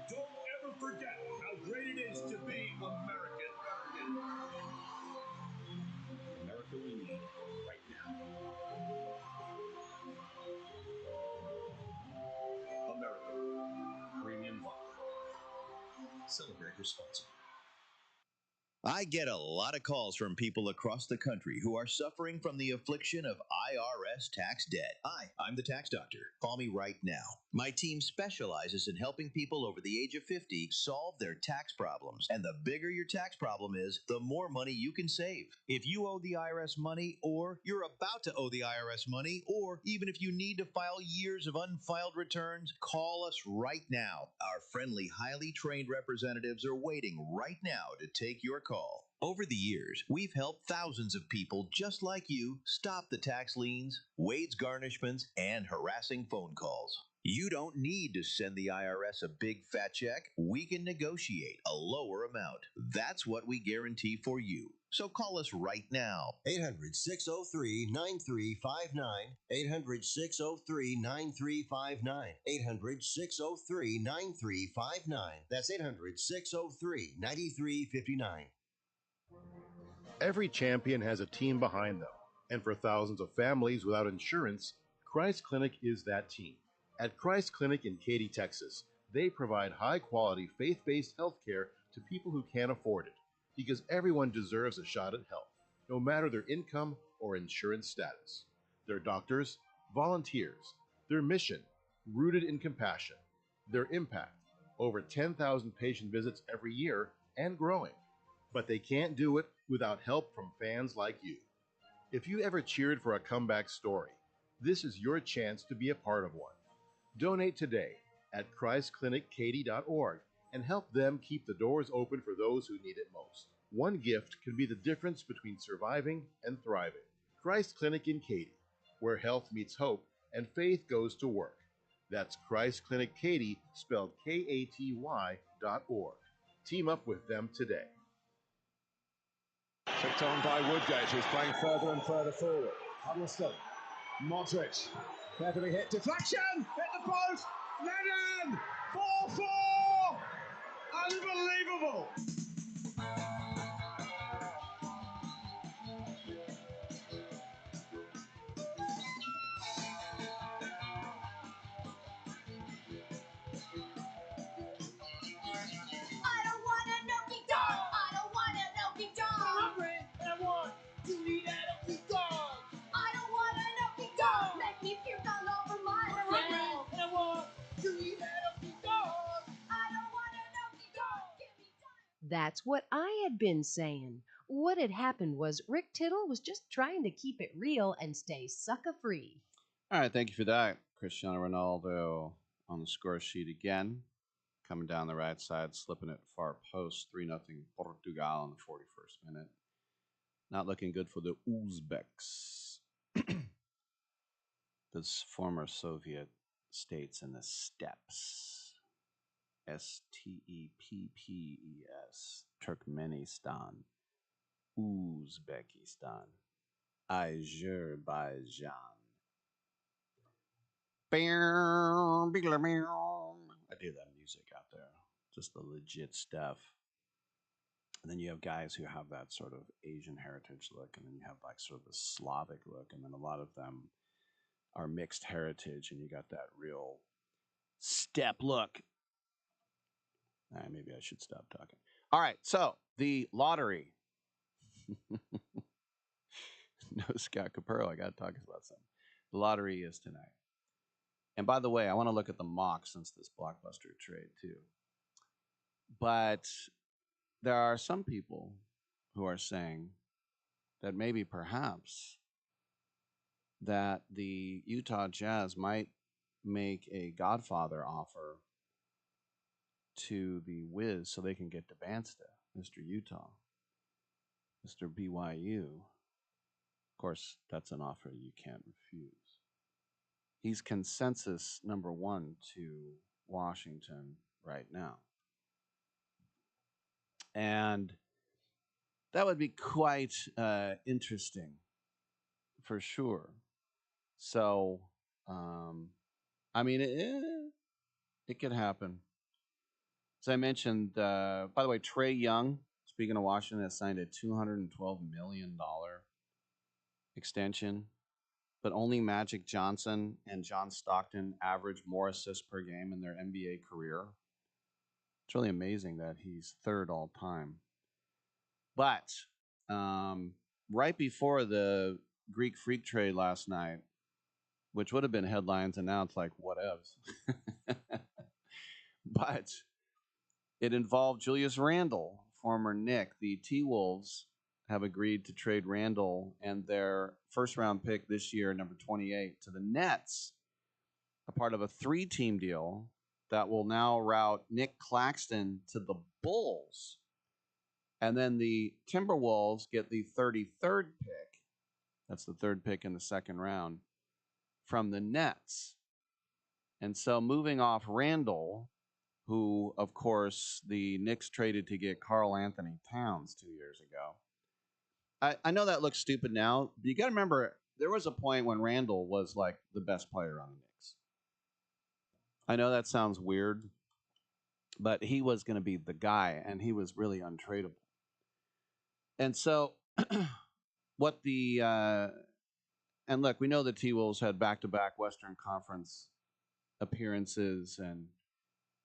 Don't ever forget how great it is to be American. America we need right now. America. Premium vodka. Celebrate responsibly. I get a lot of calls from people across the country who are suffering from the affliction of IRS tax debt. Hi, I'm the tax doctor. Call me right now. My team specializes in helping people over the age of 50 solve their tax problems. And the bigger your tax problem is, the more money you can save. If you owe the IRS money, or you're about to owe the IRS money, or even if you need to file years of unfiled returns, call us right now. Our friendly, highly trained representatives are waiting right now to take your call. Over the years, we've helped thousands of people just like you stop the tax liens, wage garnishments, and harassing phone calls. You don't need to send the IRS a big fat check. We can negotiate a lower amount. That's what we guarantee for you. So call us right now. 800-603-9359. 800-603-9359. 800-603-9359. That's 800-603-9359. Every champion has a team behind them, and for thousands of families without insurance, Christ Clinic is that team. At Christ Clinic in Katy, Texas, they provide high-quality, faith-based health care to people who can't afford it, because everyone deserves a shot at health, no matter their income or insurance status. Their doctors, volunteers, their mission, rooted in compassion, their impact, over 10,000 patient visits every year and growing. But they can't do it without help from fans like you. If you ever cheered for a comeback story, this is your chance to be a part of one. Donate today at ChristClinicKaty.org and help them keep the doors open for those who need it most. One gift can be the difference between surviving and thriving. Christ Clinic in Katy, where health meets hope and faith goes to work. That's Christ Clinic Katy, spelled Katy.org. Team up with them today. Picked on by Woodgate, who's playing further and further forward. Huddleston, Modric, carefully hit, deflection, hit the post, Lennon, 4-4! Unbelievable! That's what I had been saying. What had happened was Rick Tittle was just trying to keep it real and stay sucker-free. All right, thank you for that. Cristiano Ronaldo on the score sheet again. Coming down the right side, slipping it far post. 3-0 Portugal in the 41st minute. Not looking good for the Uzbeks. Those former Soviet states in the steppes. Steppes. Turkmenistan. Uzbekistan. Azerbaijan. I do that music out there. Just the legit stuff. And then you have guys who have that sort of Asian heritage look, and then you have like sort of the Slavic look, and then a lot of them our mixed heritage, and you got that real step look. Maybe I should stop talking. All right, so the lottery. No, Scott Capurro, I got to talk about something. The lottery is tonight. And by the way, I want to look at the mock since this blockbuster trade too. But there are some people who are saying that maybe perhaps that the Utah Jazz might make a Godfather offer to the Wiz so they can get DeBansta, Mr. Utah, Mr. BYU. Of course, that's an offer you can't refuse. He's consensus number one to Washington right now. And that would be quite interesting for sure. So, I mean, it could happen. As I mentioned, by the way, Trae Young, speaking of Washington, has signed a $212 million extension, but only Magic Johnson and John Stockton average more assists per game in their NBA career. It's really amazing that he's third all time. But right before the Greek Freak trade last night, which would have been headlines, and now it's like, whatevs. But it involved Julius Randle, former Knick. The T-Wolves have agreed to trade Randle and their first-round pick this year, number 28, to the Nets, a part of a 3-team deal that will now route Nick Claxton to the Bulls. And then the Timberwolves get the 33rd pick. That's the third pick in the second round from the Nets. And so moving off Randle, who, of course, the Knicks traded to get Karl Anthony Towns 2 years ago. I know that looks stupid now, but you got to remember, there was a point when Randle was like the best player on the Knicks. I know that sounds weird, but he was going to be the guy, and he was really untradeable. And so what the and look, we know the T-Wolves had back-to-back Western Conference appearances and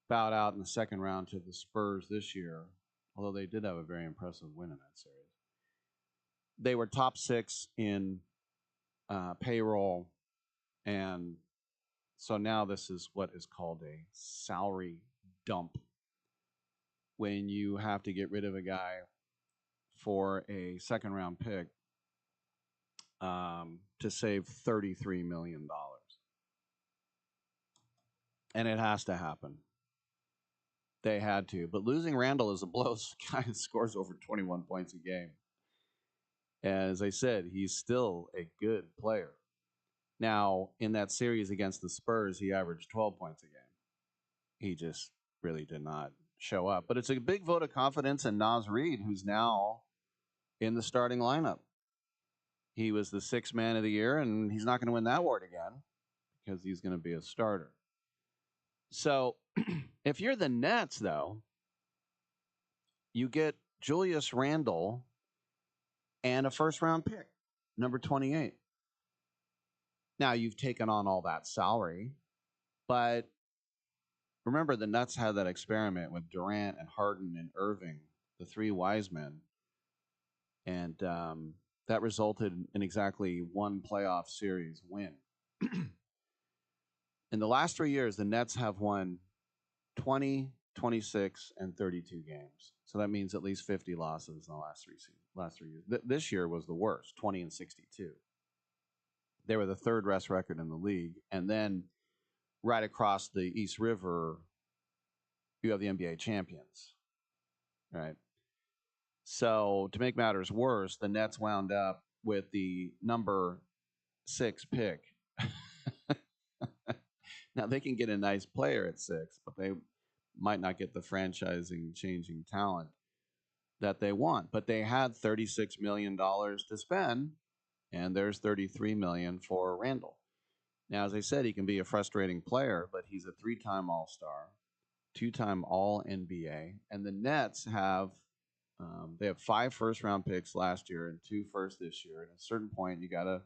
bowed out in the second round to the Spurs this year, although they did have a very impressive win in that series. They were top 6 in payroll, and so now this is what is called a salary dump, when you have to get rid of a guy for a second-round pick to save $33 million. And it has to happen. They had to. But losing Randle is a blow. This guy scores over 21 points a game. And as I said, he's still a good player. Now, in that series against the Spurs, he averaged 12 points a game. He just really did not show up. But it's a big vote of confidence in Naz Reid, who's now in the starting lineup. He was the 6th man of the year, and he's not going to win that award again because he's going to be a starter. So if you're the Nets, though, you get Julius Randle and a first-round pick, number 28. Now, you've taken on all that salary, but remember the Nets had that experiment with Durant and Harden and Irving, the 3 wise men, and that resulted in exactly one playoff series win. In the last 3 years, the Nets have won 20, 26, and 32 games. So that means at least 50 losses in the last 3 years. This year was the worst, 20 and 62. They were the 3rd best record in the league. And then right across the East River, you have the NBA champions, right? So to make matters worse, the Nets wound up with the number 6 pick. Now, they can get a nice player at 6, but they might not get the franchising changing talent that they want. But they had $36 million to spend, and there's $33 million for Randle. Now, as I said, he can be a frustrating player, but he's a 3-time All-Star, 2-time All-NBA, and the Nets have they have 5 first-round picks last year and 2 first this year. At a certain point, you got to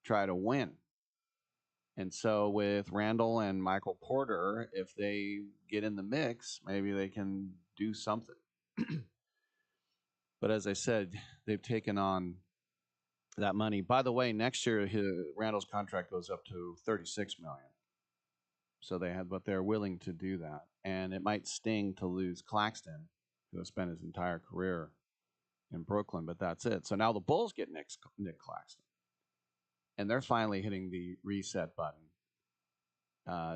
try to win. And so with Randall and Michael Porter, if they get in the mix, maybe they can do something. But as I said, they've taken on that money. By the way, next year Randall's contract goes up to $36 million. So but they're willing to do that, and it might sting to lose Claxton, who has spent his entire career in Brooklyn. But that's it. So now the Bulls get Nick Claxton, and they're finally hitting the reset button.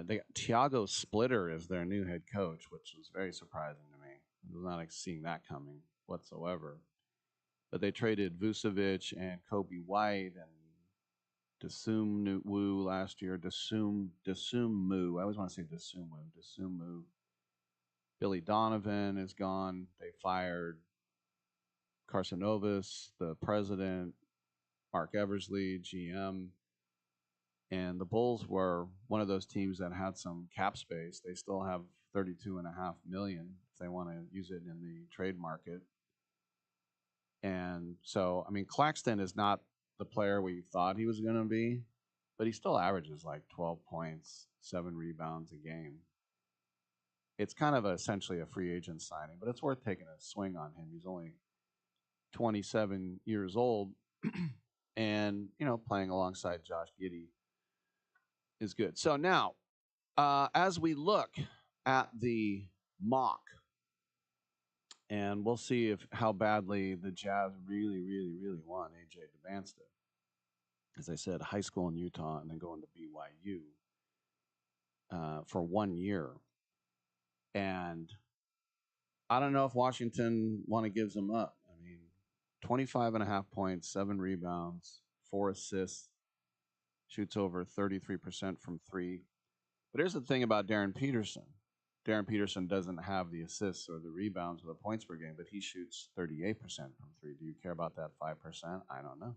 They got Thiago Splitter as their new head coach, which was very surprising to me. I was not seeing that coming whatsoever. But they traded Vucevic and Kobe White and Desum Wu last year. Desum Mu. I always want to say Desum Wu. Desum Mu. Billy Donovan is gone. They fired Carcinovas, the president, Mark Eversley, GM. And the Bulls were one of those teams that had some cap space. They still have $32.5 million if they want to use it in the trade market. And so, I mean, Claxton is not the player we thought he was going to be, but he still averages like 12 points, 7 rebounds a game. It's kind of essentially a free agent signing, but it's worth taking a swing on him. He's only 27 years old, and, playing alongside Josh Giddey is good. So now, as we look at the mock, and we'll see how badly the Jazz really, really, really want AJ Devanster. As I said, high school in Utah and then going to BYU for 1 year. And I don't know if Washington gives him up. I mean, 25.5 points, 7 rebounds, 4 assists, shoots over 33% from 3. But here's the thing about Darren Peterson. Darren Peterson doesn't have the assists or the rebounds or the points per game, but he shoots 38% from 3. Do you care about that 5%? I don't know.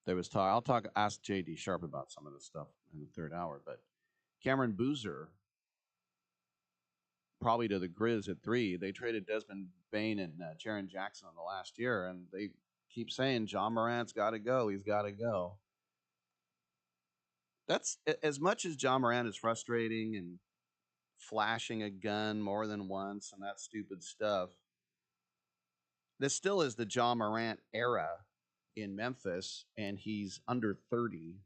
There was talk. Ask J.D. Sharp about some of this stuff in the third hour. But Cameron Boozer, probably to the Grizz at 3. They traded Desmond Bane and Jaren Jackson in the last year, and they keep saying John Morant's got to go. He's got to go. That's as much as John Morant is frustrating and flashing a gun more than once and that stupid stuff. This still is the John Morant era in Memphis, and he's under 30.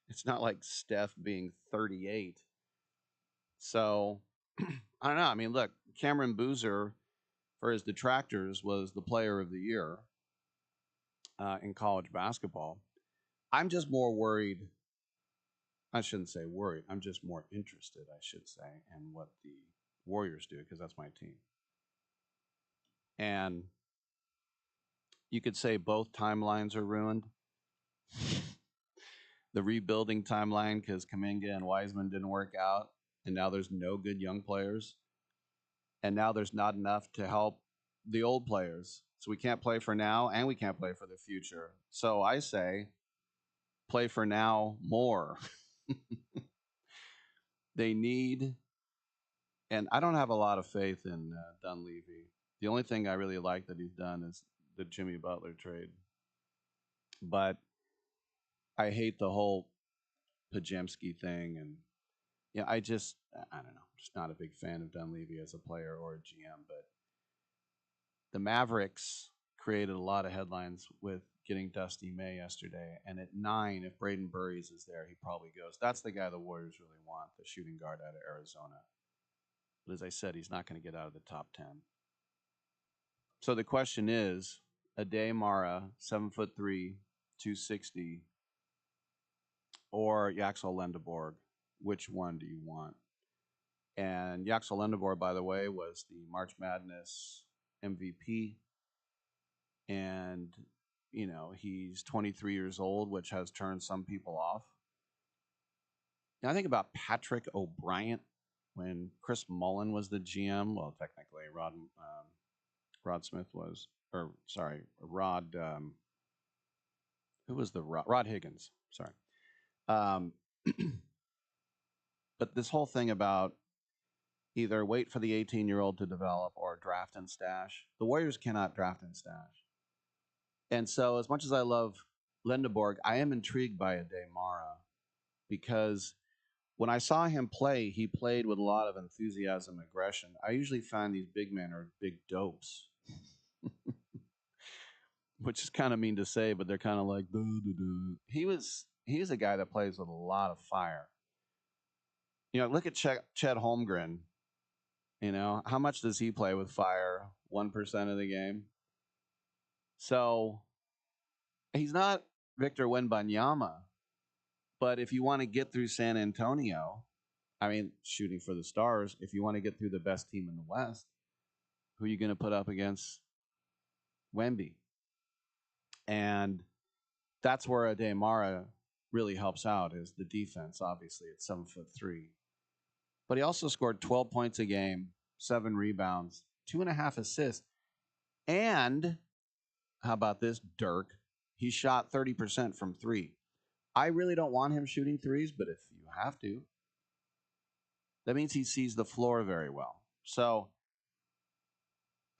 It's not like Steph being 38. So, I don't know. I mean, look, Cameron Boozer, for his detractors, was the player of the year in college basketball. I'm just more worried. I shouldn't say worried. I'm just more interested, I should say, in what the Warriors do, because that's my team. And you could say both timelines are ruined. The rebuilding timeline, because Kuminga and Wiseman didn't work out, and now there's no good young players. And now there's not enough to help the old players. So we can't play for now, and we can't play for the future. So I say, play for now more. They need, and I don't have a lot of faith in Dunleavy. The only thing I really like that he's done is the Jimmy Butler trade. But I hate the whole Pajemski thing, and I don't know. Just not a big fan of Dunleavy as a player or a GM. But the Mavericks created a lot of headlines with getting Dusty May yesterday. And at 9, if Braden Burries is there, he probably goes. That's the guy the Warriors really want, the shooting guard out of Arizona. But as I said, he's not going to get out of the top 10. So the question is, Ade Mara, 7'3", 260, or Yaxel Lendeborg, which one do you want? And Yaxel Lendeborg, by the way, was the March Madness MVP. And, he's 23 years old, which has turned some people off. Now, I think about Patrick O'Bryant when Chris Mullen was the GM. Well, technically, Rod Smith was, or sorry, Rod, who was the Rod Higgins, sorry. But this whole thing about either wait for the 18-year-old to develop or draft and stash, the Warriors cannot draft and stash. And so as much as I love Lindeborg, I am intrigued by Ade Mara because when I saw him play, he played with a lot of enthusiasm, aggression. I usually find these big men are big dopes, which is kind of mean to say, but they're kind of like, duh, duh, duh. He's a guy that plays with a lot of fire. You know, look at Chet Holmgren. You know, how much does he play with fire? 1% of the game. So he's not Victor Wembanyama, but if you want to get through San Antonio, I mean, shooting for the stars, if you want to get through the best team in the West, who are you going to put up against Wemby? And that's where Ade Mara really helps out, is the defense, obviously, at 7'3". But he also scored 12 points a game, 7 rebounds, 2.5 assists. And how about this, Dirk? He shot 30% from 3. I really don't want him shooting threes, but if you have to, that means he sees the floor very well. So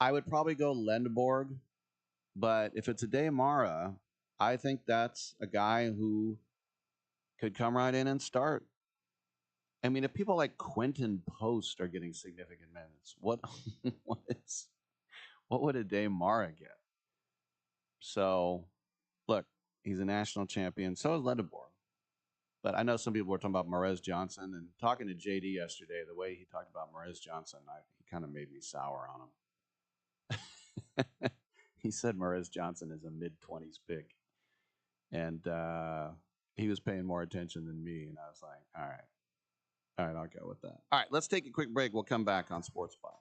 I would probably go Lendeborg, but if it's Ade Mara, I think that's a guy who could come right in and start. I mean, if people like Quentin Post are getting significant minutes, what would Ade Mara get? So, look, he's a national champion. So is Lendeborg. But I know some people were talking about Morez Johnson, and talking to JD yesterday, the way he talked about Morez Johnson, he kind of made me sour on him. He said Morez Johnson is a mid-20s pick, and he was paying more attention than me, and I was like, all right, I'll go with that. All right, let's take a quick break. We'll come back on Sports Spot.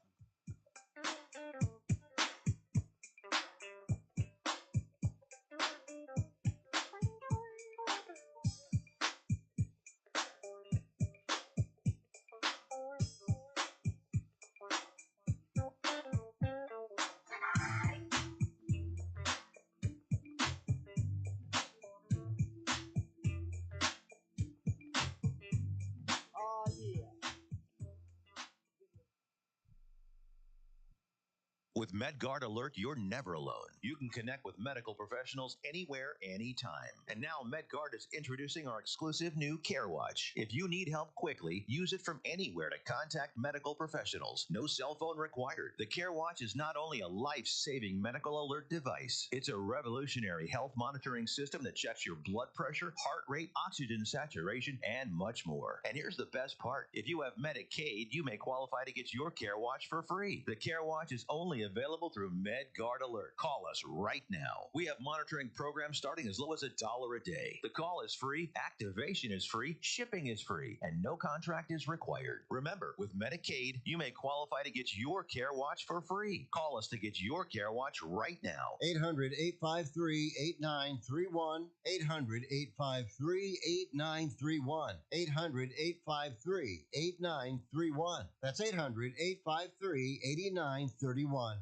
With MedGuard Alert, you're never alone. You can connect with medical professionals anywhere, anytime. And now MedGuard is introducing our exclusive new Care Watch. If you need help quickly, use it from anywhere to contact medical professionals. No cell phone required. The Care Watch is not only a life-saving medical alert device, it's a revolutionary health monitoring system that checks your blood pressure, heart rate, oxygen saturation, and much more. And here's the best part. If you have Medicaid, you may qualify to get your Care Watch for free. The Care Watch is only available through MedGuard Alert. Call us right now. We have monitoring programs starting as low as $1 a day. The call is free, activation is free, shipping is free, and no contract is required. Remember, with Medicaid, you may qualify to get your Care Watch for free. Call us to get your Care Watch right now. 800-853-8931. 800-853-8931. 800-853-8931. That's 800-853-8931.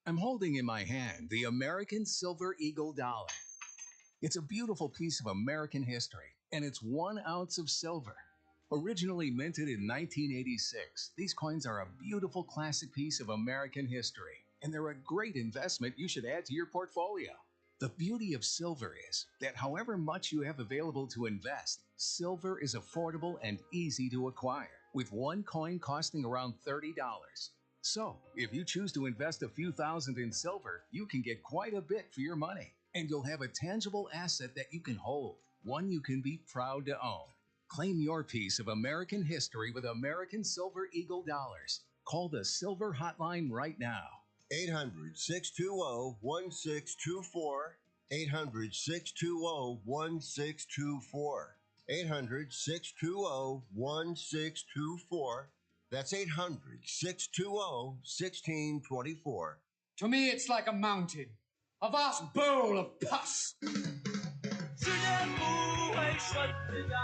I'm holding in my hand the American Silver Eagle dollar. It's a beautiful piece of American history, and it's 1 ounce of silver. Originally minted in 1986, these coins are a beautiful classic piece of American history, and they're a great investment you should add to your portfolio. The beauty of silver is that however much you have available to invest, silver is affordable and easy to acquire, with one coin costing around $30. So, if you choose to invest a few thousand in silver, you can get quite a bit for your money, and you'll have a tangible asset that you can hold, one you can be proud to own. Claim your piece of American history with American Silver Eagle dollars. Call the Silver Hotline right now. 800-620-1624. 800-620-1624. 800-620-1624. That's 800-620-1624. To me, it's like a mountain, a vast bowl of pus. 时间不会瞬间改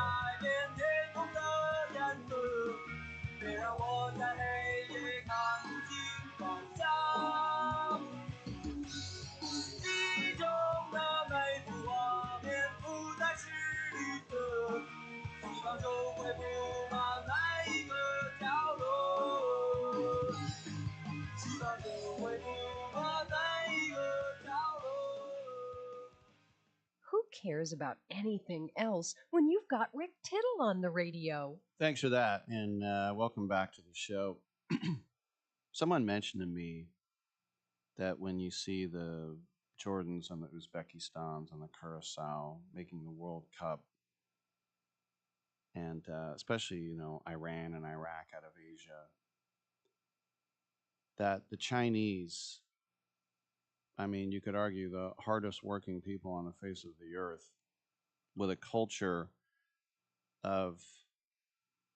变天空的颜色，别让我在黑夜看不清方向。记忆中的每幅画面不再是绿色，希望就会布满每一个角落，希望就会布满每一个角落。Who cares about anything else when you've got Rick Tittle on the radio? Thanks for that, and welcome back to the show. Someone mentioned to me that when you see the Jordans and the Uzbekistans and the Curacao making the World Cup, and especially, Iran and Iraq out of Asia, that the Chinese, I mean, you could argue the hardest working people on the face of the earth, with a culture of,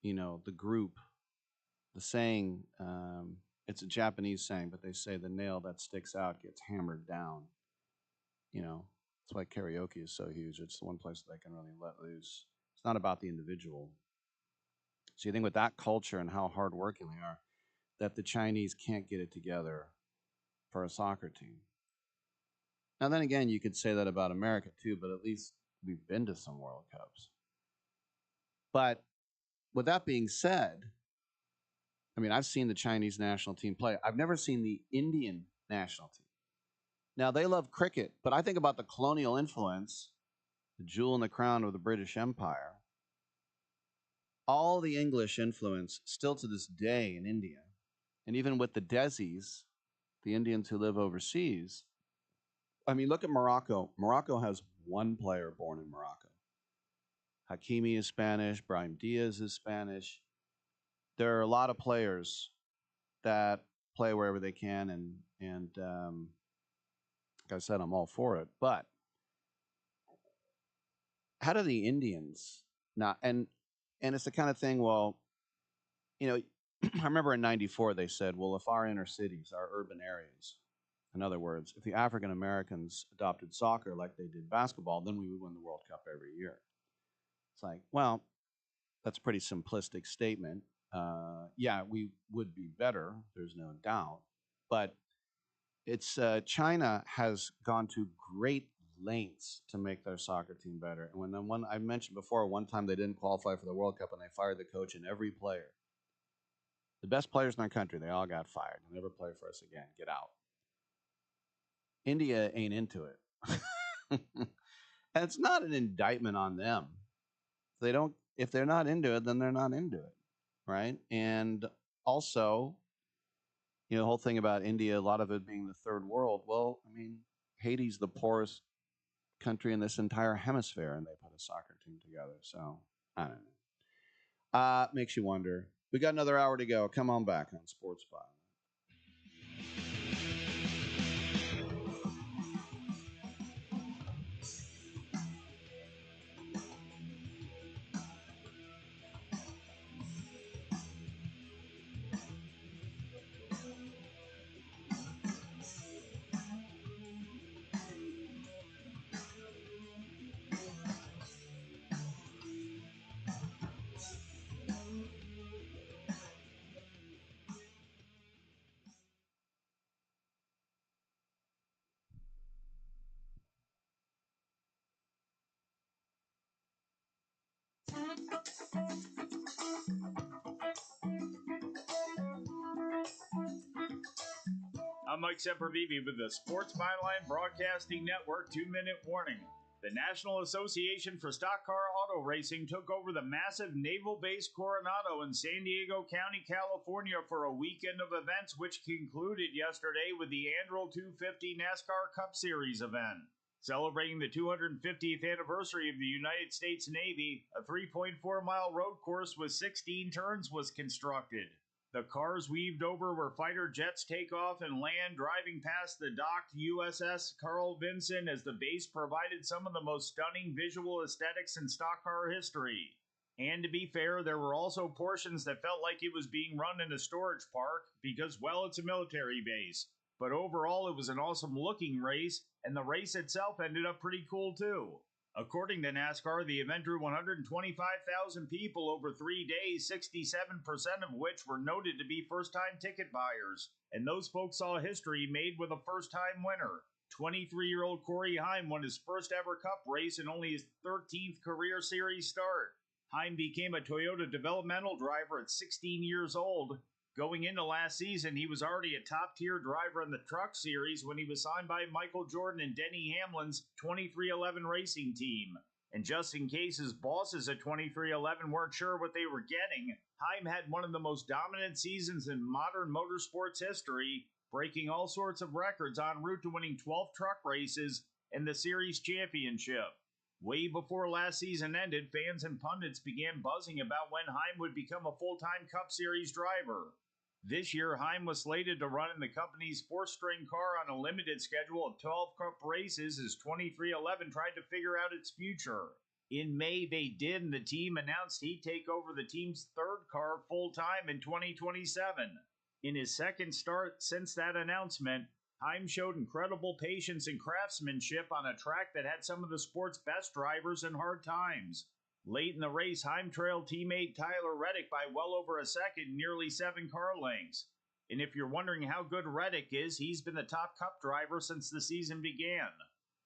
the group, the saying, it's a Japanese saying, but they say the nail that sticks out gets hammered down. That's why karaoke is so huge. It's the one place that they can really let loose. It's not about the individual. So you think with that culture and how hardworking they are, that the Chinese can't get it together for a soccer team. Now, then again, you could say that about America too, but at least we've been to some World Cups. But with that being said, I mean, I've seen the Chinese national team play. I've never seen the Indian national team. Now, they love cricket, but I think about the colonial influence, the jewel in the crown of the British Empire. All the English influence still to this day in India, and even with the Desis, the Indians who live overseas. I mean, look at Morocco. Morocco has one player born in Morocco. Hakimi is Spanish. Brahim Diaz is Spanish. There are a lot of players that play wherever they can, and like I said, I'm all for it. But how do the Indians not? And it's the kind of thing. Well, I remember in '94 they said, well, if our inner cities, our urban areas, in other words, if the African Americans adopted soccer like they did basketball, then we would win the World Cup every year. It's like, well, that's a pretty simplistic statement. Yeah, we would be better. There's no doubt. But it's China has gone to great lengths to make their soccer team better. And when I mentioned before, one time they didn't qualify for the World Cup and they fired the coach and every player. The best players in our country, they all got fired. They'll never play for us again. Get out. India ain't into it. And it's not an indictment on them. If they're not into it, then they're not into it. Right? And also, the whole thing about India, a lot of it being the third world. Well, I mean, Haiti's the poorest country in this entire hemisphere, and they put a soccer team together. So, I don't know. Makes you wonder. We got another hour to go. Come on back on Sports Spot. I'm Mike Sempervive with the Sports Byline Broadcasting Network 2-minute warning. The National Association for Stock Car Auto Racing took over the massive Naval Base Coronado in San Diego County, California for a weekend of events, which concluded yesterday with the Anduril 250 NASCAR Cup Series event. Celebrating the 250th anniversary of the United States Navy, a 3.4-mile road course with 16 turns was constructed. The cars weaved over where fighter jets take off and land, driving past the docked USS Carl Vinson as the base provided some of the most stunning visual aesthetics in stock car history. And to be fair, there were also portions that felt like it was being run in a storage park because, well, it's a military base. But overall, it was an awesome looking race, and the race itself ended up pretty cool too. According to NASCAR, the event drew 125,000 people over 3 days, 67% of which were noted to be first-time ticket buyers. And those folks saw history made with a first-time winner. 23-year-old Corey Heim won his first ever Cup race in only his 13th career series start. Heim became a Toyota developmental driver at 16 years old. Going into last season, he was already a top-tier driver in the Truck Series when he was signed by Michael Jordan and Denny Hamlin's 2311 racing team. And just in case his bosses at 2311 weren't sure what they were getting, Heim had one of the most dominant seasons in modern motorsports history, breaking all sorts of records en route to winning 12 truck races and the series championship. Way before last season ended, fans and pundits began buzzing about when Heim would become a full-time Cup Series driver. This year, Heim was slated to run in the company's four-string car on a limited schedule of 12 Cup races as 2311 tried to figure out its future. In May, they did, and the team announced he'd take over the team's third car full-time in 2027. In his second start since that announcement, Heim showed incredible patience and craftsmanship on a track that had some of the sport's best drivers in hard times. Late in the race, Heim trailed teammate Tyler Reddick by well over a second, nearly 7 car lengths. And if you're wondering how good Reddick is, he's been the top Cup driver since the season began.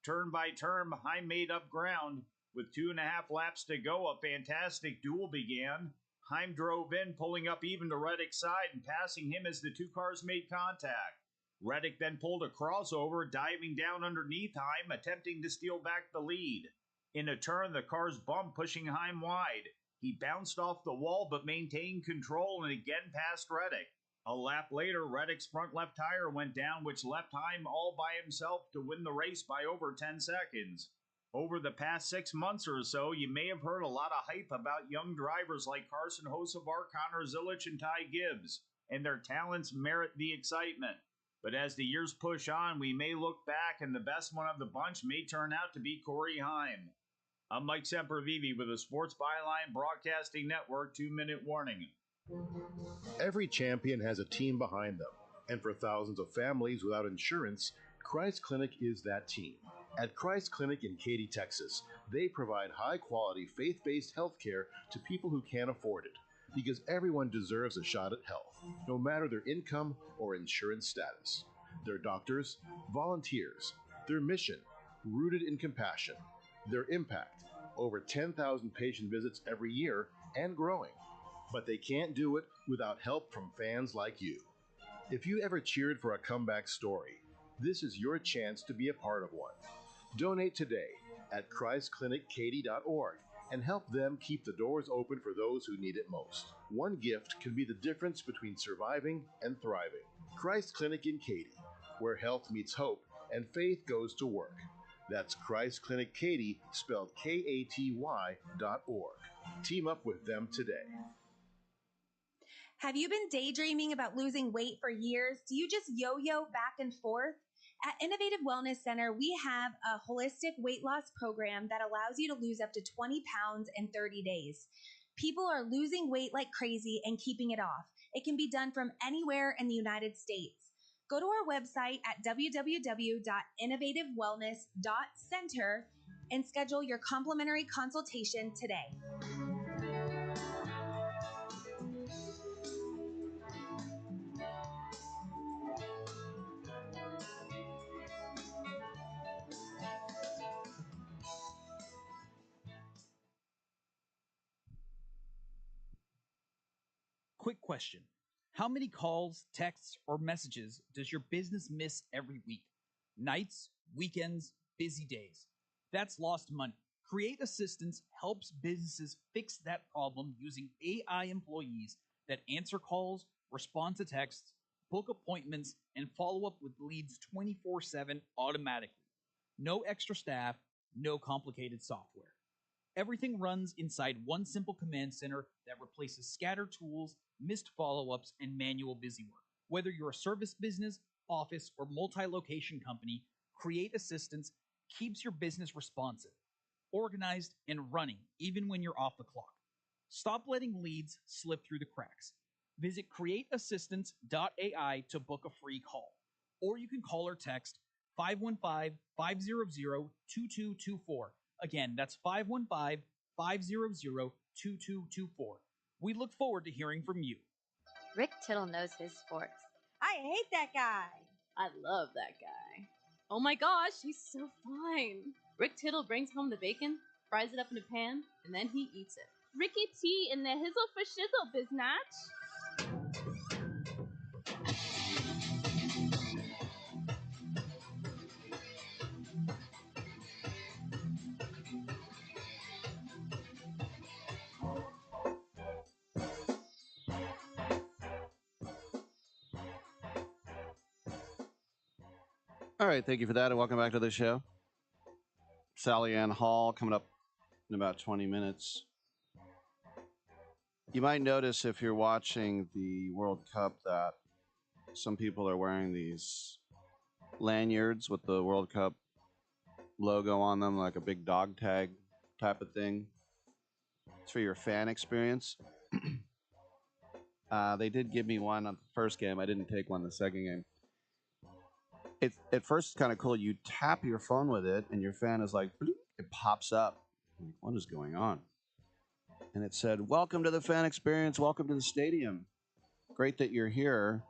Turn by turn, Heim made up ground. With 2.5 laps to go, a fantastic duel began. Heim drove in, pulling up even to Reddick's side and passing him as the two cars made contact. Reddick then pulled a crossover, diving down underneath Heim, attempting to steal back the lead. In a turn, the cars bumped, pushing Heim wide. He bounced off the wall but maintained control and again passed Reddick. A lap later, Reddick's front left tire went down, which left Heim all by himself to win the race by over 10 seconds. Over the past 6 months or so, you may have heard a lot of hype about young drivers like Carson Hocevar, Connor Zilisch, and Ty Gibbs, and their talents merit the excitement. But as the years push on, we may look back and the best one of the bunch may turn out to be Corey Heim. I'm Mike Sempervive with the Sports Byline Broadcasting Network 2-minute warning. Every champion has a team behind them, and for thousands of families without insurance, Christ Clinic is that team. At Christ Clinic in Katy, Texas, they provide high-quality, faith-based health care to people who can't afford it, because everyone deserves a shot at health, no matter their income or insurance status. Their doctors, volunteers, their mission, rooted in compassion, their impact, over 10,000 patient visits every year and growing. But they can't do it without help from fans like you. If you ever cheered for a comeback story, this is your chance to be a part of one. Donate today at ChristClinicKaty.org and help them keep the doors open for those who need it most. One gift can be the difference between surviving and thriving. Christ Clinic in Katy, where health meets hope and faith goes to work. That's Christ Clinic Katy, spelled KATY.org. Team up with them today. Have you been daydreaming about losing weight for years? Do you just yo-yo back and forth? At Innovative Wellness Center, we have a holistic weight loss program that allows you to lose up to 20 pounds in 30 days. People are losing weight like crazy and keeping it off. It can be done from anywhere in the United States. Go to our website at www.innovativewellness.center and schedule your complimentary consultation today. Quick question. How many calls, texts, or messages does your business miss every week? Nights, weekends, busy days. That's lost money. Create Assistance helps businesses fix that problem using AI employees that answer calls, respond to texts, book appointments, and follow up with leads 24/7 automatically. No extra staff, no complicated software. Everything runs inside one simple command center that replaces scattered tools, missed follow-ups, and manual busy work. Whether you're a service business, office, or multi-location company, Create Assistance keeps your business responsive, organized, and running even when you're off the clock. Stop letting leads slip through the cracks. Visit createassistance.ai to book a free call, or you can call or text 515-500-2224. Again, that's 515-500-2224. We look forward to hearing from you. Rick Tittle knows his sports. I hate that guy. I love that guy. Oh my gosh, he's so fine. Rick Tittle brings home the bacon, fries it up in a pan, and then he eats it. Ricky T in the hizzle for shizzle, biznatch. All right, thank you for that, and welcome back to the show. Sally Ann Hall coming up in about 20 minutes. You might notice if you're watching the World Cup that some people are wearing these lanyards with the World Cup logo on them, like a big dog tag type of thing. It's for your fan experience. They did give me one on the first game. I didn't take one the second game. At first, it's kind of cool. You tap your phone with it, and your fan is like, bloop, it pops up. I'm like, what is going on? And it said, welcome to the fan experience. Welcome to the stadium. Great that you're here.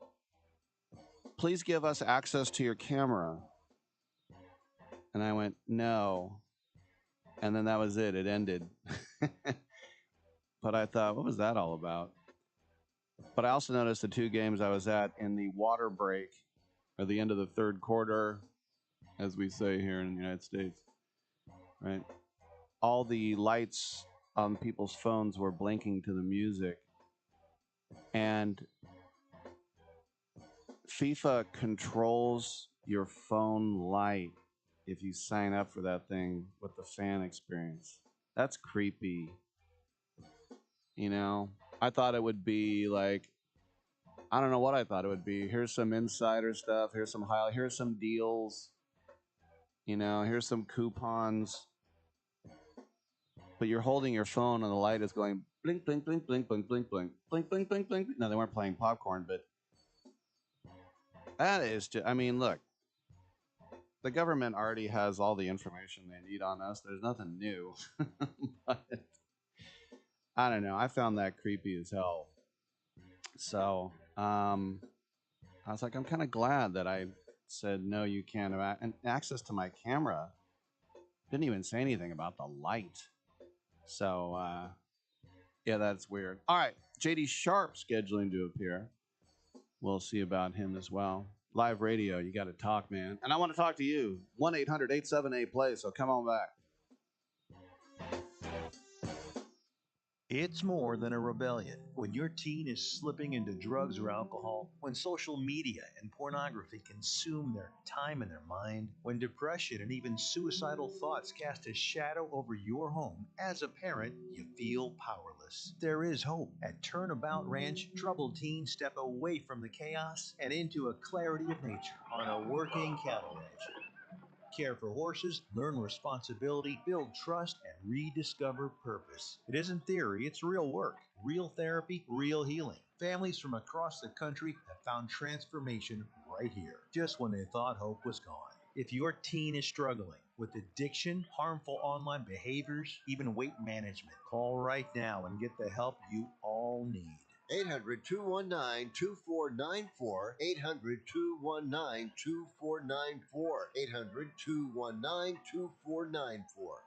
Please give us access to your camera. And I went, no. And then that was it. It ended. But I thought, what was that all about? But I also noticed the two games I was at in the water break at the end of the third quarter, as we say here in the United States, right? All the lights on people's phones were blinking to the music. And FIFA controls your phone light if you sign up for that thing with the fan experience. That's creepy. You know, I thought it would be like, I don't know what I thought it would be. Here's some insider stuff. Here's some highlight. Here's some deals. You know, here's some coupons. But you're holding your phone and the light is going blink, blink, blink, blink, blink, blink, blink, blink, blink, blink, blink. No, they weren't playing popcorn, but that is just, I mean, look, the government already has all the information they need on us. There's nothing new. But I don't know. I found that creepy as hell. So, I was like, I'm kind of glad that I said, no, you can't have and access to my camera. Didn't even say anything about the light. So, yeah, that's weird. All right, JD Sharp scheduling to appear. We'll see about him as well. Live radio, you got to talk, man. And I want to talk to you. 1-800-878-PLAY, so come on back. It's more than a rebellion. When your teen is slipping into drugs or alcohol, when social media and pornography consume their time and their mind, when depression and even suicidal thoughts cast a shadow over your home, as a parent, you feel powerless. There is hope. At Turnabout Ranch, troubled teens step away from the chaos and into a clarity of nature on a working cattle ranch. Care for horses, learn responsibility, build trust, and rediscover purpose. It isn't theory, it's real work. Real therapy, real healing. Families from across the country have found transformation right here, just when they thought hope was gone. If your teen is struggling with addiction, harmful online behaviors, even weight management, call right now and get the help you all need. 800-219-2494. 800-219-2494. 800-219-2494.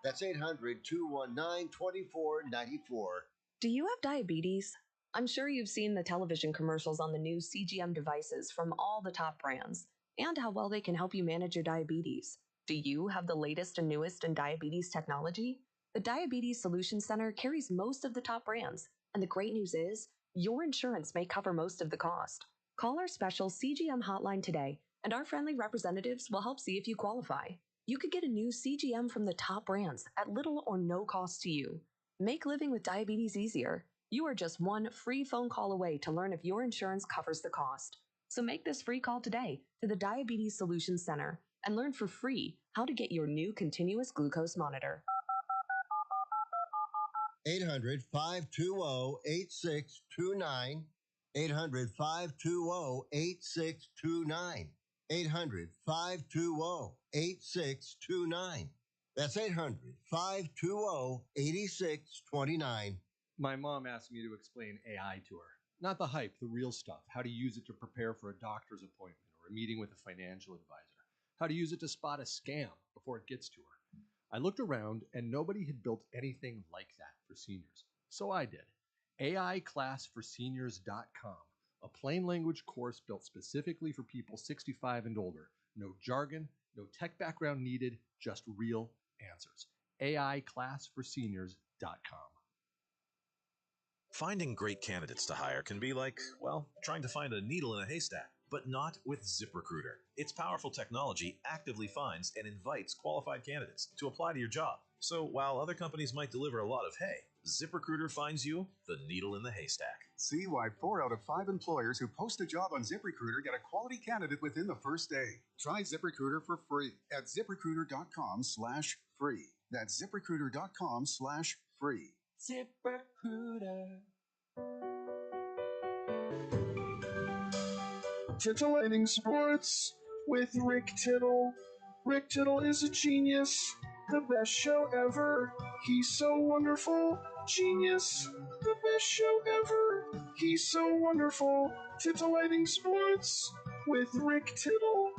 That's 800-219-2494. Do you have diabetes? I'm sure you've seen the television commercials on the new CGM devices from all the top brands and how well they can help you manage your diabetes. Do you have the latest and newest in diabetes technology? The Diabetes Solutions Center carries most of the top brands, and the great news is, your insurance may cover most of the cost. Call our special CGM hotline today, and our friendly representatives will help see if you qualify. You could get a new CGM from the top brands at little or no cost to you. Make living with diabetes easier. You are just one free phone call away to learn if your insurance covers the cost. So make this free call today to the Diabetes Solutions Center and learn for free how to get your new continuous glucose monitor. 800-520-8629. 800-520-8629. 800-520-8629. That's 800-520-8629. My mom asked me to explain AI to her. Not the hype, the real stuff. How to use it to prepare for a doctor's appointment or a meeting with a financial advisor. How to use it to spot a scam before it gets to her. I looked around and nobody had built anything like that for seniors. So I did. AIClassForSeniors.com, a plain language course built specifically for people 65 and older. No jargon, no tech background needed, just real answers. AIClassForSeniors.com. Finding great candidates to hire can be like, well, trying to find a needle in a haystack, but not with ZipRecruiter. Its powerful technology actively finds and invites qualified candidates to apply to your job. So while other companies might deliver a lot of hay, ZipRecruiter finds you the needle in the haystack. See why 4 out of 5 employers who post a job on ZipRecruiter get a quality candidate within the first day. Try ZipRecruiter for free at ZipRecruiter.com/free. That's ZipRecruiter.com/free. ZipRecruiter. Titillating Sports with Rick Tittle. Rick Tittle is a genius, the best show ever. He's so wonderful, genius, the best show ever. He's so wonderful. Titillating Sports with Rick Tittle.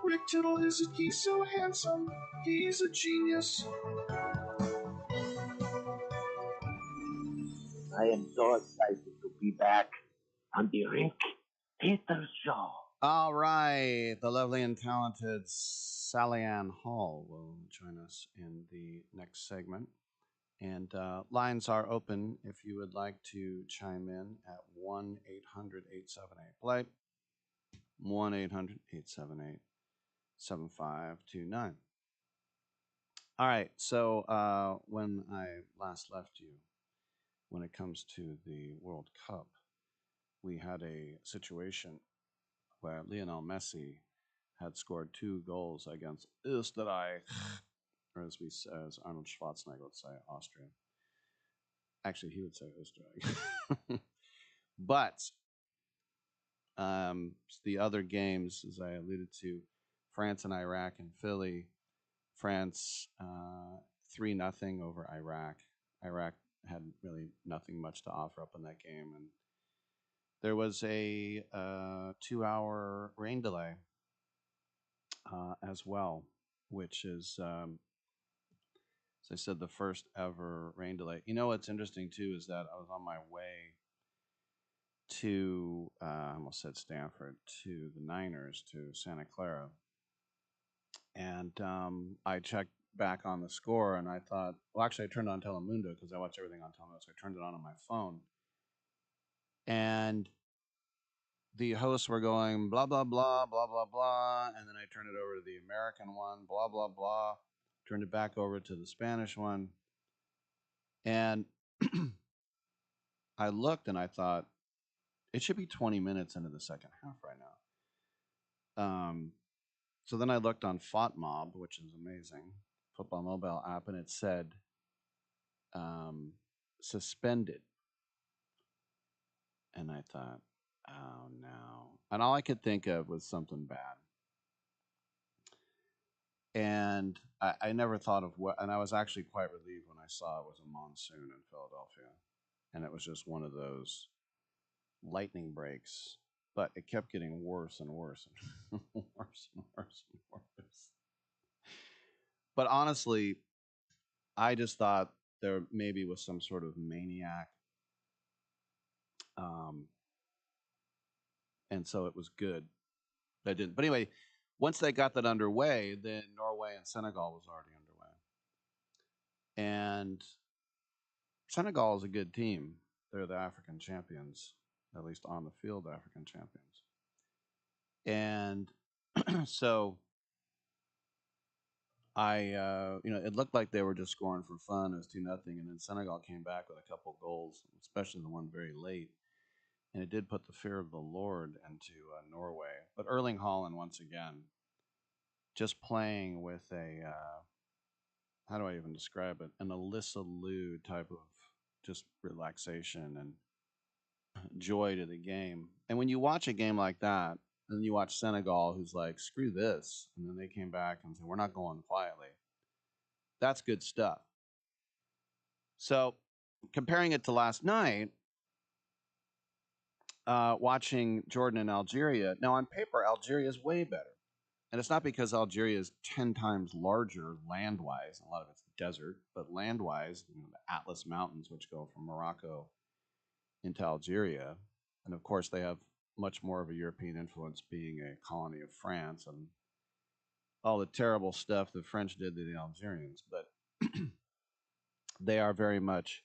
Rick Tittle he's so handsome, he's a genius. I am so excited to be back on the Rick Tittle Show. All right. The lovely and talented Sally Ann Hall will join us in the next segment. And lines are open if you would like to chime in at 1-800-878-PLAY, 1-800-878-7529. All right. So when I last left you, when it comes to the World Cup, we had a situation where Lionel Messi had scored 2 goals against Österreich, or as Arnold Schwarzenegger would say, Austria. Actually, he would say Österreich. But the other games, as I alluded to, France and Iraq and Philly. France 3-0 over Iraq. Iraq had really nothing much to offer up in that game, and there was a 2-hour rain delay as well, which is, as I said, the first ever rain delay. You know what's interesting too is that I was on my way to, I almost said Stanford, to the Niners, to Santa Clara, and I checked back on the score, and I thought, well, actually, I turned on Telemundo because I watch everything on Telemundo, so I turned it on my phone, and the hosts were going blah, blah, blah, blah, blah, blah. And then I turned it over to the American one, blah, blah, blah. Turned it back over to the Spanish one. And I looked and I thought, it should be 20 minutes into the second half right now. So then I looked on FOTMob, which is amazing, football mobile app, and it said suspended. And I thought, oh no. And all I could think of was something bad. And I never thought of what, and I was actually quite relieved when I saw it was a monsoon in Philadelphia. And it was just one of those lightning breaks, but it kept getting worse and worse and worse and worse and worse. But honestly, I just thought there maybe was some sort of maniac. And so it was good. They didn't. But anyway, once they got that underway, then Norway and Senegal was already underway. And Senegal is a good team. They're the African champions, at least on the field, African champions. And so it looked like they were just scoring for fun. It was 2-0, and then Senegal came back with a couple goals, especially the one very late. And it did put the fear of the Lord into Norway. But Erling Haaland, once again, just playing with a, how do I even describe it? An Alyssa Liu type of just relaxation and joy to the game. And when you watch a game like that, and then you watch Senegal, who's like, screw this, and then they came back and said, we're not going quietly. That's good stuff. So comparing it to last night, watching Jordan and Algeria. Now, on paper, Algeria is way better. And it's not because Algeria is 10 times larger land-wise. A lot of it's desert, but land-wise, the Atlas Mountains, which go from Morocco into Algeria. And, of course, they have much more of a European influence being a colony of France and all the terrible stuff the French did to the Algerians. But they are very much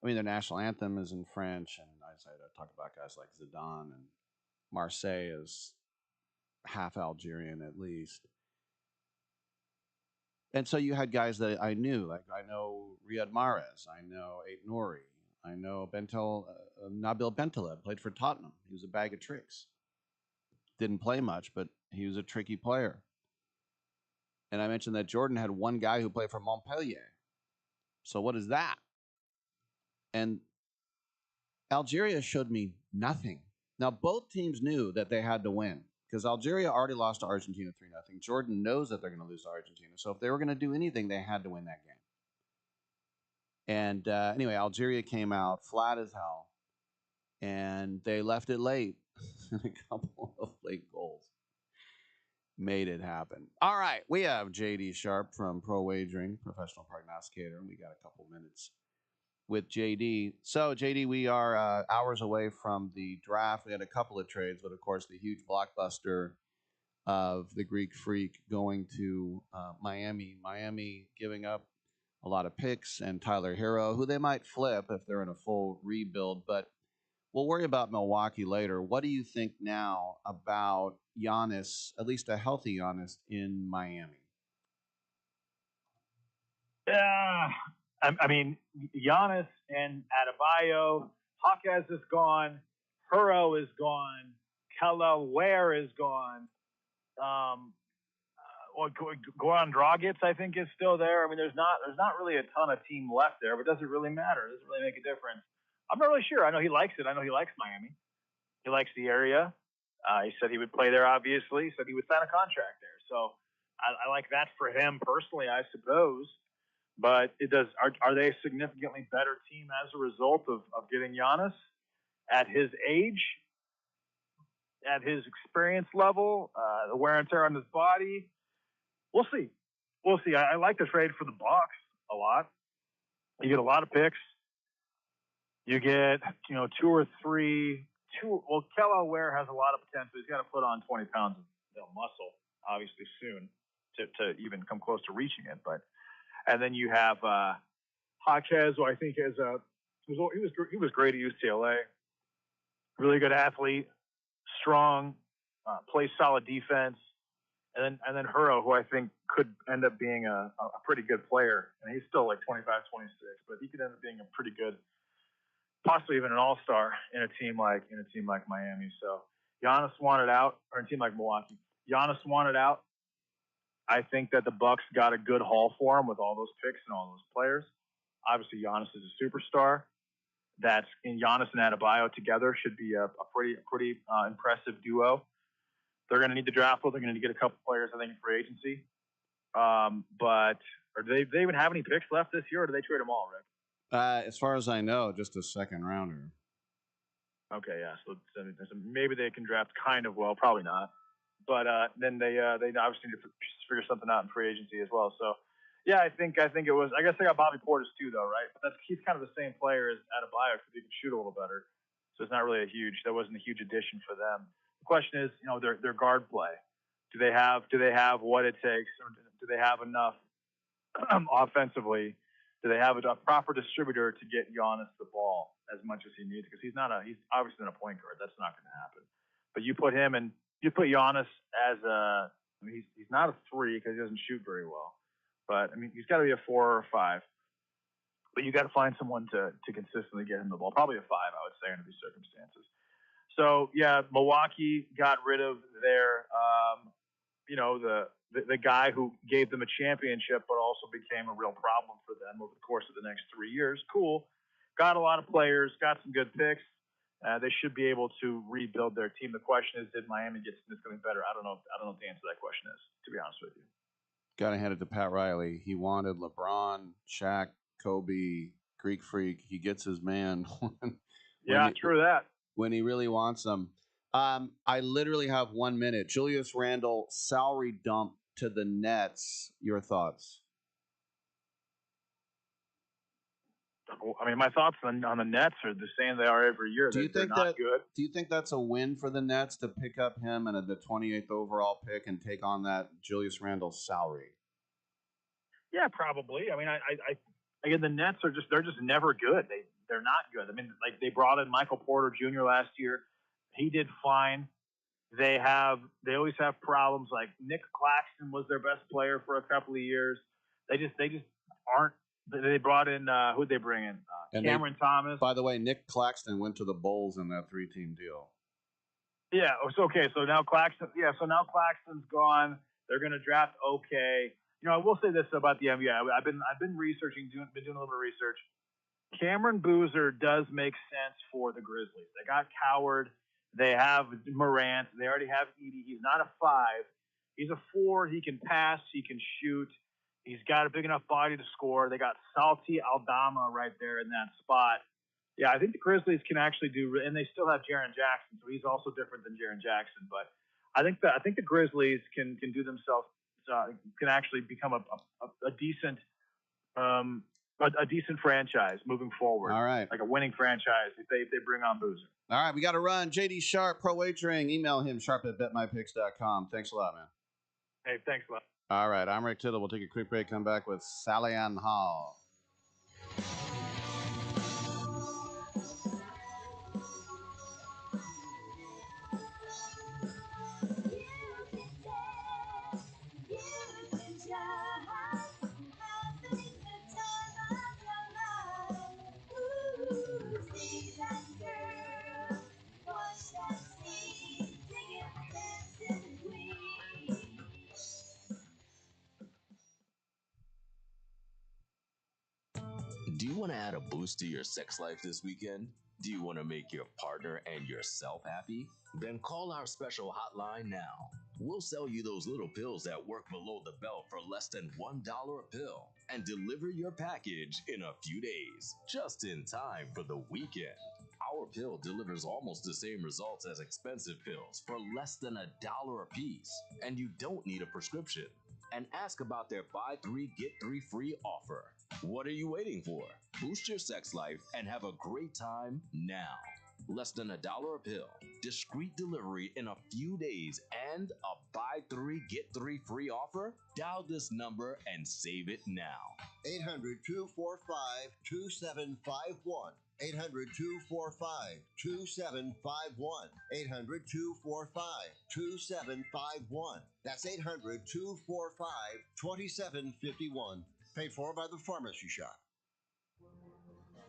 I mean, their national anthem is in French, and I talk about guys like Zidane, and Marseille is half Algerian at least. And so you had guys that I knew, like I know Riyad Mahrez, I know Ait Nouri, I know Nabil Bentaleb, played for Tottenham. He was a bag of tricks. Didn't play much, but he was a tricky player. And I mentioned that Jordan had one guy who played for Montpellier. So what is that? And Algeria showed me nothing. Now, both teams knew that they had to win because Algeria already lost to Argentina 3-0. Jordan knows that they're going to lose to Argentina. So if they were going to do anything, they had to win that game. And anyway, Algeria came out flat as hell, and they left it late. A couple of late goals made it happen. All right, we have JD Sharp from Pro Wagering, professional prognosticator, and we got a couple minutes with JD. So, JD, we are hours away from the draft. We had a couple of trades, but of course, the huge blockbuster of the Greek Freak going to Miami. Miami giving up a lot of picks and Tyler Hero, who they might flip if they're in a full rebuild, but we'll worry about Milwaukee later. What do you think now about Giannis, at least a healthy Giannis, in Miami? Yeah, I mean, Giannis and Adebayo, Hawkes is gone, Huro is gone, Kella Ware is gone. Goran Dragic, I think, is still there. I mean, there's not really a ton of team left there, but does it really matter? Does it really make a difference? I'm not really sure. I know he likes it. I know he likes Miami. He likes the area. He said he would play there, obviously. He said he would sign a contract there. So I like that for him personally, I suppose. But it does. Are they a significantly better team as a result of getting Giannis at his age, at his experience level, the wear and tear on his body? We'll see. We'll see. I like the trade for the Bucks a lot. You get a lot of picks. You get, two or three. Well, Kella Ware has a lot of potential. He's got to put on 20 pounds of muscle, obviously, soon to even come close to reaching it. And then you have Hawkes, who I think he was great at UCLA. Really good athlete, strong, plays solid defense. And then Huro, who I think could end up being a pretty good player. And he's still like 25, 26, but he could end up being a pretty good, possibly even an all-star in a team like Miami. So Giannis wanted out, or in a team like Milwaukee. Giannis wanted out. I think that the Bucks got a good haul for him with all those picks and all those players. Obviously, Giannis is a superstar. That's in Giannis and Adebayo together should be a pretty impressive duo. They're going to need the draft. They're going to get a couple players, I think, in free agency. But do they even have any picks left this year, or do they trade them all, Rick? As far as I know, just a second rounder. Okay, yeah. So maybe they can draft kind of well, probably not. But then they obviously need to figure something out in free agency as well. So yeah, I think it was. I guess they got Bobby Portis too, though, right? But he's kind of the same player as Adebayo because he can shoot a little better. So it's not really that wasn't a huge addition for them. The question is, their guard play. Do they have what it takes, or do they have enough offensively? Do they have a proper distributor to get Giannis the ball as much as he needs? Because he's obviously not a point guard. That's not going to happen. But you put Giannis as he's not a 3 because he doesn't shoot very well. But I mean, he's got to be a 4 or a 5. But you got to find someone to consistently get him the ball. Probably a 5, I would say, under these circumstances. So yeah, Milwaukee got rid of their the guy who gave them a championship, but also became a real problem for them over the course of the next 3 years. Cool. Got a lot of players, got some good picks. They should be able to rebuild their team. The question is, did Miami get significantly better? I don't know what the answer to that question is, to be honest with you. Got to hand it to Pat Riley. He wanted LeBron, Shaq, Kobe, Greek Freak. He gets his man. True that. When he really wants them. I literally have 1 minute. Julius Randle, salary dump to the Nets. Your thoughts? I mean, my thoughts on the Nets are the same they are every year. They're not good. Do you think that's a win for the Nets to pick up him and the 28th overall pick and take on that Julius Randle salary? Yeah, probably. I mean, again, the Nets they're just never good. they're not good. I mean, like they brought in Michael Porter Jr. last year. He did fine. They always have problems. Like Nick Claxton was their best player for a couple of years. They just aren't. They brought in who'd they bring in? Cameron Thomas. By the way, Nick Claxton went to the Bulls in that 3-team deal. Yeah, it's okay. So now Claxton's gone. They're going to draft okay. You know, I will say this about the NBA. I've been researching, doing a little bit of research. Cameron Boozer does make sense for the Grizzlies. They got Coward. They have Morant. They already have Edey. He's not a 5. He's a 4. He can pass. He can shoot. He's got a big enough body to score. They got Salty Aldama right there in that spot. Yeah, I think the Grizzlies can actually do, and they still have Jaren Jackson, so he's also different than Jaren Jackson. But I think the Grizzlies can do themselves, can actually become a decent franchise moving forward. All right, like a winning franchise if they bring on Boozer. All right, we got to run. JD Sharp, Pro Wagering. Email him, sharp@betmypicks.com. Thanks a lot, man. Hey, thanks a lot. All right, I'm Rick Tittle. We'll take a quick break, come back with Sally Ann Hall. Do you want to add a boost to your sex life this weekend? Do you want to make your partner and yourself happy? Then call our special hotline now. We'll sell you those little pills that work below the belt for less than $1 a pill and deliver your package in a few days, just in time for the weekend. Our pill delivers almost the same results as expensive pills for less than $1 a piece, and you don't need a prescription. And ask about their buy 3 get 3 free offer. What are you waiting for? Boost your sex life and have a great time now. Less than $1 a pill, discreet delivery in a few days, and a buy 3 get 3 free offer? Dial this number and save it now. 800-245-2751. 800-245-2751. 800-245-2751. That's 800-245-2751. Paid for by the Pharmacy Shop.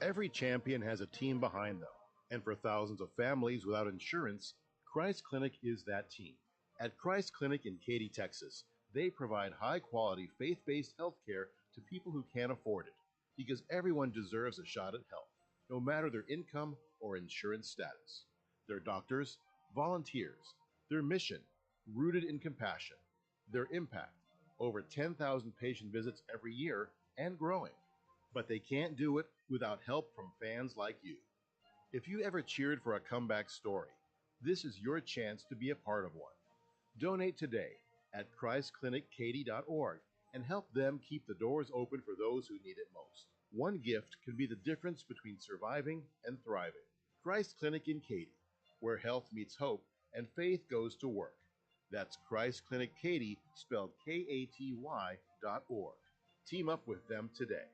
Every champion has a team behind them, and for thousands of families without insurance, Christ Clinic is that team. At Christ Clinic in Katy, Texas, they provide high-quality, faith-based health care to people who can't afford it, because everyone deserves a shot at health, no matter their income or insurance status. Their doctors, volunteers, their mission, rooted in compassion, their impact, over 10,000 patient visits every year and growing. But they can't do it without help from fans like you. If you ever cheered for a comeback story, this is your chance to be a part of one. Donate today at ChristClinicKaty.org and help them keep the doors open for those who need it most. One gift can be the difference between surviving and thriving. Christ Clinic in Katy, where health meets hope and faith goes to work. That's Christ Clinic Katy, spelled Katy.org. Team up with them today.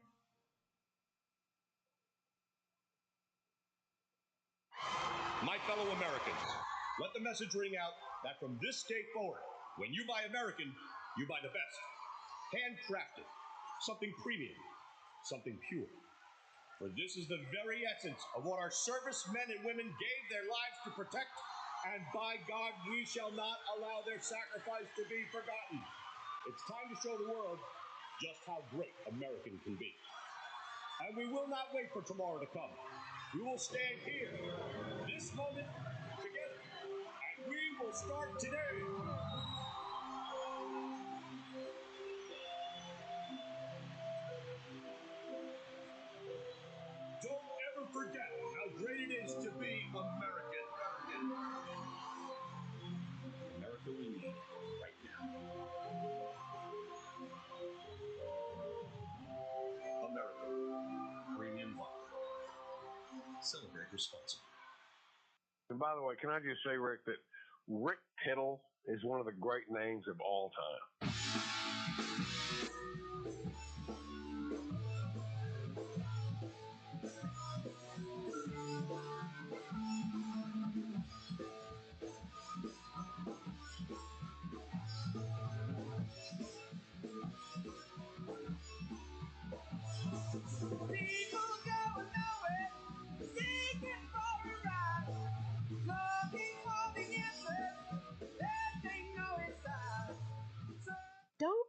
My fellow Americans, let the message ring out that from this day forward, when you buy American, you buy the best. Handcrafted, something premium, something pure. For this is the very essence of what our servicemen and women gave their lives to protect, and by God, we shall not allow their sacrifice to be forgotten. It's time to show the world just how great American can be. And we will not wait for tomorrow to come. We will stand here, this moment, together, and we will start today. Don't ever forget how great it is to be American. America we need right now. America, premium vodka. Celebrate responsibly. And by the way, can I just say, Rick, that Rick Tittle is one of the great names of all time.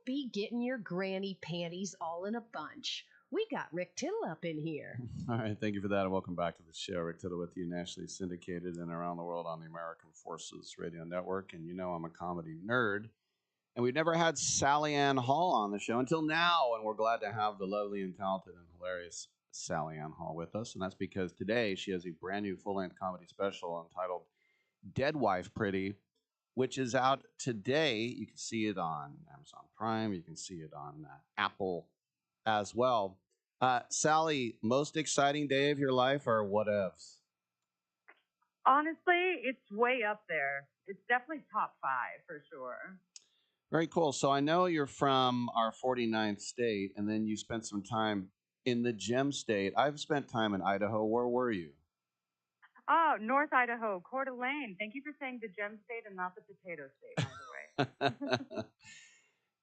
be getting your granny panties all in a bunch. We got Rick Tittle up in here. All right, thank you for that, and welcome back to the show. Rick Tittle with you, nationally syndicated and around the world on the American Forces Radio Network. And you know I'm a comedy nerd. And we've never had Sally Ann Hall on the show until now, and we're glad to have the lovely and talented and hilarious Sally Ann Hall with us. And that's because today she has a brand new full-length comedy special entitled Dead Wife Pretty, which is out today. You can see it on Amazon Prime. You can see it on Apple as well. Sally, most exciting day of your life or whatevs? Honestly, it's way up there. It's definitely top 5 for sure. Very cool. So I know you're from our 49th state, and then you spent some time in the Gem State. I've spent time in Idaho. Where were you? Oh, North Idaho, Coeur d'Alene. Thank you for saying the Gem State and not the Potato State, by the way.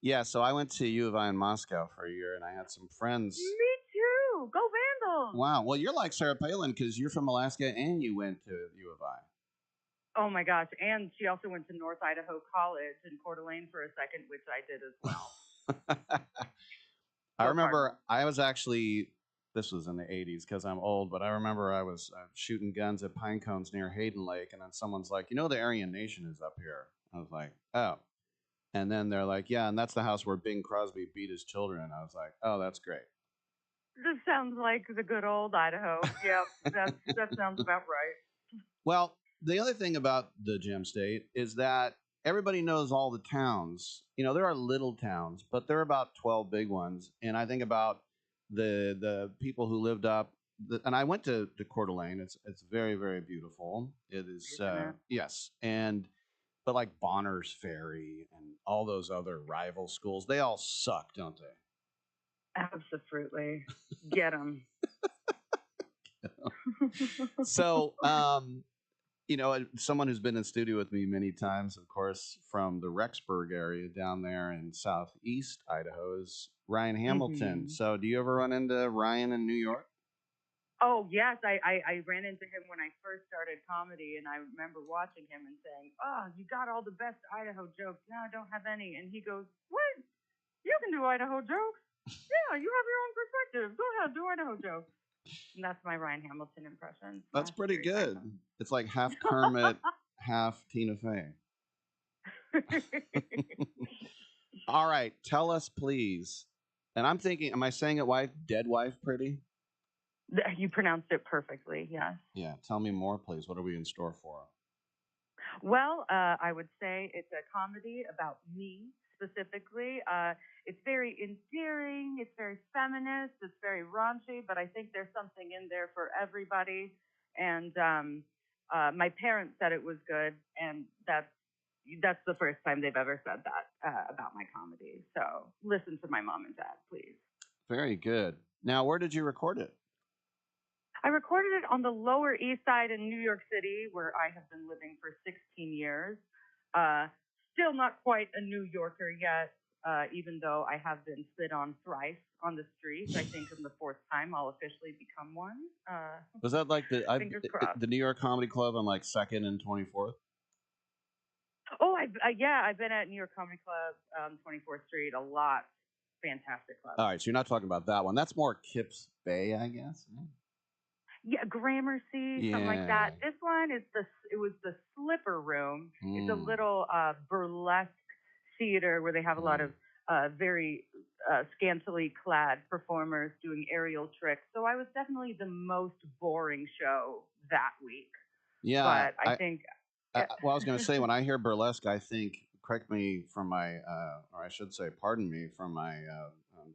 Yeah, so I went to U of I in Moscow for a year, and I had some friends. Me too. Go Vandals. Wow. Well, you're like Sarah Palin because you're from Alaska and you went to U of I. Oh, my gosh. And she also went to North Idaho College in Coeur d'Alene for a second, which I did as well. I remember I was actually, this was in the 80s because I'm old, but I remember I was shooting guns at pine cones near Hayden Lake, and then someone's like, you know, the Aryan Nation is up here. I was like, oh. And then they're like, yeah, and that's the house where Bing Crosby beat his children. I was like, oh, that's great. This sounds like the good old Idaho. Yep, that sounds about right. Well, the other thing about the Gem State is that everybody knows all the towns. You know, there are little towns, but there are about 12 big ones. And I think about the people who lived up, and I went to Coeur d'Alene. It's very, very beautiful. It is, yes. But like Bonner's Ferry and all those other rival schools, they all suck, don't they? Absolutely. Get them. So, you know, someone who's been in studio with me many times, of course, from the Rexburg area down there in southeast Idaho is Ryan Hamilton. Mhm. So do you ever run into Ryan in New York? Oh, yes. I ran into him when I first started comedy, and I remember watching him and saying, oh, you got all the best Idaho jokes. Now I don't have any. And he goes, what? You can do Idaho jokes? Yeah, you have your own perspective. Go ahead, do Idaho jokes. And that's my Ryan Hamilton impression. That's pretty good. It's like half Kermit, half Tina Fey. All right, tell us, please. And I'm thinking, am I saying it wife, dead wife pretty? You pronounced it perfectly, yes. Yeah, tell me more, please. What are we in store for? Well, I would say it's a comedy about me specifically. It's very endearing, it's very feminist, it's very raunchy, but I think there's something in there for everybody. And my parents said it was good, and that's the first time they've ever said that about my comedy. So listen to my mom and dad, please. Very good. Now, where did you record it? I recorded it on the Lower East Side in New York City, where I have been living for 16 years. Still not quite a New Yorker yet, even though I have been spit on thrice on the street. I think in the 4th time I'll officially become one. Was that like the crossed. the New York Comedy Club on like 2nd and 24th? Oh, I've been at New York Comedy Club, 24th Street a lot. Fantastic club. All right, so you're not talking about that one. That's more Kips Bay, I guess. Yeah, Gramercy, something like that. This one is it was the Slipper Room. It's a little burlesque theater where they have a lot of very scantily clad performers doing aerial tricks. So I was definitely the most boring show that week. Yeah, but I think. Well, I was going to say, when I hear burlesque, I think, correct me from my, or I should say, pardon me from my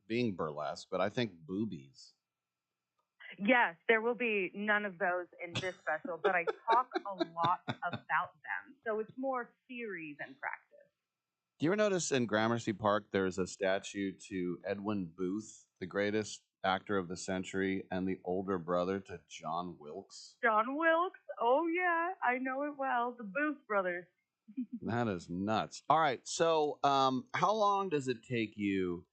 being burlesque, but I think boobies. Yes, there will be none of those in this special, but I talk a lot about them. So it's more theory than practice. Do you ever notice in Gramercy Park there's a statue to Edwin Booth, the greatest actor of the century, and the older brother to John Wilkes? John Wilkes? Oh, yeah, I know it well. The Booth brothers. That is nuts. All right, so how long does it take you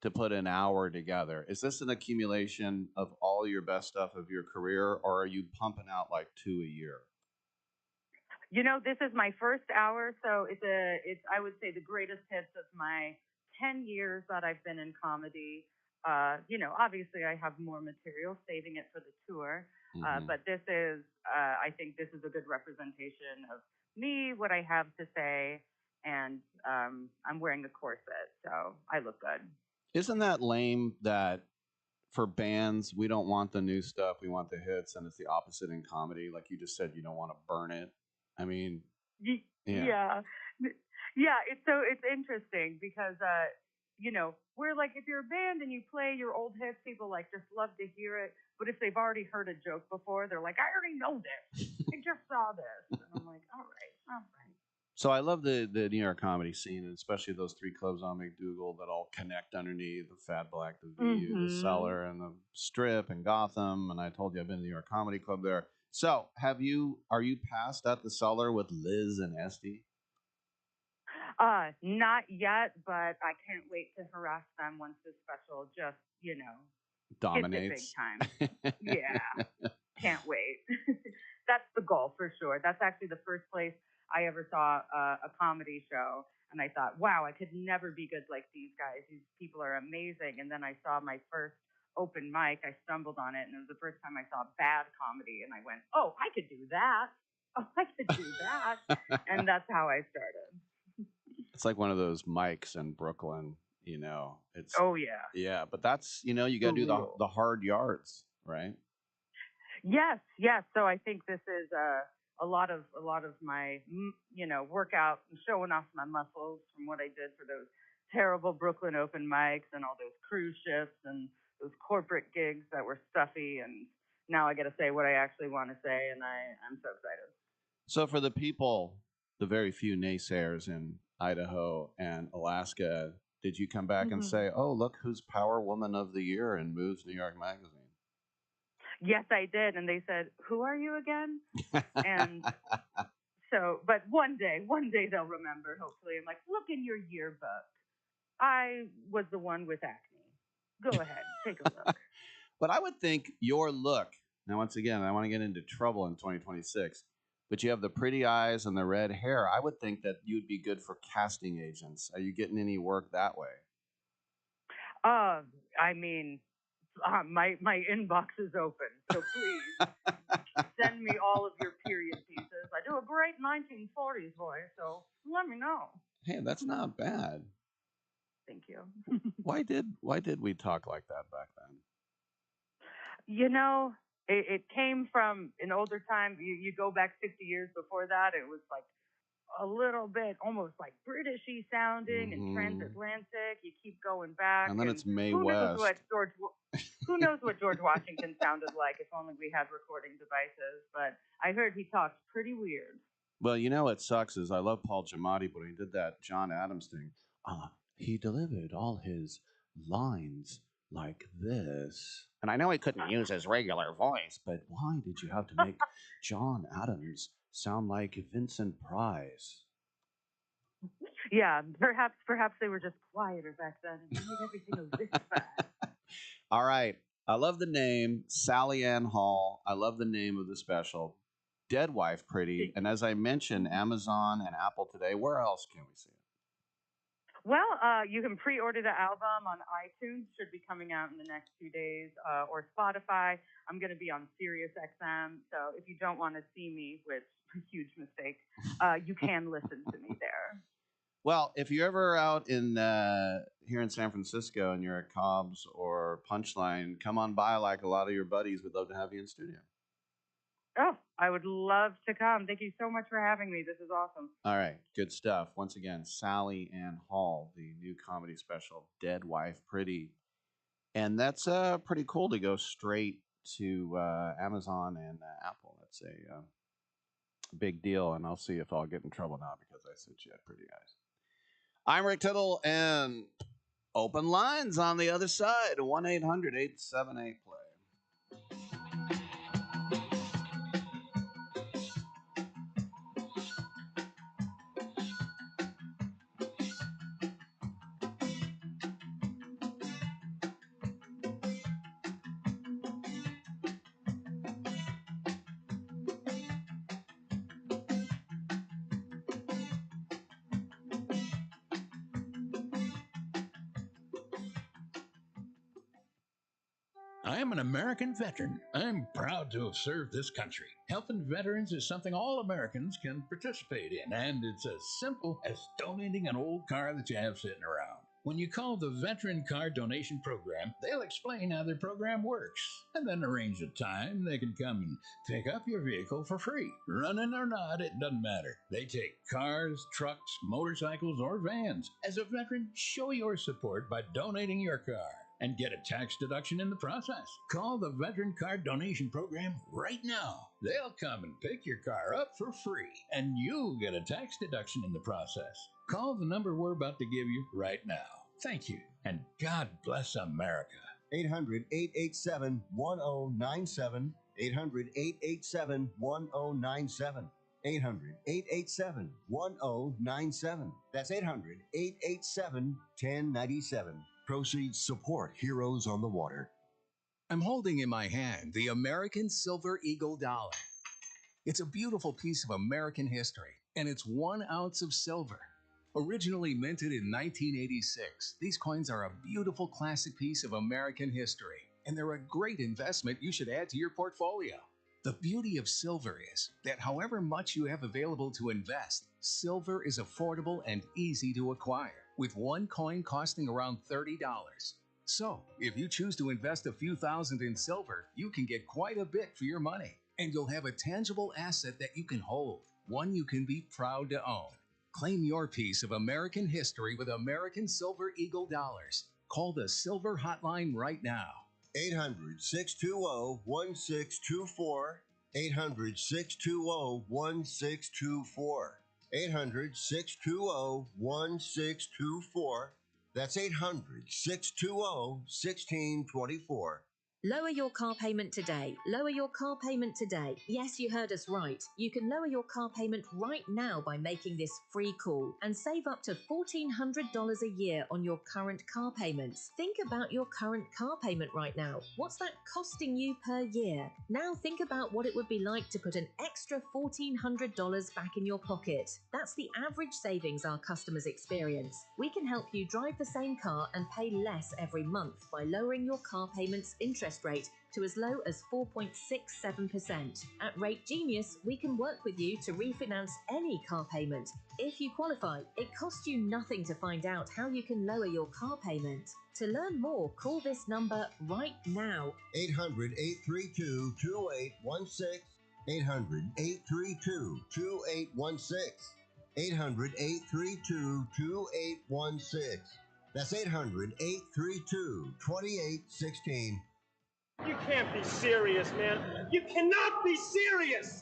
to put an hour together? Is this an accumulation of all your best stuff of your career, or are you pumping out like 2 a year? You know, this is my first hour, so it's I would say the greatest hits of my 10 years that I've been in comedy. Obviously I have more material, saving it for the tour. But this is, I think this is a good representation of me, what I have to say, and I'm wearing a corset, so I look good. Isn't that lame that for bands, we don't want the new stuff, we want the hits, and it's the opposite in comedy? Like you just said, you don't want to burn it. I mean, Yeah. Yeah, it's interesting because we're like, if you're a band and you play your old hits, people like just love to hear it. But if they've already heard a joke before, they're like, I already know this. I just saw this. And I'm like, all right. So I love the New York comedy scene, and especially those three clubs on McDougal that all connect underneath: the Fat Black, the VU, the Cellar, and the Strip, and Gotham. And I told you I've been to the New York Comedy Club there. So are you passed at the Cellar with Liz and Esty? Not yet, but I can't wait to harass them once this special just, Dominates. hits it big time. Yeah. Can't wait. That's the goal for sure. That's actually the first place I ever saw a comedy show. And I thought, wow, I could never be good like these guys. These people are amazing. And then I saw my first open mic. I stumbled on it, and it was the first time I saw bad comedy. And I went, oh, I could do that. Oh, I could do that. And that's how I started. It's like one of those mics in Brooklyn, It's Oh yeah. Yeah, but that's you got to do the hard yards, right? Yes. So I think this is a lot of my workout and showing off my muscles from what I did for those terrible Brooklyn open mics and all those cruise ships and those corporate gigs that were stuffy. And now I get to say what I actually want to say, and I'm so excited. So for the people, the very few naysayers in Idaho and Alaska, did you come back and say, oh, look who's Power Woman of the Year in Moves New York Magazine? Yes, I did. And they said, who are you again? And so, but one day they'll remember, hopefully. I'm like, look in your yearbook. I was the one with acne. Go ahead, take a look. But I would think your look, now once again, I want to get into trouble in 2026, but you have the pretty eyes and the red hair. I would think that you'd be good for casting agents. Are you getting any work that way? I mean, my inbox is open, so please send me all of your period pieces. I do a great 1940s voice, so let me know. Hey, that's not bad. Thank you. Why did we talk like that back then? It came from an older time. You go back 50 years before that, it was like a little bit almost like Britishy sounding and transatlantic. You keep going back, and then it's Mae who West. Who knows what George Washington sounded like? If only we had recording devices. But I heard he talked pretty weird. Well, what sucks is I love Paul Giamatti, but when he did that John Adams thing, he delivered all his lines like this. And I know he couldn't use his regular voice, but why did you have to make John Adams sound like Vincent Price? Yeah, perhaps they were just quieter back then and made everything a bit fast. All right. I love the name, Sally Ann Hall. I love the name of the special, Dead Wife Pretty. And as I mentioned, Amazon and Apple today. Where else can we see it? Well, you can pre-order the album on iTunes. Should be coming out in the next few days, or Spotify. I'm going to be on Sirius XM. So if you don't want to see me, which is a huge mistake, you can listen to me there. Well, if you're ever out in here in San Francisco and you're at Cobb's or Punchline, come on by. Like a lot of your buddies would love to have you in studio. Oh, I would love to come. Thank you so much for having me. This is awesome. All right, good stuff. Once again, Sally Ann Hall, the new comedy special, Dead Wife Pretty. And that's pretty cool to go straight to Amazon and Apple. That's a big deal, and I'll see if I'll get in trouble now because I said you had pretty eyes. I'm Rick Tittle, and open lines on the other side, 1-800-878-PLAY. I am an American veteran. I'm proud to have served this country. Helping veterans is something all Americans can participate in, and it's as simple as donating an old car that you have sitting around. When you call the Veteran Car Donation Program, they'll explain how their program works, and then arrange a time they can come and pick up your vehicle for free. Running or not, it doesn't matter. They take cars, trucks, motorcycles, or vans. As a veteran, show your support by donating your car and get a tax deduction in the process. Call the Veteran Card Donation Program right now. They'll come and pick your car up for free, and you'll get a tax deduction in the process. Call the number we're about to give you right now. Thank you, and God bless America. 800-887-1097. 800-887-1097. 800-887-1097. That's 800-887-1097. Proceeds support Heroes on the Water. I'm holding in my hand the American Silver Eagle dollar. It's a beautiful piece of American history, and it's 1 ounce of silver. Originally minted in 1986, these coins are a beautiful classic piece of American history, and they're a great investment you should add to your portfolio. The beauty of silver is that however much you have available to invest, silver is affordable and easy to acquire, with one coin costing around $30. So, if you choose to invest a few thousand in silver, you can get quite a bit for your money, and you'll have a tangible asset that you can hold, one you can be proud to own. Claim your piece of American history with American Silver Eagle dollars. Call the Silver Hotline right now. 800-620-1624. 800-620-1624. 800-620-1624. That's 800-620-1624. Lower your car payment today. Lower your car payment today. Yes, you heard us right. You can lower your car payment right now by making this free call and save up to $1,400 a year on your current car payments. Think about your current car payment right now. What's that costing you per year? Now think about what it would be like to put an extra $1,400 back in your pocket. That's the average savings our customers experience. We can help you drive the same car and pay less every month by lowering your car payments interest rate to as low as 4.67%. At Rate Genius, we can work with you to refinance any car payment. If you qualify, it costs you nothing to find out how you can lower your car payment. To learn more, call this number right now. 800-832-2816. 800-832-2816. 800-832-2816. That's 800-832-2816. You can't be serious, man. You cannot be serious!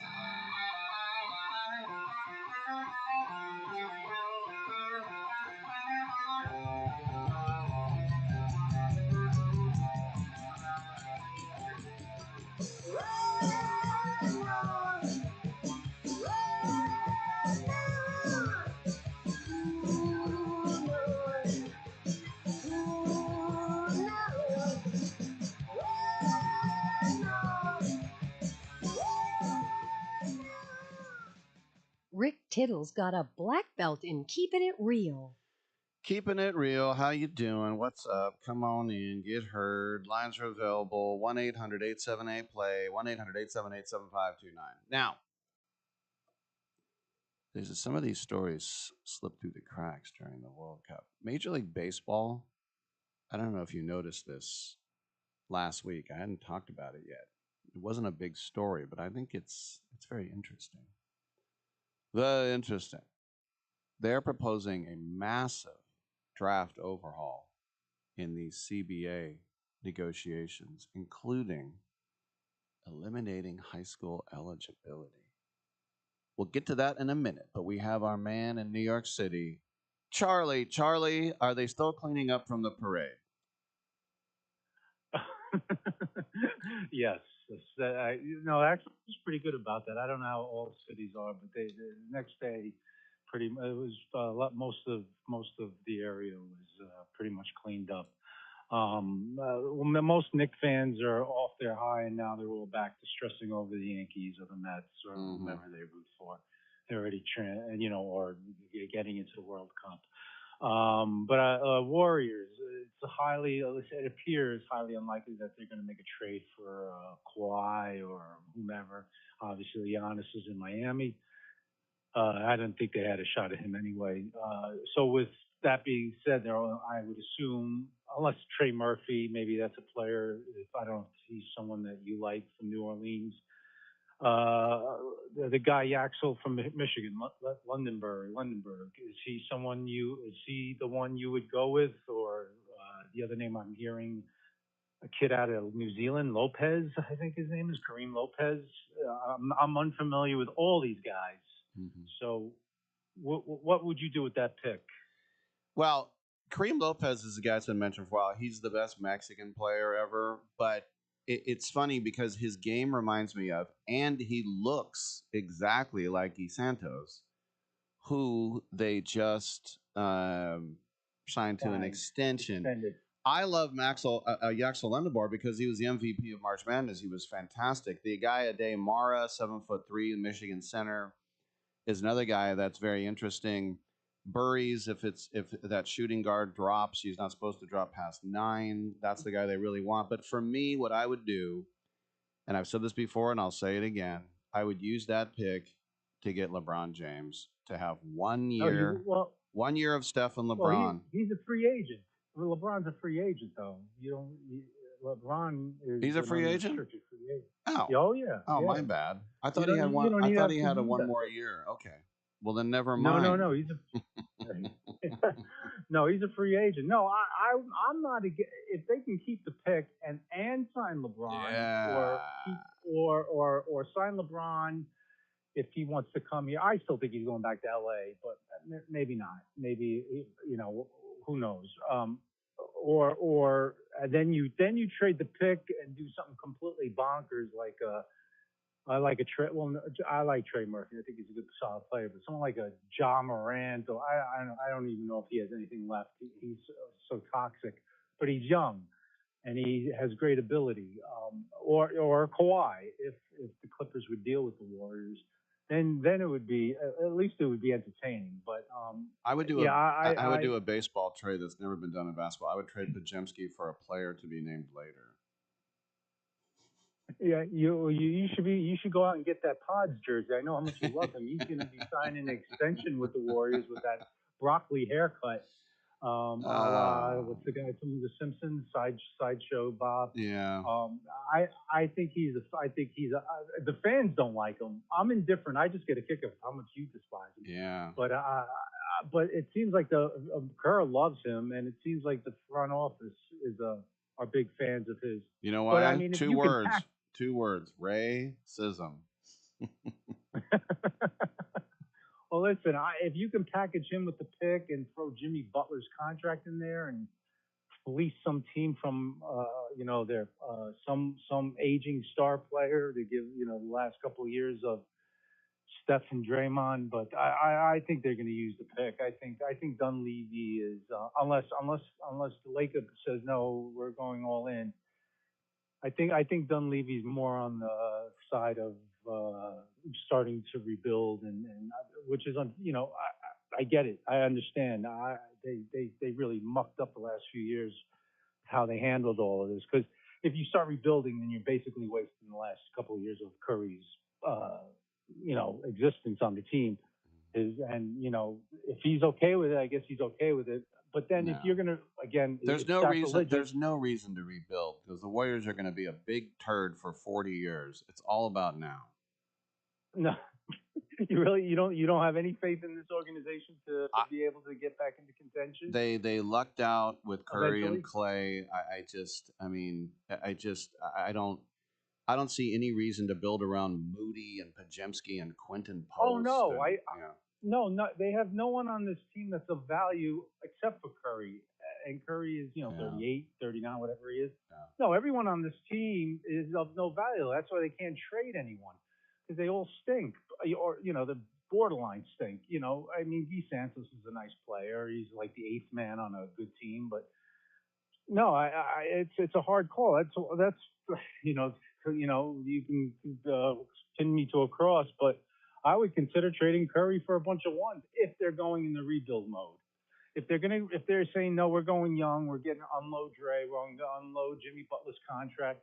Rick Tittle's got a black belt in keeping it real. Keeping it real. How you doing? What's up? Come on in. Get heard. Lines are available. 1-800-878-PLAY. 1-800-878-7529. Now, some of these stories slip through the cracks during the World Cup. Major League Baseball, I don't know if you noticed this last week. I hadn't talked about it yet. It wasn't a big story, but I think it's very interesting. Very interesting. They're proposing a massive draft overhaul in these CBA negotiations, including eliminating high school eligibility. We'll get to that in a minute, but we have our man in New York City, Charlie. Charlie, are they still cleaning up from the parade? Yes. Actually, it's pretty good about that. I don't know how all cities are, but the next day, it was most of the area was pretty much cleaned up. Most Knicks fans are off their high, and now they're all back to stressing over the Yankees or the Mets or whoever they root for. They're already, or getting into the World Cup. But Warriors, it appears highly unlikely that they're going to make a trade for Kawhi or whomever. Obviously, Giannis is in Miami. I don't think they had a shot at him anyway. So with that being said, I would assume, unless Trey Murphy, maybe that's a player. If I don't see someone that you like from New Orleans, the guy Yaxel from Michigan, Lundenberg. Is he the one you would go with, or the other name I'm hearing? A kid out of New Zealand, Lopez, I think his name is Kareem Lopez. I'm unfamiliar with all these guys. Mm-hmm. So, what would you do with that pick? Well, Kareem Lopez is the guy that's been mentioned for a while. He's the best Mexican player ever, but it's funny because his game reminds me of, and he looks exactly like Guy Santos, who they just signed to an extension. Extended. I love Yaxel Lendebar because he was the MVP of March Madness. He was fantastic. The guy Ade Mara, 7'3", Michigan center, is another guy that's very interesting. Burries, if that shooting guard drops, he's not supposed to drop past 9. That's the guy they really want. But for me, what I would do, and I've said this before and I'll say it again, I would use that pick to get LeBron James to have 1 year, 1 year of Steph and LeBron. Well, he's a free agent. Well, LeBron's a free agent, though. LeBron is. He's a free agent? Free agent. Oh. Oh, yeah. Oh, yeah. my bad. I thought he had one. I thought he had a 1 more year. Okay. Well, then never mind. No. He's he's a free agent. No, I'm not against if they can keep the pick and sign LeBron, or sign LeBron if he wants to come here. I still think he's going back to LA, but maybe not. Maybe who knows? Or then you trade the pick and do something completely bonkers like I like I like Trey Murphy. I think he's a good, solid player. But someone like a Ja Morant, or I don't even know if he has anything left. He's so toxic, but he's young, and he has great ability. Or Kawhi, if the Clippers would deal with the Warriors, then it would be at least it would be entertaining. But I would do I would do a baseball trade that's never been done in basketball. I would trade Pajemski for a player to be named later. Yeah, you should go out and get that Pods jersey. I know how much you love him. He's going to be signing an extension with the Warriors with that broccoli haircut. What's the guy from The Simpsons? Sideshow Bob. Yeah. I think the fans don't like him. I'm indifferent. I just get a kick of how much you despise him. Yeah. But it seems like Kerr loves him, and it seems like the front office are big fans of his. You know what? But I mean, Two words. Racism. Well, listen, if you can package him with the pick and throw Jimmy Butler's contract in there and fleece some team from, their some aging star player to give, the last couple of years of Steph and Draymond, but I think they're going to use the pick. I think Dunleavy is unless the Lakers says no, we're going all in. I think Dunleavy's more on the side of starting to rebuild, and which is I get it. I understand. They really mucked up the last few years how they handled all of this, because if you start rebuilding, then you're basically wasting the last couple of years of Curry's existence on the team. If he's okay with it, I guess he's okay with it. But then if you're gonna there's no reason to rebuild, because the Warriors are going to be a big turd for 40 years. It's all about now. No, you don't have any faith in this organization to be able to get back into contention. They lucked out with Curry Eventually. and Clay. I don't see any reason to build around Moody and Pajemski and Quentin Post. Oh no, No, they have no one on this team that's of value except for Curry. And Curry is, 38, 39, whatever he is. Yeah. No, everyone on this team is of no value. That's why they can't trade anyone, because they all stink. Or, the borderline stink. Guy Santos is a nice player. He's like the 8th man on a good team. But no, it's a hard call. That's you can pin me to a cross, but I would consider trading Curry for a bunch of ones if they're going in the rebuild mode. if they're saying no, we're going young, we're getting to unload Dre, we're going to unload Jimmy Butler's contract,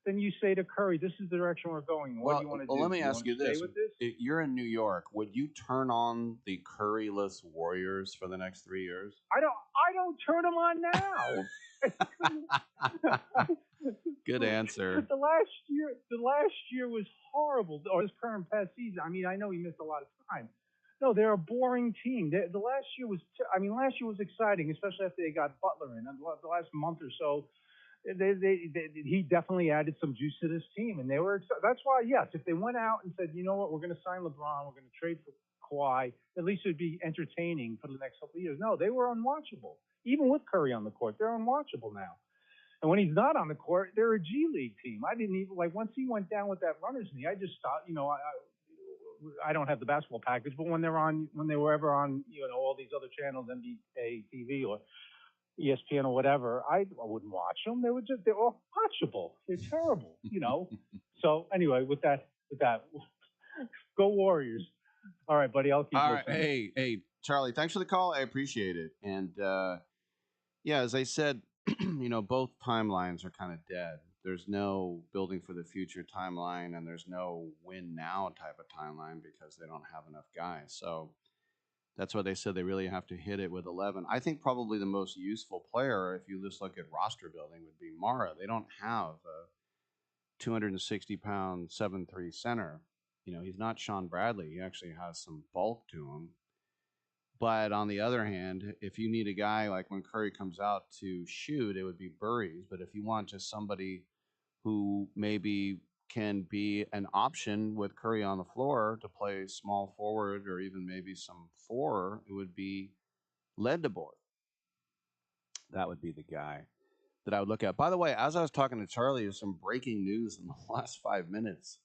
then you say to Curry, this is the direction we're going. What do you want to do? Let me Do ask you wanna stay this. with this? You're in New York. Would you turn on the Curryless Warriors for the next 3 years? I don't turn them on now. Good answer. The last year was horrible. Or this current past season. I mean, I know he missed a lot of time. No, they're a boring team. The last year was. Last year was exciting, especially after they got Butler in. The last month or so, he definitely added some juice to this team, and they were. That's why, yes, if they went out and said, you know what, we're going to sign LeBron, we're going to trade for Kawhi, at least it'd be entertaining for the next couple of years. No, they were unwatchable. Even with Curry on the court, they're unwatchable now. And when he's not on the court, they're a G League team. I didn't even once he went down with that runner's knee, I just thought, I don't have the basketball package, but when they were ever on, all these other channels, NBA TV or ESPN or whatever, I wouldn't watch them. They're all watchable. They're terrible, So anyway, with that, go Warriors. All right, buddy, I'll keep listening. Hey, Charlie, thanks for the call. I appreciate it. And as I said, both timelines are kind of dead. There's no building for the future timeline, and there's no win now type of timeline because they don't have enough guys. So that's why they said they really have to hit it with 11. I think probably the most useful player, if you just look at roster building, would be Mara. They don't have a 260-pound 7'3" center. He's not Sean Bradley. He actually has some bulk to him. But on the other hand, if you need a guy like when Curry comes out to shoot, it would be Burries. But if you want just somebody who maybe can be an option with Curry on the floor to play small forward or even maybe some four, it would be Ledebor. That would be the guy that I would look at. By the way, as I was talking to Charlie, there's some breaking news in the last 5 minutes.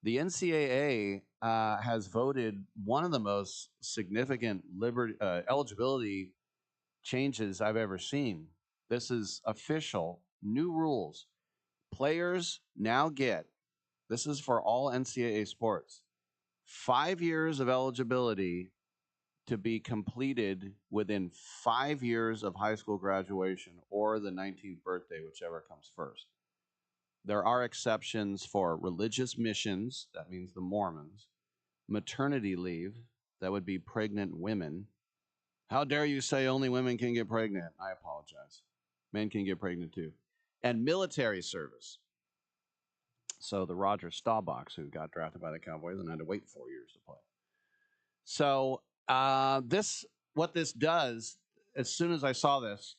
The NCAA has voted one of the most significant eligibility changes I've ever seen. This is official, new rules. Players now get, this is for all NCAA sports, 5 years of eligibility to be completed within 5 years of high school graduation or the 19th birthday, whichever comes first. There are exceptions for religious missions, that means the Mormons, maternity leave, that would be pregnant women. How dare you say only women can get pregnant? I apologize. Men can get pregnant too. And military service. So the Roger Staubachs, who got drafted by the Cowboys and had to wait 4 years to play. So what this does, as soon as I saw this,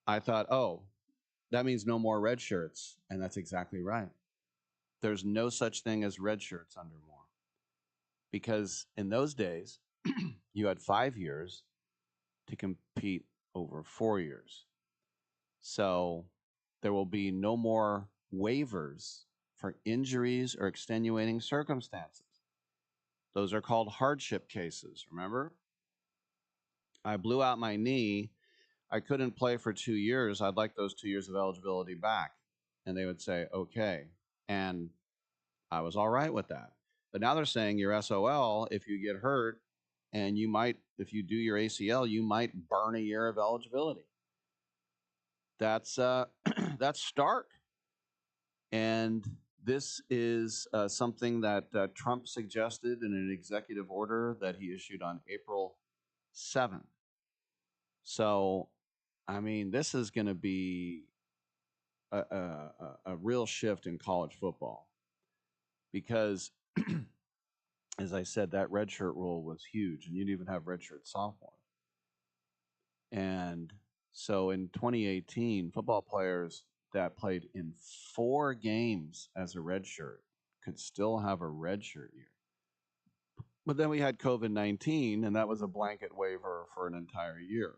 I thought, oh, that means no more red shirts. And that's exactly right. There's no such thing as red shirts under Moore. Because in those days, you had 5 years to compete over 4 years. So there will be no more waivers for injuries or extenuating circumstances. Those are called hardship cases, remember? I blew out my knee. I couldn't play for 2 years. I'd like those 2 years of eligibility back. And they would say, okay. And I was all right with that. But now they're saying you're SOL if you get hurt, and you might, if you do your ACL, you might burn a year of eligibility. That's that's stark. And this is something that Trump suggested in an executive order that he issued on April 7th. So, I mean, this is going to be a real shift in college football because, as I said, that redshirt rule was huge, and you'd even have redshirt sophomores. And so in 2018, football players that played in 4 games as a redshirt could still have a redshirt year. But then we had COVID-19, and that was a blanket waiver for an entire year.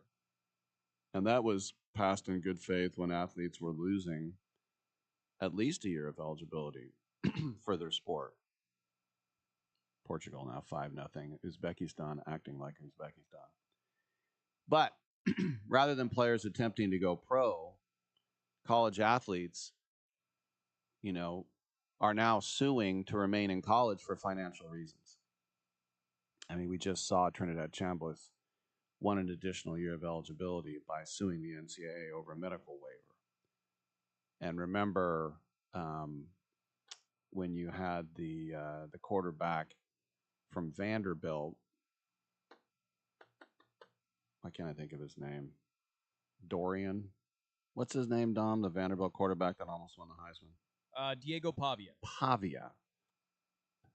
And that was passed in good faith when athletes were losing at least a year of eligibility for their sport. Portugal now 5-0. Uzbekistan acting like Uzbekistan. But rather than players attempting to go pro, college athletes, are now suing to remain in college for financial reasons. I mean, we just saw Trinidad Chambliss won an additional year of eligibility by suing the NCAA over a medical waiver. And remember, when you had the quarterback from Vanderbilt, why can't I think of his name? Dorian. What's his name, Dom? The Vanderbilt quarterback that almost won the Heisman. Diego Pavia. Pavia.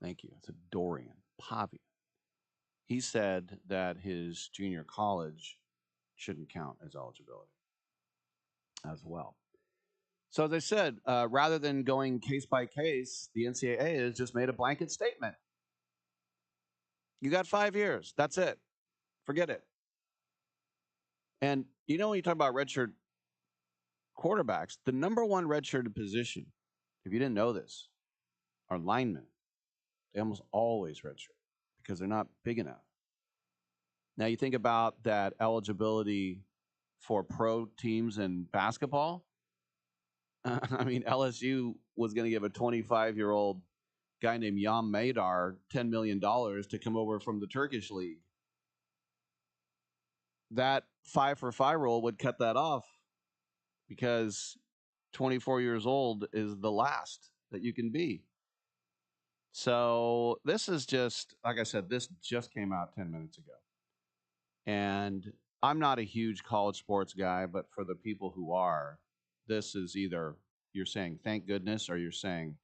Thank you. It's a Dorian. Pavia. He said that his junior college shouldn't count as eligibility as well. So as I said, rather than going case by case, the NCAA has just made a blanket statement. You got 5 years. That's it. Forget it. And you know, when you talk about redshirt quarterbacks, the number one redshirted position, if you didn't know this, are linemen. They almost always redshirt because they're not big enough. Now you think about that eligibility for pro teams in basketball. I mean, LSU was going to give a 25-year-old guy named Yam Madar $10 million to come over from the Turkish league. That 5-for-5 rule would cut that off because 24 years old is the last that you can be. So this is just, like I said, this just came out 10 minutes ago. And I'm not a huge college sports guy, but for the people who are, this is either you're saying thank goodness or you're saying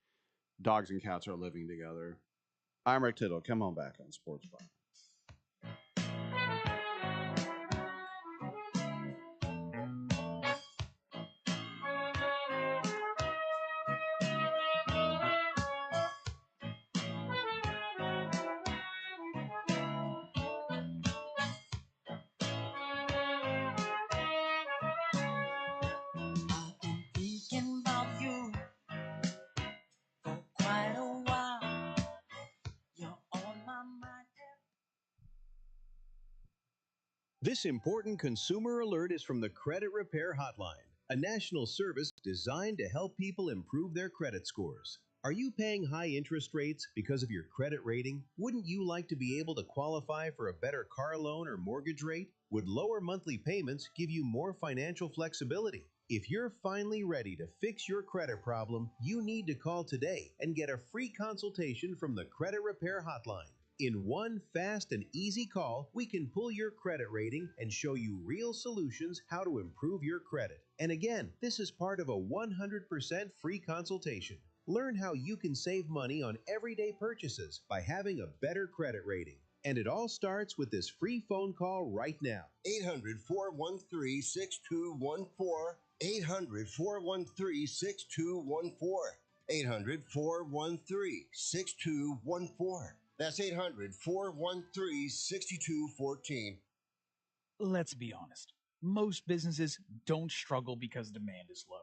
dogs and cats are living together. I'm Rick Tittle. Come on back on Sports Fun. Thinking about you for quite a while. You're on my mind. This important consumer alert is from the Credit Repair Hotline, a national service designed to help people improve their credit scores. Are you paying high interest rates because of your credit rating? Wouldn't you like to be able to qualify for a better car loan or mortgage rate? Would lower monthly payments give you more financial flexibility? If you're finally ready to fix your credit problem, you need to call today and get a free consultation from the Credit Repair Hotline. In one fast and easy call, we can pull your credit rating and show you real solutions how to improve your credit. And again, this is part of a 100% free consultation. Learn how you can save money on everyday purchases by having a better credit rating. And it all starts with this free phone call right now. 800-413-6214. 800-413-6214. 800-413-6214. That's 800-413-6214. Let's be honest. Most businesses don't struggle because demand is low.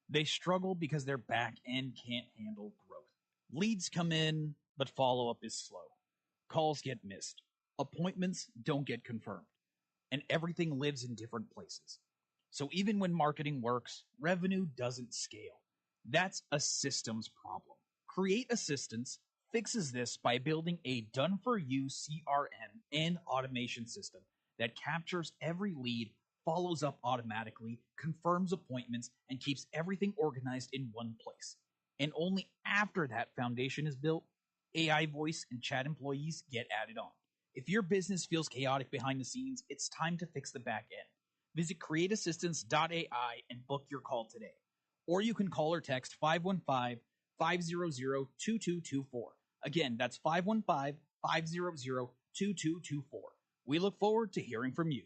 They struggle because their back end can't handle growth. Leads come in, but follow-up is slow. Calls get missed. Appointments don't get confirmed. And everything lives in different places. So even when marketing works, revenue doesn't scale. That's a systems problem. Create Assistance fixes this by building a done-for-you CRM and automation system that captures every lead, follows up automatically, confirms appointments, and keeps everything organized in one place. And only after that foundation is built, AI voice and chat employees get added on. If your business feels chaotic behind the scenes, it's time to fix the back end. Visit createassistance.ai and book your call today. Or you can call or text 515-500-2224. Again, that's 515-500-2224. We look forward to hearing from you.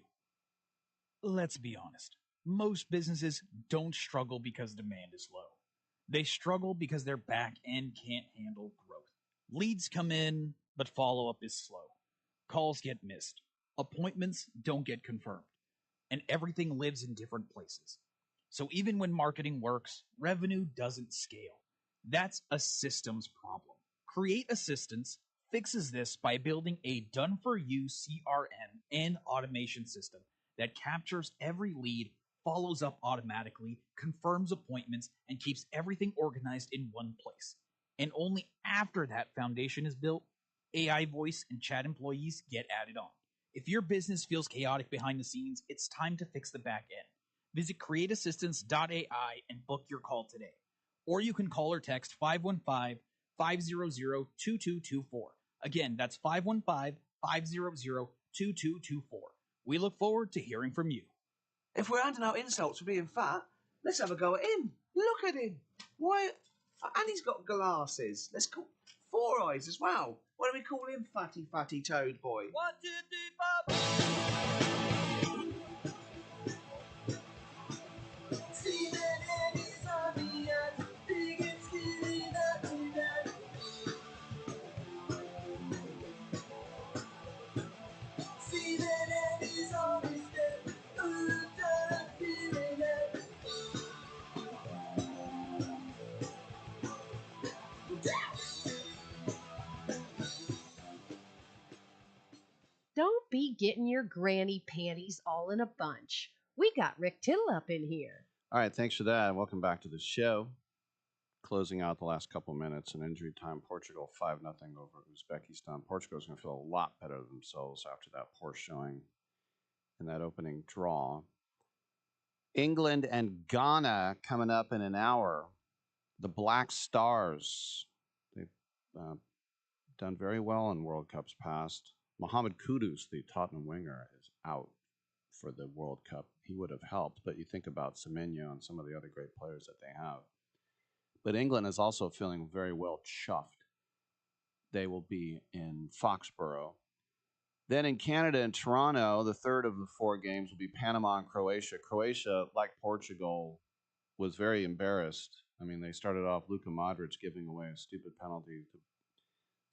Let's be honest. Most businesses don't struggle because demand is low. They struggle because their back end can't handle growth. Leads come in, but follow-up is slow. Calls get missed. Appointments don't get confirmed. And everything lives in different places. So even when marketing works, revenue doesn't scale. That's a systems problem. Create Assistance fixes this by building a done-for-you CRM and automation system that captures every lead, follows up automatically, confirms appointments, and keeps everything organized in one place. And only after that foundation is built, AI voice and chat employees get added on. If your business feels chaotic behind the scenes, it's time to fix the back end. Visit createassistance.ai and book your call today. Or you can call or text 515-500-2224. Again, that's 515-500-2224. We look forward to hearing from you. If we're handing out insults for being fat, let's have a go at him. Look at him. Why? And he's got glasses. Let's call 4 Eyes as well. Why don't we call him Fatty Toad Boy? 1, 2, 3, 4. See that Eddie's on the ice, big and skinny, that we like. See that Eddie's on his step, ooh, done feeling it. Don't be getting your granny panties all in a bunch. We got Rick Tittle up in here. All right, thanks for that. Welcome back to the show. Closing out the last couple minutes in injury time, Portugal 5-0 over Uzbekistan. Portugal is going to feel a lot better themselves after that poor showing in that opening draw. England and Ghana coming up in an hour. The Black Stars, they've done very well in World Cups past. Mohamed Kudus, the Tottenham winger, is out for the World Cup. He would have helped, but you think about Semenyo and some of the other great players that they have. But England is also feeling very well chuffed. They will be in Foxborough. Then in Canada and Toronto, the third of the 4 games will be Panama and Croatia. Croatia, like Portugal, was very embarrassed. I mean, they started off Luka Modric giving away a stupid penalty to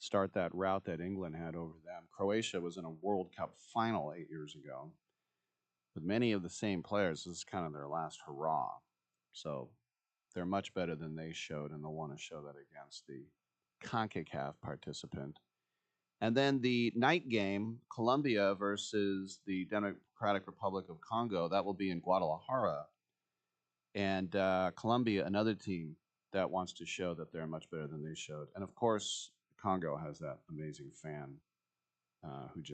start that rout that England had over them. Croatia was in a World Cup final 8 years ago with many of the same players. This is kind of their last hurrah. So they're much better than they showed, and they'll want to show that against the CONCACAF participant. And then the night game, Colombia versus the Democratic Republic of Congo, that will be in Guadalajara. And Colombia, another team that wants to show that they're much better than they showed. And of course, Congo has that amazing fan who just